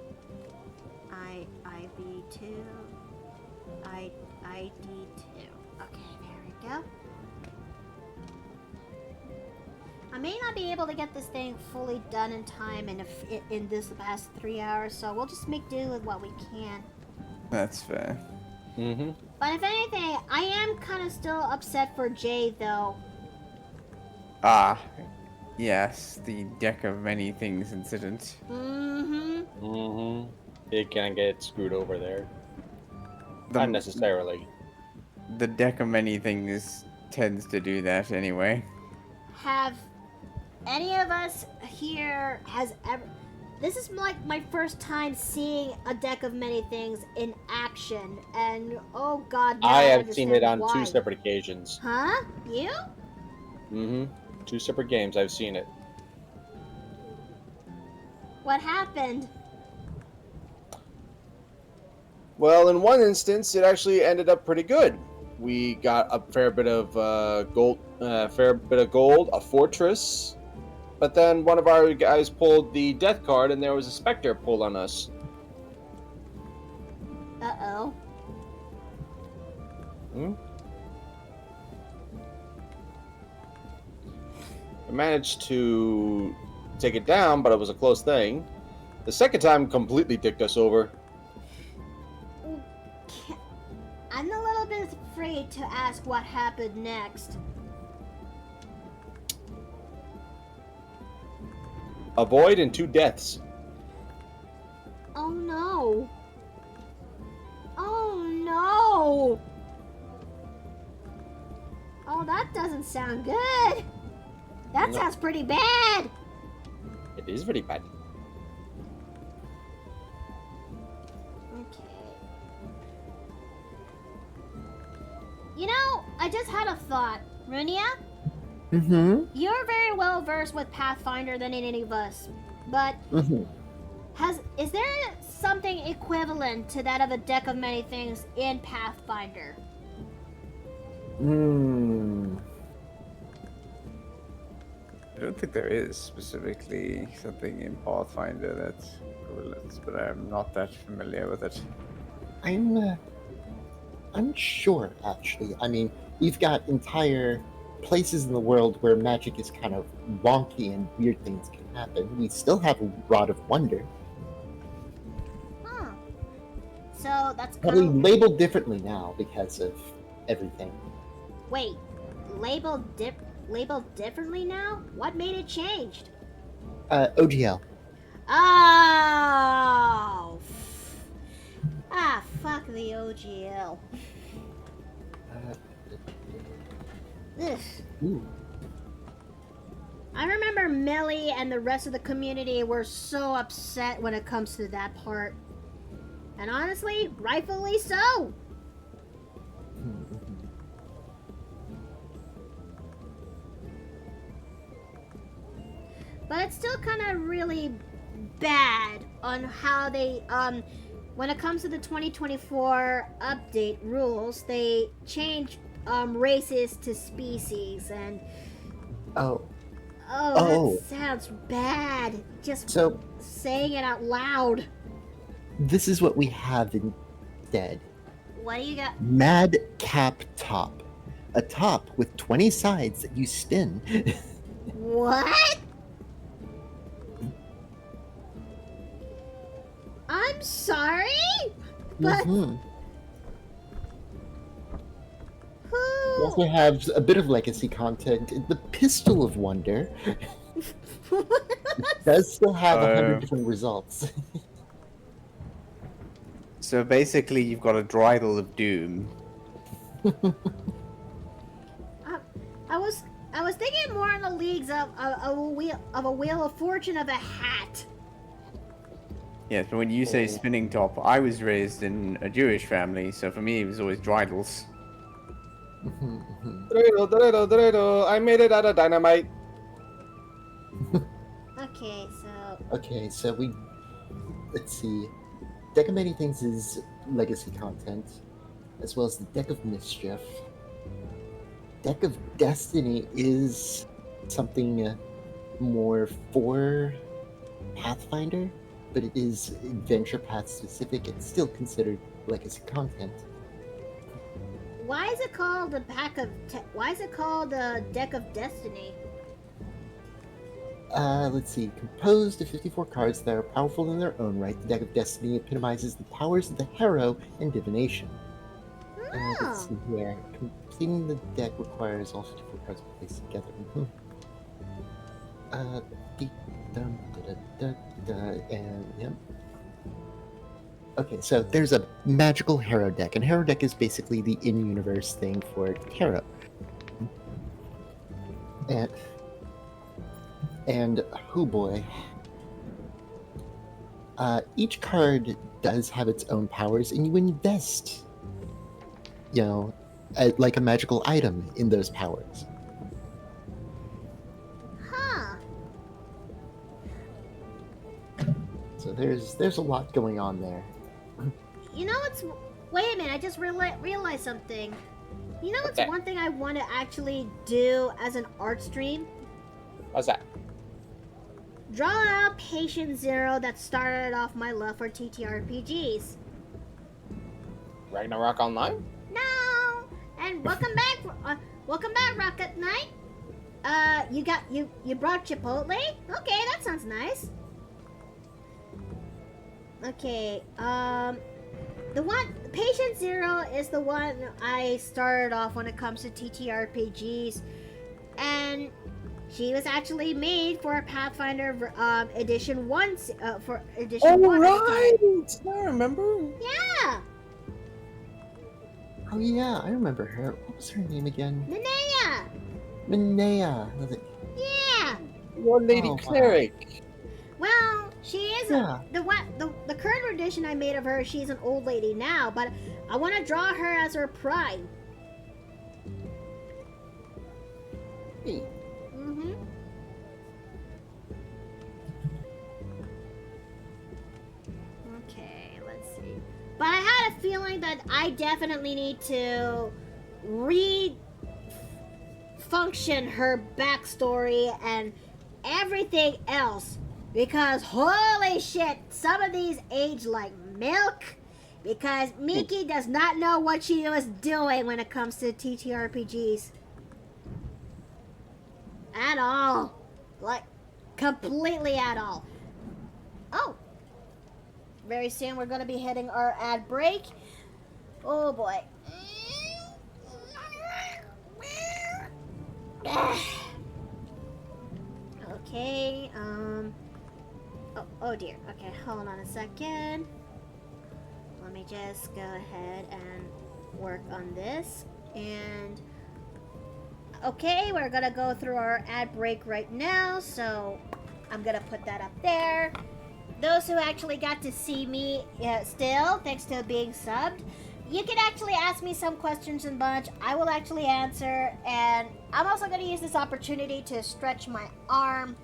IB2 ID2. Okay, there we go. I may not be able to get this thing fully done in time in this past 3 hours, so we'll just make do with what we can.
That's fair.
Mm-hmm.
But if anything, I am kind of still upset for Jay, though.
Ah, yes, the deck of many things incident.
Mm-hmm.
Mm-hmm. It can get screwed over there.
The,
Not necessarily.
The deck of many things tends to do that anyway.
Have any of us here has ever... This is like my first time seeing a deck of many things in action, and oh god, now
I have seen it
understand
on 2
why.
separate occasions.
Huh? You?
Mm-hmm. 2 separate games, I've seen it.
What happened?
Well, in one instance, it actually ended up pretty good. We got a fair bit of gold, a fortress, but then one of our guys pulled the death card, and there was a specter pulled on us.
Uh-oh.
I managed to take it down, but it was a close thing. The second time completely dicked us over.
I'm a little bit afraid to ask what happened next.
A void and 2 deaths.
Oh no. Oh no. Oh, that doesn't sound good. That
No.
sounds pretty bad.
It is pretty bad.
Okay. You know, I just had a thought. Runia,
Mm-hmm.
you're very well versed with Pathfinder than any of us, but
Mm-hmm.
is there something equivalent to that of a deck of many things in Pathfinder?
I don't think there is specifically something in Pathfinder that's equivalent, but I'm not that familiar with it.
I'm unsure, actually. I mean, we've got entire places in the world where magic is kind of wonky and weird things can happen. We still have a Rod of Wonder.
Huh. So that's
Probably
kind of...
labeled differently now because of everything.
Wait, labeled differently now? What made it changed?
OGL.
Oh! Ah, fuck the OGL. Ugh.
Ooh.
I remember Melly and the rest of the community were so upset when it comes to that part. And honestly, rightfully so. but it's still kind of really bad on how they when it comes to the 2024 update rules, they change races to species, and
Oh,
that sounds bad. Just
so
saying it out loud.
this is what we have instead.
What do you got?
Mad Cap Top. A top with 20 sides that you spin.
What? I'm sorry, but
Mhm. We
who?
also have a bit of legacy content. The Pistol of Wonder does still have 100 different results.
So basically, you've got a Dreidel of Doom.
I was thinking more in the leagues of a wheel of fortune of a hat.
Yes, but when you say spinning top, I was raised in a Jewish family, so for me it was always Dreidels.
Dreidel, I made it out of dynamite.
Okay, so
Okay, so let's see. Deck of Many Things is legacy content, as well as the Deck of Mischief. Deck of Destiny is something more for Pathfinder, but it is Adventure Path specific. It's still considered legacy content.
why is it called the why is it called the Deck of Destiny?
Let's see. Composed of 54 cards that are powerful in their own right, the Deck of Destiny epitomizes the powers of the hero and divination. Let's see here. Completing the deck requires all 54 cards placed together. And yep. Okay, so there's a magical hero deck, and hero deck is basically the in-universe thing for tarot. And oh boy. Each card does have its own powers, and you invest, like a magical item in those powers.
Huh.
So there's a lot going on there.
You know what's... Wait a minute, I just realized something. You know what's
Okay.
one thing I want to actually do as an art stream?
What's that?
Draw out Patient Zero that started off my love for TTRPGs.
Ragnarok Online?
No! And welcome back, Rocket Knight. You brought Chipotle? Okay, that sounds nice. Okay, Patient Zero is the one I started off when it comes to TTRPGs, and she was actually made for Pathfinder Edition 1, for Edition 1.
Right! I remember.
Yeah!
Oh yeah, I remember her. What was her name again?
Linnea!
Linnea. Was it?
Yeah!
Your lady
Oh, wow.
cleric.
Well, she is
Yeah.
the current edition I made of her. She's an old lady now, but I want to draw her as her pride.
Hey.
Mm-hmm. Okay, let's see. But I had a feeling that I definitely need to function her backstory and everything else, because holy shit, some of these age like milk, because Miki does not know what she was doing when it comes to TTRPGs at all, like completely at all. Oh, very soon we're going to be hitting our ad break. Oh boy. Okay, oh dear. Okay, hold on a second. Let me just go ahead and work on this. And okay, we're gonna go through our ad break right now, so I'm gonna put that up there. Those who actually got to see me still, thanks to being subbed, you can actually ask me some questions in bunch. I will actually answer, and I'm also going to use this opportunity to stretch my arm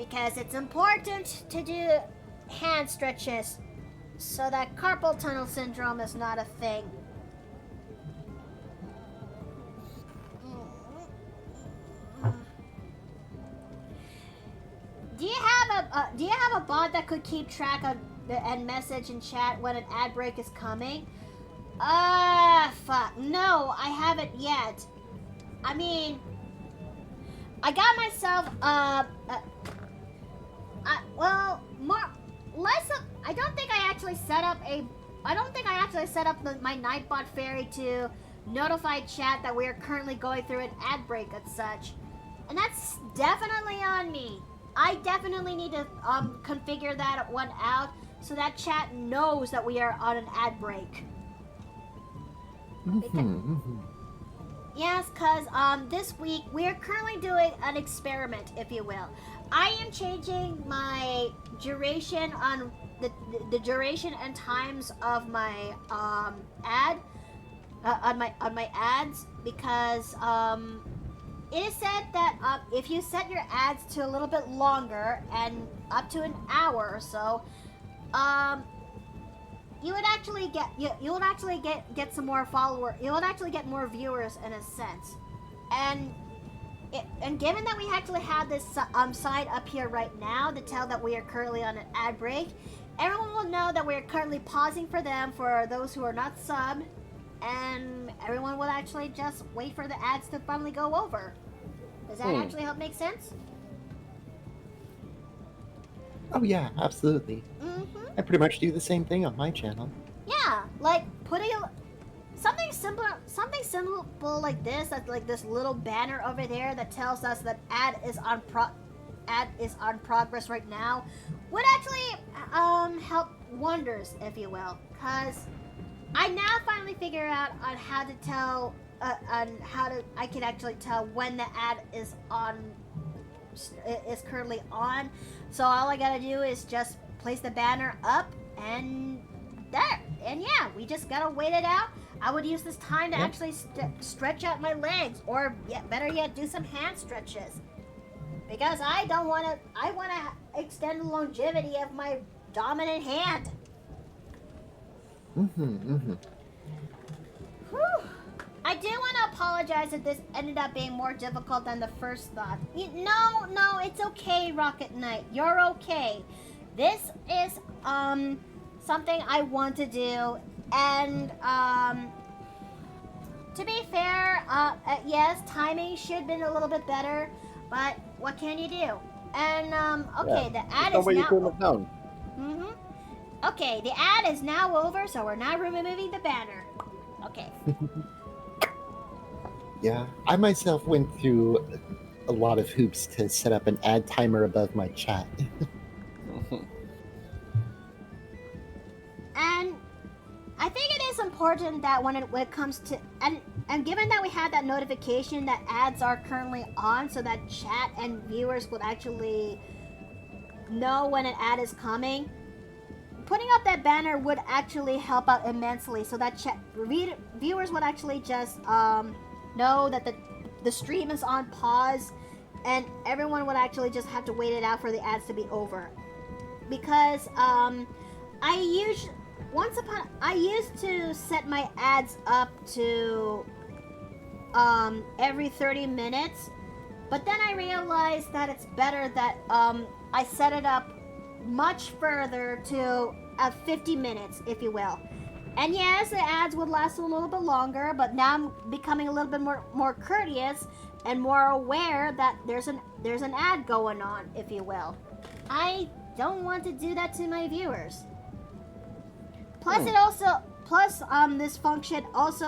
because it's important to do hand stretches so that carpal tunnel syndrome is not a thing. Do you have a bot that could keep track of and message and chat when an ad break is coming? Fuck. No, I haven't yet. I mean, I got myself I don't think I actually set up my Nightbot fairy to notify chat that we are currently going through an ad break and such. And that's definitely on me. I definitely need to configure that one out so that chat knows that we are on an ad break. Yes, because this week we are currently doing an experiment, if you will. I am changing my duration on the duration and times of my ad on my ads, because it is said that if you set your ads to a little bit longer and up to an hour or so, you would actually get some more followers. You would actually get more viewers in a sense, and given that we actually have this sign up here right now to tell that we are currently on an ad break, everyone will know that we are currently pausing for them for those who are not subbed, and everyone will actually just wait for the ads to finally go over. Does that actually help make sense?
Oh yeah, absolutely. I pretty much do the same thing on my channel.
Yeah, like putting something simple like this. That's like this little banner over there that tells us that ad is on progress right now, would actually help wonders, if you will. Cause I now finally figure out on how to tell I can actually tell when the ad is currently on. So all I gotta do is just place the banner up and there. And yeah, we just gotta wait it out. I would use this time to actually stretch out my legs, or better yet, do some hand stretches. Because I want to extend the longevity of my dominant hand. Whew. I do want to apologize if this ended up being more difficult than the first thought. No, it's okay, Rocket Knight. You're okay. This is something I want to do, and to be fair, yes, timing should have been a little bit better, but what can you do? And okay, the ad is now. Okay, the ad is now over, so we're now removing the banner. Okay.
Yeah, I myself went through a lot of hoops to set up an ad timer above my chat.
And I think it is important that when it comes to and given that we had that notification that ads are currently on, so that chat and viewers would actually know when an ad is coming, putting up that banner would actually help out immensely, so that viewers would actually just know that the stream is on pause, and everyone would actually just have to wait it out for the ads to be over. Because I used to set my ads up to every 30 minutes, but then I realized that it's better that I set it up much further to 50 minutes, if you will. And yes, the ads would last a little bit longer, but now I'm becoming a little bit more courteous and more aware that there's an ad going on, if you will. I don't want to do that to my viewers. Plus, this function also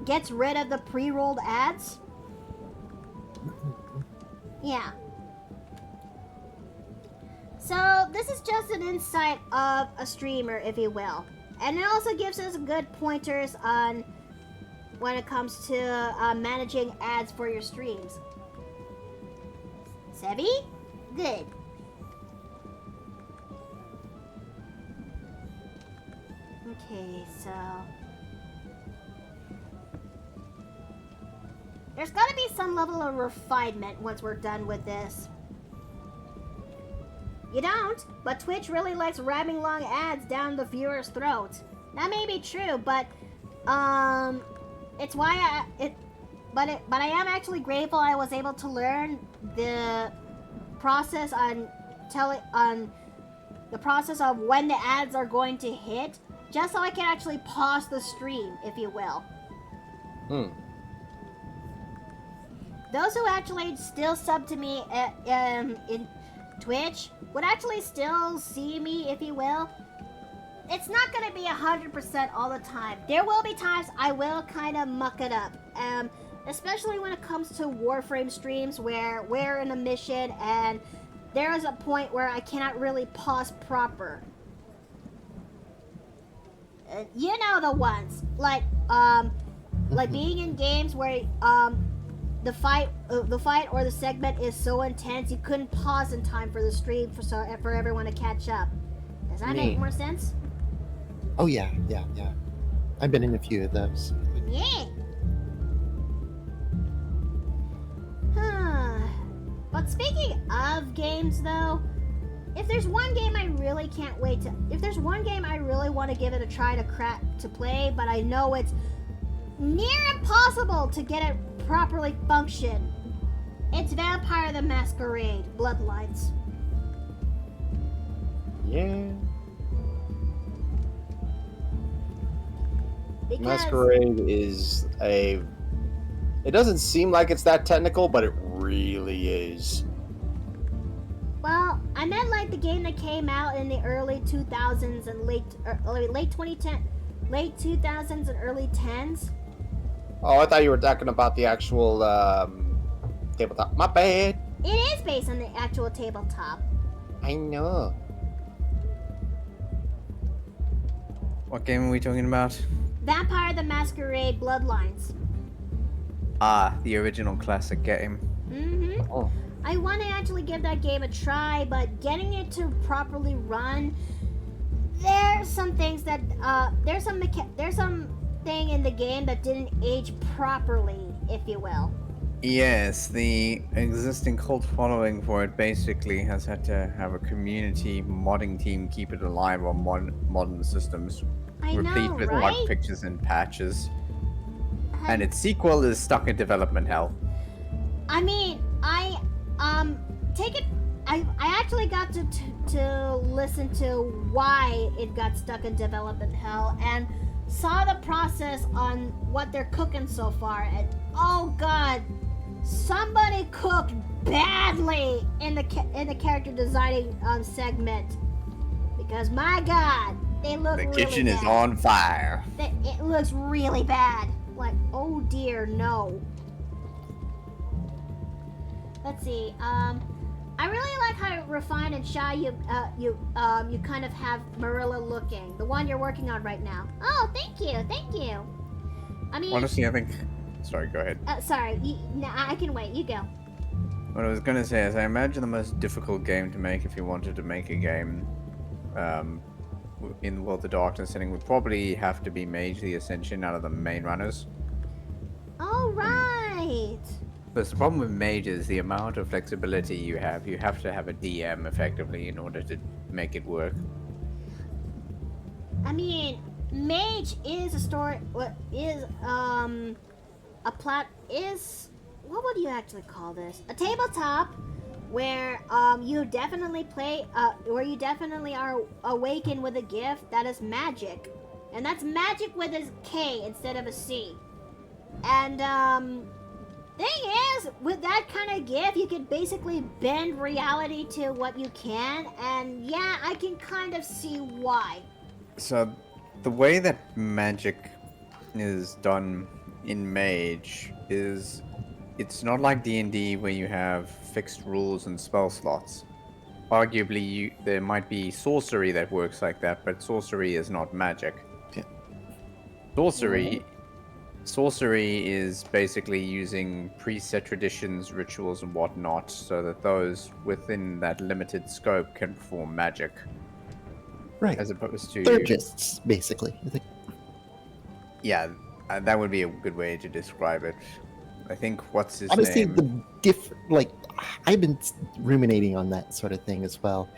gets rid of the pre-rolled ads. Yeah. So this is just an insight of a streamer, if you will, and it also gives us good pointers on when it comes to managing ads for your streams. Sevi? Good. Okay, so There's gotta be some level of refinement once we're done with this. You don't, but Twitch really likes ramming long ads down the viewer's throat. That may be true, but it's why but I am actually grateful I was able to learn the process the process of when the ads are going to hit, just so I can actually pause the stream, if you will. Those who actually still sub to me in Twitch would actually still see me, if you will. It's not going to be 100% all the time. There will be times I will kind of muck it up. Especially when it comes to Warframe streams where we're in a mission and there is a point where I cannot really pause proper. You know the ones. Like being in games where the fight or the segment is so intense you couldn't pause in time for the stream for everyone to catch up. Does that make more sense?
Oh yeah. I've been in a few of those.
Yeah. But speaking of games though, if there's one game I really can't wait to, if there's one game I really want to give it a try to play, but I know it's near impossible to get it properly function, it's Vampire the Masquerade Bloodlines.
Yeah.
Because
Masquerade is it doesn't seem like it's that technical, but it really is.
well, I meant like the game that came out in the early 2000s and late 2000s and early 10s.
Oh, I thought you were talking about the actual tabletop. My bad.
It is based on the actual tabletop.
I know.
What game are we talking about?
Vampire the Masquerade Bloodlines.
Ah, the original classic game.
Mm-hmm.
Oh.
I want to actually give that game a try, but getting it to properly run, there's some things that there's some thing in the game that didn't age properly, if you will.
Yes, the existing cult following for it basically has had to have a community modding team keep it alive on modern systems,
I
replete
know,
with
right?
mod fixes and patches. And its sequel is stuck in development hell.
I mean, I actually got to listen to why it got stuck in development hell and saw the process on what they're cooking so far, and oh god, somebody cooked badly in the character designing segment, because my god, they look
The
really
kitchen is
bad.
on fire.
It looks really bad. Like, oh dear, no. Let's see. I really like how refined and shy you kind of have Marilla looking. The one you're working on right now. Oh, thank you. I mean,
Honestly, I think... Sorry, go ahead.
sorry. No, I can wait. You go.
What I was gonna say is I imagine the most difficult game to make if you wanted to make a game in the World of Darkness setting would probably have to be Mage the Ascension out of the main runners.
All right.
But the problem with Mage is the amount of flexibility you have. You have to have a DM effectively in order to make it work.
I mean, Mage is a story. What is what would you actually call this? A tabletop where you definitely play where you definitely are awakened with a gift that is magic, and that's magic with a K instead of a C. And thing is, with that kind of gift, you can basically bend reality to what you can, and yeah, I can kind of see why.
So, the way that magic is done in Mage is... It's not like D&D where you have fixed rules and spell slots. Arguably, there might be sorcery that works like that, but sorcery is not magic.
Yeah.
Sorcery is basically using preset traditions, rituals, and whatnot, so that those within that limited scope can perform magic.
Right.
As opposed to...
Therapists, basically.
Yeah, that would be a good way to describe it. I think what's his
Honestly,
name?
I've been ruminating on that sort of thing as well.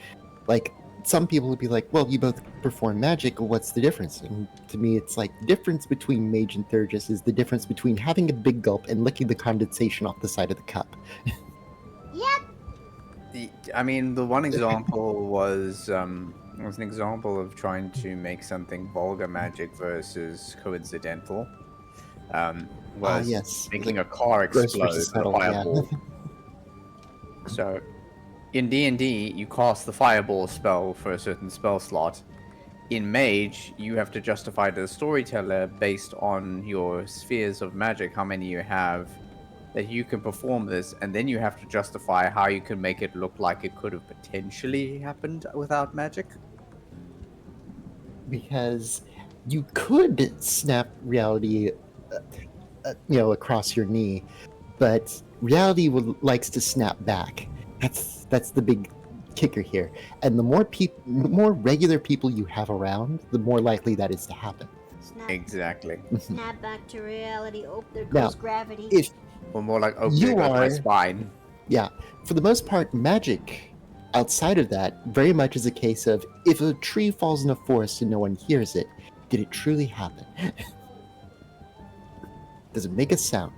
Like, some people would be like, well, you both perform magic, what's the difference? And to me, it's like, the difference between Mage and Thurgis is the difference between having a big gulp and licking the condensation off the side of the cup.
Yep.
I mean, the one example was an example of trying to make something vulgar magic versus coincidental. Was
yes.
making
Like,
a car
gross
explode
versus
with a
subtle, yeah.
fireball. So, in D&D, you cast the fireball spell for a certain spell slot. In Mage, you have to justify to the storyteller based on your spheres of magic, how many you have, that you can perform this, and then you have to justify how you can make it look like it could have potentially happened without magic.
Because you could snap reality, across your knee, but reality likes to snap back. That's the big kicker here. And the more regular people you have around, the more likely that is to happen.
Snap,
Exactly.
snap back to reality. Oh, there
Now,
goes gravity.
If
Or more like, oh,
You
there goes my
are-
spine.
Yeah, for the most part, magic outside of that very much is a case of, if a tree falls in a forest and no one hears it, did it truly happen? Does it make a sound?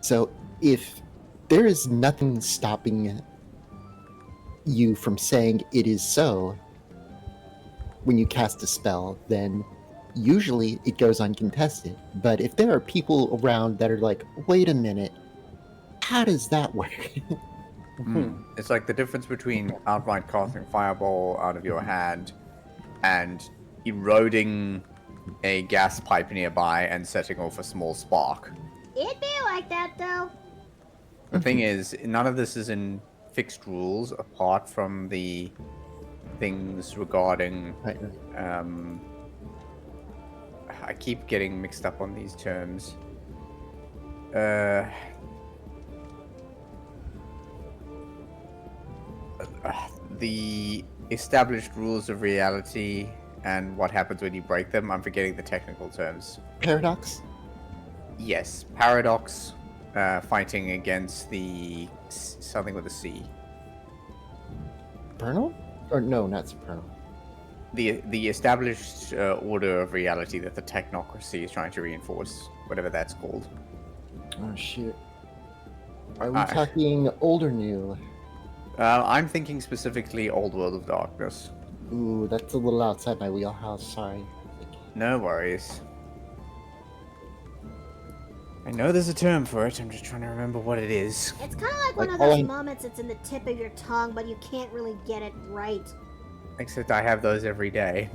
So if there is nothing stopping you from saying it is so when you cast a spell, then usually it goes uncontested. But if there are people around that are like, wait a minute, how does that work?
It's like the difference between outright casting fireball out of your hand and eroding a gas pipe nearby and setting off a small spark.
It'd be like that though.
The thing is, none of this is in fixed rules apart from the things regarding
Right.
I keep getting mixed up on these terms. The established rules of reality and what happens when you break them. I'm forgetting the technical terms.
Paradox?
Yes, paradox, fighting against the something with a C.
Supernal? Or no, not supernal.
The established order of reality that the technocracy is trying to reinforce, whatever that's called.
Oh shit. Are we talking old or new?
I'm thinking specifically Old World of Darkness.
Ooh, that's a little outside my wheelhouse, sorry.
No worries. I know there's a term for it, I'm just trying to remember what it is.
It's kind of like one of
all
those
I-
moments that's in the tip of your tongue, but you can't really get it right.
Except I have those every day.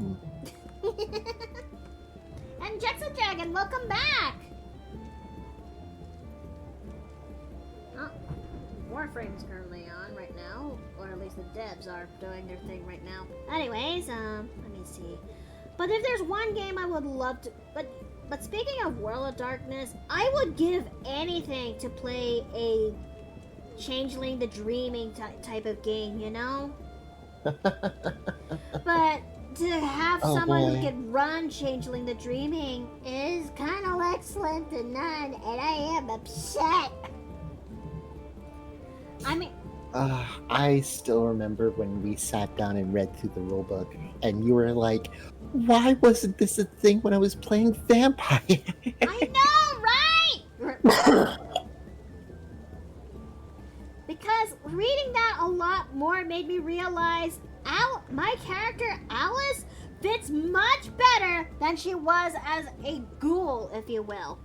And Jackson Dragon, welcome back! Oh, Warframe's currently on right now, or at least the devs are doing their thing right now. Anyways, let me see. But if there's one game I would love to, but speaking of World of Darkness, I would give anything to play a Changeling the Dreaming type of game, you know? But to have
Oh,
someone
boy.
who can run Changeling the Dreaming is kind of excellent to none, and I am upset. I mean,
I still remember when we sat down and read through the rulebook, and you were like, why wasn't this a thing when I was playing Vampire?
I know, right? Because reading that a lot more made me realize my character, Alice, fits much better than she was as a ghoul, if you will.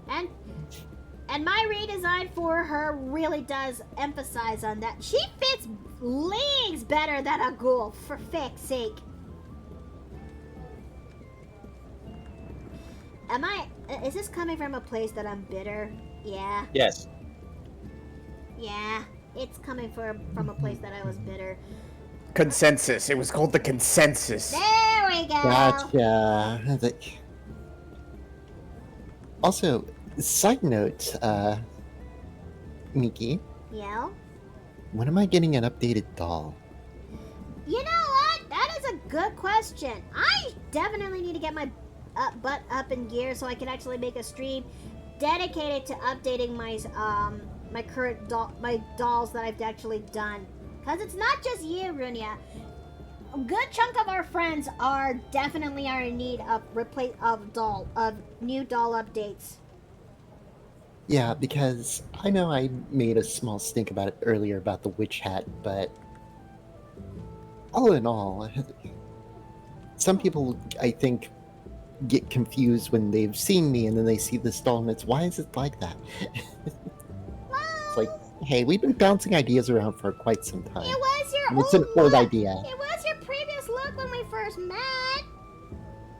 And my redesign for her really does emphasize on that. She fits leagues better than a ghoul, for feck's sake. Is this coming from a place that I'm bitter? Yeah.
Yes.
Yeah, it's coming from a place that I was bitter.
Consensus. It was called the consensus.
There we go.
Gotcha. I was like- Also, side note, Miki,
Yeah.
when am I getting an updated doll?
You know what? That is a good question. I definitely need to get my butt up in gear so I can actually make a stream dedicated to updating my my current dolls that I've actually done. Cause it's not just you, Runia. A good chunk of our friends are definitely in need of new doll updates.
Yeah, because I know I made a small stink about it earlier about the witch hat, but all in all, some people, I think, get confused when they've seen me and then they see this doll and it's, why is it like that? It's like, hey, we've been bouncing ideas around for quite some time.
It was your
And it's an old
look.
idea.
It was your previous look when we first met.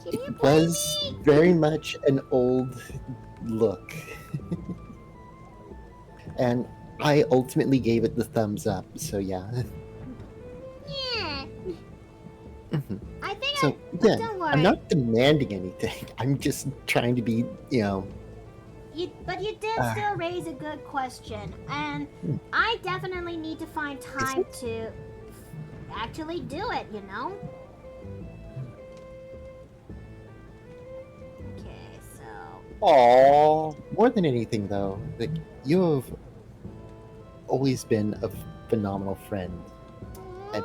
Can you
It
blame
was
me?
very much an old look. And I ultimately gave it the thumbs up, so yeah.
Yeah.
Mhm.
I think
So, again,
don't worry.
I'm not demanding anything. I'm just trying to be,
But you did
Ah.
still raise a good question, and I definitely need to find time to actually do it, you know? Okay, so...
Aww.
more than anything, though, like, you have always been a phenomenal friend. And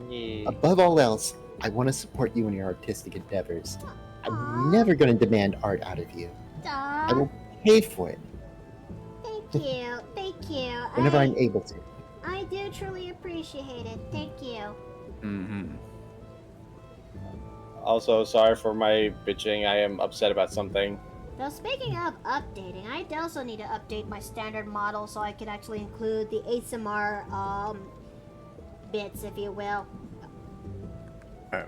Yeah.
above all else, I want to support you in your artistic endeavors. I'm
Aw.
never going to demand art out of you. I
Aw,
will pay for it
thank you, thank you.
whenever I'm able to.
I do truly appreciate it, thank you.
Mm-hmm.
Also, sorry for my bitching. I am upset about something.
Though speaking of updating, I also need to update my standard model so I can actually include the ASMR bits, if you will.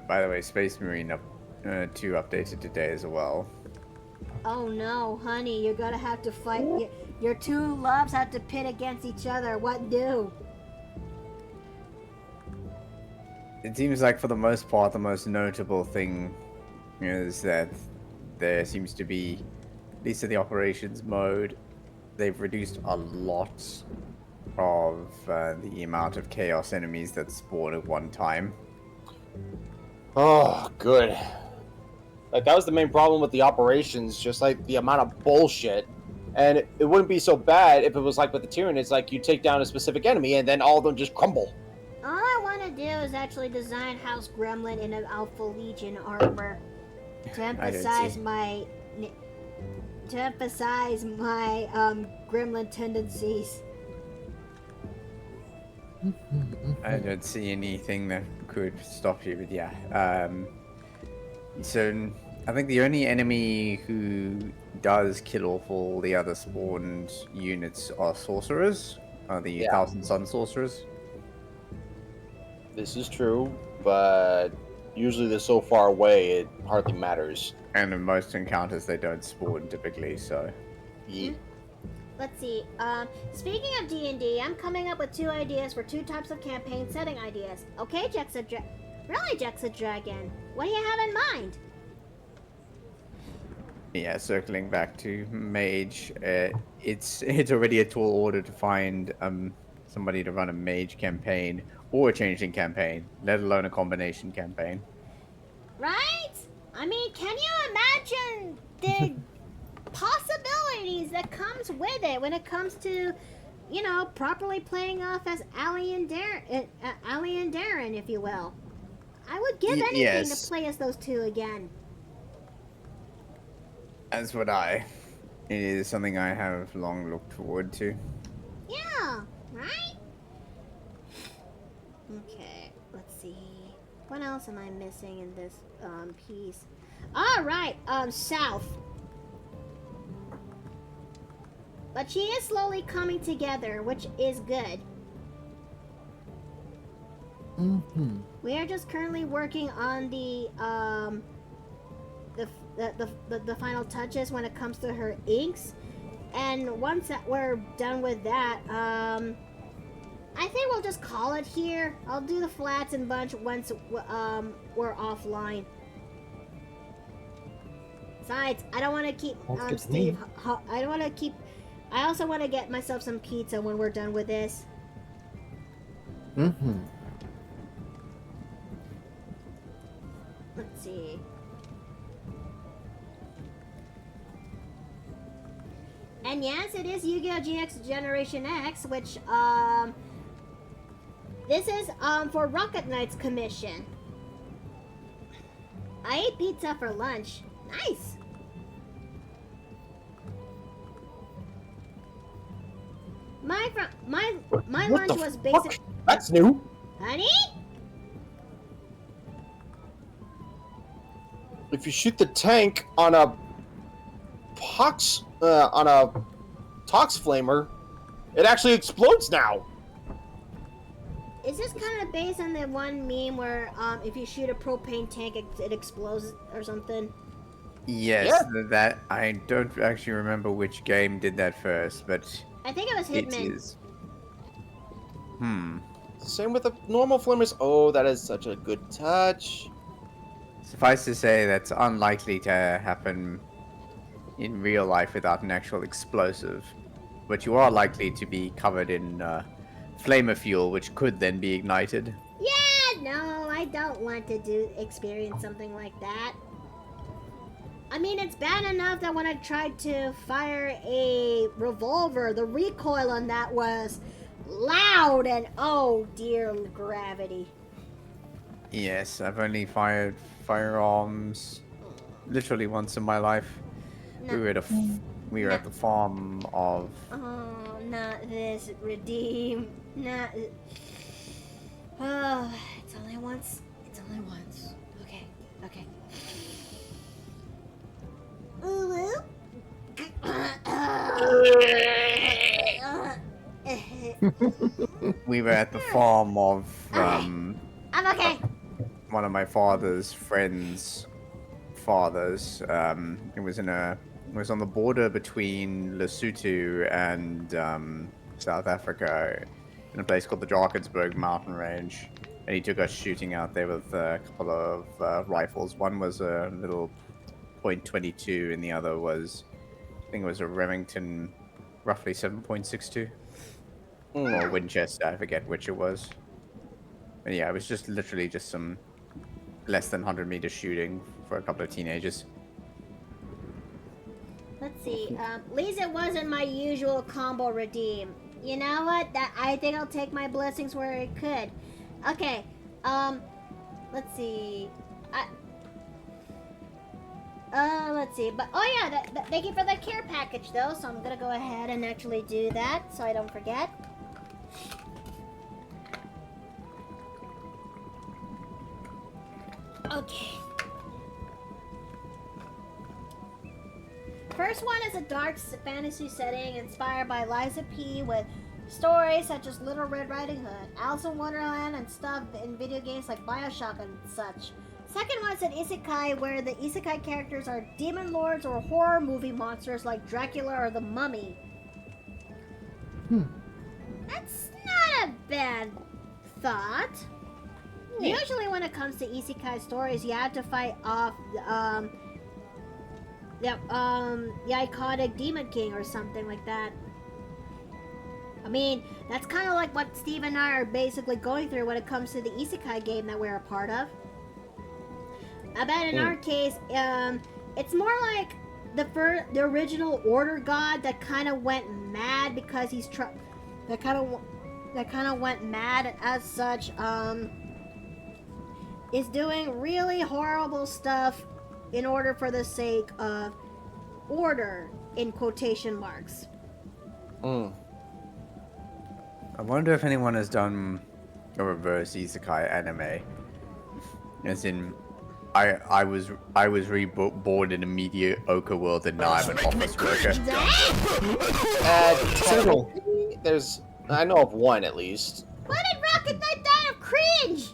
By the way, Space Marine 2 updated today as well.
Oh no, honey, you're gonna have to fight. Your two loves have to pit against each other. What do?
It seems like for the most part, the most notable thing is that there seems to be, at least in the operations mode, they've reduced a lot of the amount of chaos enemies that spawn at one time.
Oh, good. Like, that was the main problem with the operations, just like the amount of bullshit. And it wouldn't be so bad if it was like with the Tyranid, it's like you take down a specific enemy and then all of them just crumble.
All I want to do is actually design House Gremlin in an Alpha Legion armor to emphasize
see.
my gremlin tendencies.
I don't see anything that could stop you, but yeah. So I think the only enemy who does kill off all the other spawned units are sorcerers, the Thousand Sun sorcerers.
This is true, but usually they're so far away it hardly matters.
And in most encounters, they don't spawn typically, so.
Yeah.
Let's see. Speaking of D&D, I'm coming up with 2 ideas for 2 types of campaign setting ideas. Okay, Jexa Dragon, what do you have in mind?
Yeah, circling back to mage, it's already a tall order to find somebody to run a mage campaign or a changeling campaign, let alone a combination campaign.
Right? I mean, can you imagine the possibilities that comes with it when it comes to, you know, properly playing off as Allie and Darren, if you will. I would give anything
yes.
to play as those 2 again.
As would I. It is something I have long looked forward to.
Yeah, right? Okay, let's see. What else am I missing in this piece? Alright, South. But she is slowly coming together, which is good.
Mm-hmm.
We are just currently working on the final touches when it comes to her inks, and once that we're done with that, I think we'll just call it here. I'll do the flats and bunch once we're offline. Besides, I don't want to keep
Sounds good to
Steve.
me.
I don't want to keep. I also want to get myself some pizza when we're done with this.
Mm-hmm.
Let's see. And yes, it is Yu-Gi-Oh! GX Generation X, which, this is, for Rocket Knight's commission. I ate pizza for lunch. Nice! My
What
lunch
the
was
fuck?
basic.
That's new.
Honey?
If you shoot the tank on a Tox flamer, it actually explodes now.
Is this kind of based on the one meme where if you shoot a propane tank, it explodes or something?
Yes, that I don't actually remember which game did that first, but
I think it was
it
Hitman.
is.
Same with the normal flamers. Oh, that is such a good touch.
Suffice to say, that's unlikely to happen in real life without an actual explosive. But you are likely to be covered in flamer fuel, which could then be ignited.
Yeah, no, I don't want to experience something like that. I mean, it's bad enough that when I tried to fire a revolver, the recoil on that was loud and oh dear gravity.
Yes, I've only fired firearms literally once in my life.
No.
We were at the farm of.
Oh, not this redeem. Not. Oh, it's only once. It's only once. Okay. Okay.
We were at the farm of
I'm okay.
one of my father's friends' fathers. It was on the border between Lesotho and South Africa, in a place called the Drakensberg Mountain Range. And he took us shooting out there with a couple of rifles. One was a little .22, and the other was, I think it was a Remington, roughly 7.62. Or Winchester, I forget which it was. But yeah, it was just literally just some less than 100-meter shooting for a couple of teenagers.
Let's see. At least it wasn't my usual combo redeem. You know what? I think I'll take my blessings where it could. Okay. Let's see. Let's see. But oh yeah, thank you for the care package though. So I'm gonna go ahead and actually do that so I don't forget. Okay. First one is a dark fantasy setting inspired by Liza P. with stories such as Little Red Riding Hood, Alice in Wonderland, and stuff in video games like Bioshock and such. Second one is an isekai where the isekai characters are demon lords or horror movie monsters like Dracula or the Mummy. That's not a bad thought.
Yeah.
Usually when it comes to isekai stories, you have to fight off the iconic Demon King or something like that. I mean, that's kind of like what Steve and I are basically going through when it comes to the isekai game that we're a part of. I bet in our case, it's more like the original Order God that kind of went mad because he's that kind of went mad, and as such, is doing really horrible stuff in order for the sake of order, in quotation marks.
I wonder if anyone has done a reverse isekai anime. As in, I was reborn in a mediocre world and now I'm an office worker.
Several.
I know of one at least.
Why did Rocket Knight die of cringe?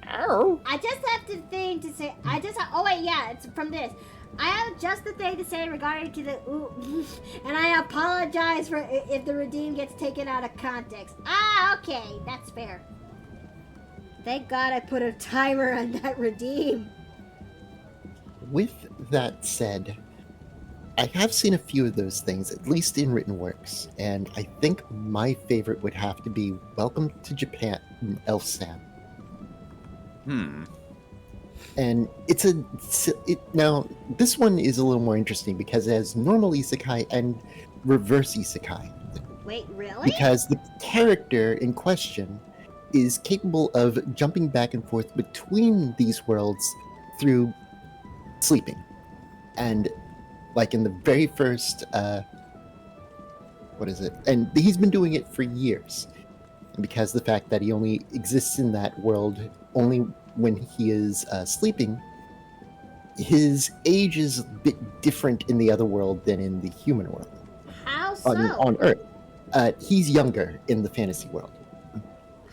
Ow.
I just have the thing to say. Oh wait, yeah, it's from this. I have just the thing to say regarding to the ooh, and I apologize for if the redeem gets taken out of context. Ah, okay, that's fair. Thank God I put a timer on that redeem.
With that said, I have seen a few of those things, at least in written works, and I think my favorite would have to be Welcome to Japan from Elf Sam. And now this one is a little more interesting because it has normal isekai and reverse isekai.
Wait, really?
Because the character in question is capable of jumping back and forth between these worlds through sleeping. And like in the very first what is it? And he's been doing it for years. And because the fact that he only exists in that world only when he is sleeping, his age is a bit different in the other world than in the human world.
How so?
On Earth. He's younger in the fantasy world.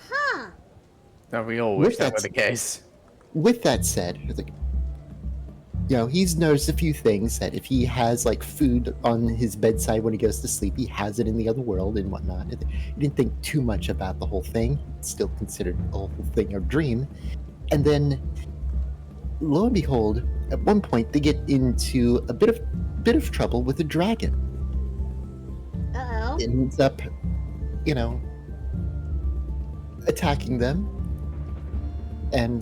Huh.
No, we all wish
With
that
that
were the case.
With that said, it's like, you know, he's noticed a few things that if he has like food on his bedside when he goes to sleep, he has it in the other world and whatnot. He didn't think too much about the whole thing. Still considered the whole thing a dream. And then, lo and behold, at one point they get into a bit of trouble with a dragon.
Uh-oh.
It ends up, you know, attacking them. And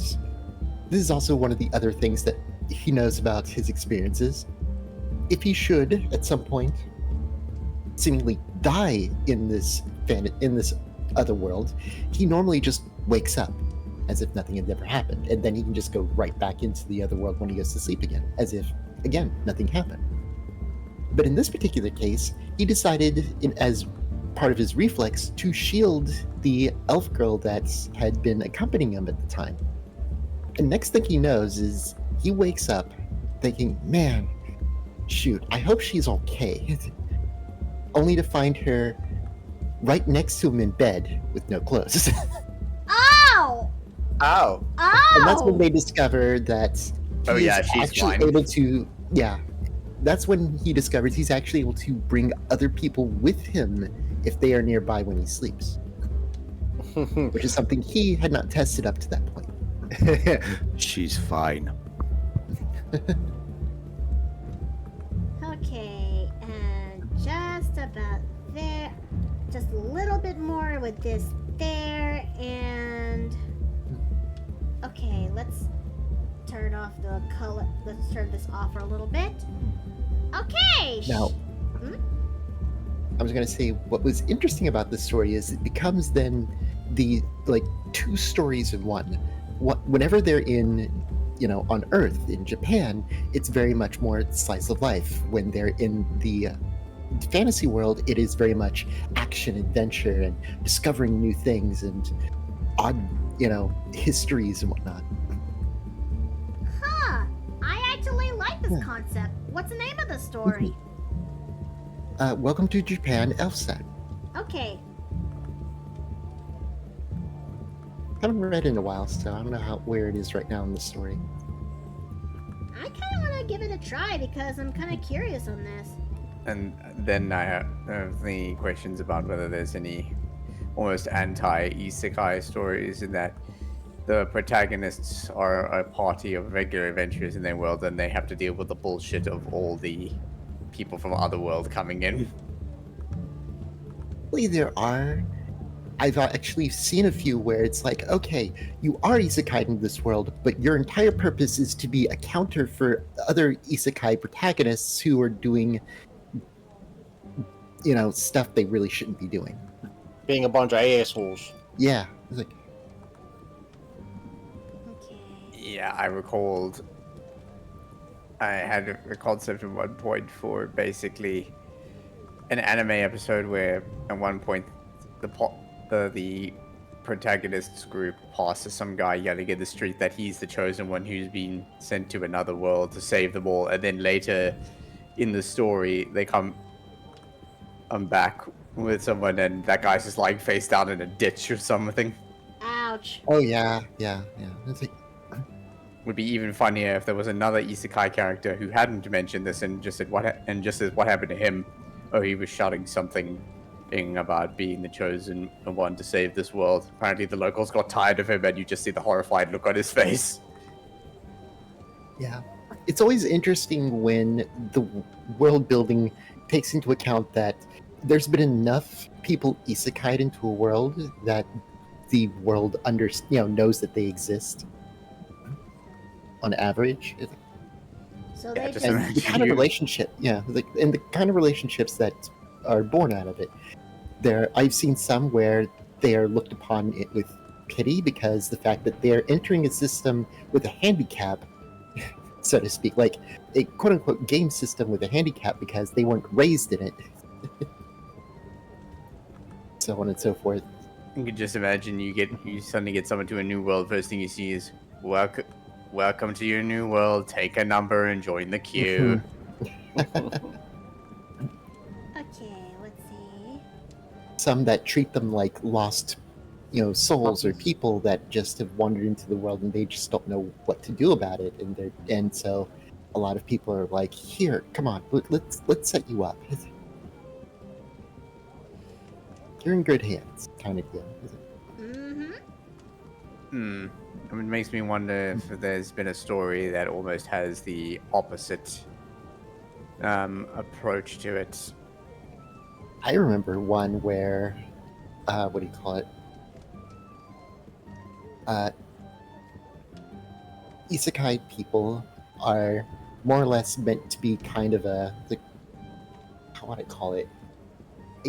this is also one of the other things that he knows about his experiences. If he should, at some point, seemingly die in this other world, he normally just wakes up as if nothing had ever happened, and then he can just go right back into the other world when he goes to sleep again, as if, again, nothing happened. But in this particular case, he decided, as part of his reflex, to shield the elf girl that had been accompanying him at the time. And next thing he knows is he wakes up thinking, man, shoot, I hope she's okay. Only to find her right next to him in bed with no clothes.
Ow!
Ow.
Ow!
And that's when they discover that he is
she's
actually
fine.
able to, that's when he discovers he's actually able to bring other people with him if they are nearby when he sleeps. Which is something he had not tested up to that point.
She's fine.
Okay, and just about there. Just a little bit more with this there, and... Okay, let's turn off the color. Let's turn this off for a little bit. Okay!
Now, I was going to say, what was interesting about this story is it becomes then the, like, two stories in one. Whenever they're in, on Earth, in Japan, it's very much more slice of life. When they're in the fantasy world, it is very much action, adventure, and discovering new things and odd, histories and whatnot.
Huh. I actually like this concept. What's the name of the story?
Welcome to Japan, Elfset.
Okay.
Haven't read in a while, so I don't know where it is right now in the story.
I kind of want to give it a try because I'm kind of curious on this.
And then I have the questions about whether there's any almost anti-isekai stories in that the protagonists are a party of regular adventurers in their world and they have to deal with the bullshit of all the people from other world coming in.
Actually, there are. I've actually seen a few where it's like, okay, you are isekai in this world, but your entire purpose is to be a counter for other isekai protagonists who are doing, stuff they really shouldn't be doing.
Being a bunch of assholes.
Yeah. It's like,
Okay.
Yeah, I had a concept at one point for basically an anime episode where at one point the protagonist's group passes some guy yelling in the street that he's the chosen one who's been sent to another world to save them all, and then later in the story they come back with someone and that guy's just lying face down in a ditch or something.
Ouch.
oh yeah. It's like,
Would be even funnier if there was another isekai character who hadn't mentioned this and just said what happened to him. Oh, he was shouting something about being the chosen one to save this world. Apparently the locals got tired of him and you just see the horrified look on his face.
yeah. It's always interesting when the world building takes into account that there's been enough people isekai'd into a world that the world knows that they exist. on average.
So
Yeah,
they
just
just
imagine.
The kind of relationship, yeah, and the kind of relationships that are born out of it. I've seen some where they are looked upon it with pity because the fact that they're entering a system with a handicap, so to speak, like a quote unquote game system with a handicap because they weren't raised in it. So on and so forth.
You could just imagine you suddenly get someone to a new world. First thing you see is welcome to your new world. Take a number and join the queue.
Okay, let's see.
Some that treat them like lost, souls or people that just have wandered into the world and they just don't know what to do about it, and so a lot of people are like, "Here, come on, let's set you up. You're in good hands," kind of deal.
Mm-hmm.
I mean, it makes me wonder if there's been a story that almost has the opposite approach to it.
I remember one where, what do you call it? Isekai people are more or less meant to be kind of how would I call it?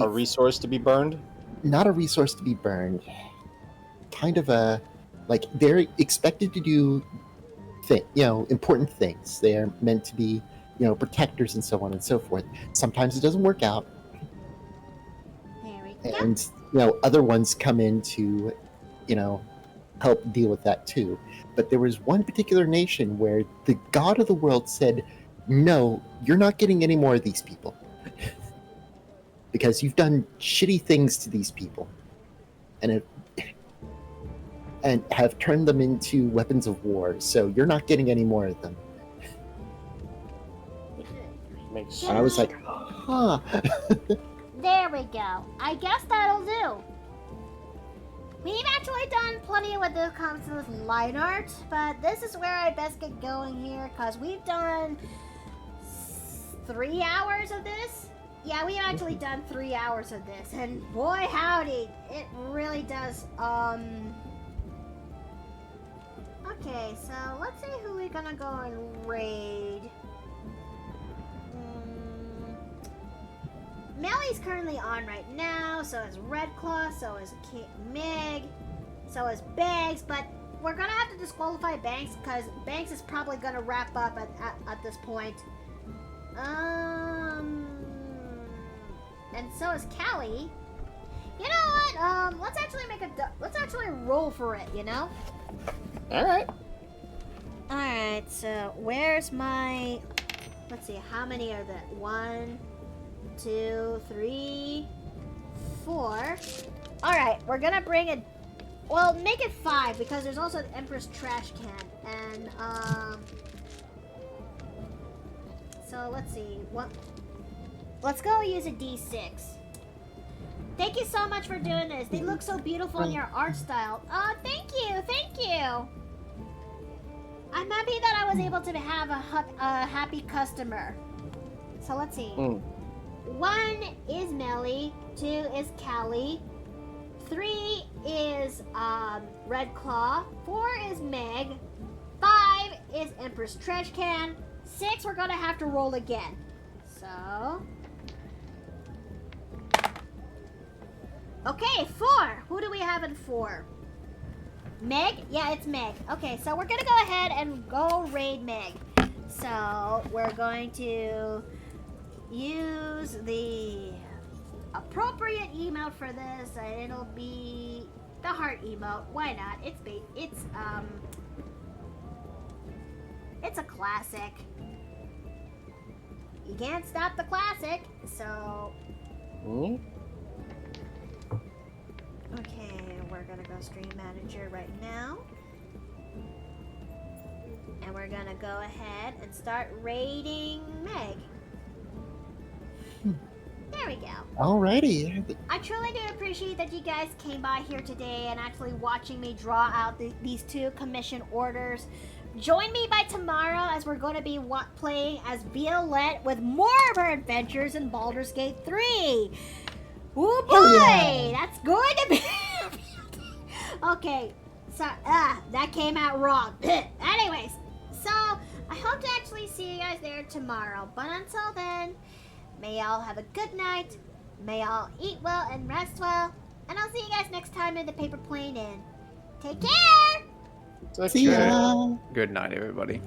A resource to be burned?
Not a resource to be burned. Kind of like they're expected to do important things. They are meant to be, protectors and so on and so forth. Sometimes it doesn't work out.
There we go.
And other ones come in to help deal with that too. But there was one particular nation where the god of the world said, "No, you're not getting any more of these people because you've done shitty things to these people and have turned them into weapons of war, so you're not getting any more of them."
Makes sense.
And I was like, huh.
There we go. I guess that'll do. We've actually done plenty when it comes to this line art, but this is where I best get going here, because we've done 3 hours of this. Yeah, we've actually done 3 hours of this, and boy howdy, it really does, Okay, so let's see who we're gonna go and raid. Melly's currently on right now, so is Redclaw, so is Meg, so is Banks, but we're gonna have to disqualify Banks because Banks is probably gonna wrap up at this point. And so is Callie. You know what? Let's actually roll for it.
All right.
All right. So where's my? Let's see. How many are there? 1, 2, 3, 4. All right. We're gonna bring it. Well, make it 5 because there's also the Empress trash can, and So let's see. Let's go use a D6. Thank you so much for doing this. They look so beautiful in your art style. Thank you. I'm happy that I was able to have a happy customer. So let's see. 1 is Melly, 2 is Callie, 3 is Redclaw, 4 is Meg, 5 is Empress Trash Can, 6 we're gonna have to roll again. So okay, 4. Who do we have in 4? Meg? Yeah, it's Meg. Okay, so we're gonna go ahead and go raid Meg. So we're going to use the appropriate emote for this, and it'll be the heart emote. Why not? It's a classic. You can't stop the classic. So okay, we're gonna go stream manager right now. And we're gonna go ahead and start raiding Meg. There we go.
Alrighty.
I truly do appreciate that you guys came by here today and actually watching me draw out these 2 commission orders. Join me by tomorrow as we're going to be playing as Violette with more of her adventures in Baldur's Gate 3. Oh boy, that's going to be... Okay, so, that came out wrong. Anyways, so I hope to actually see you guys there tomorrow. But until then, may y'all have a good night. May y'all eat well and rest well. And I'll see you guys next time in the Paper Plane Inn. Take care!
See ya.
Good night, everybody.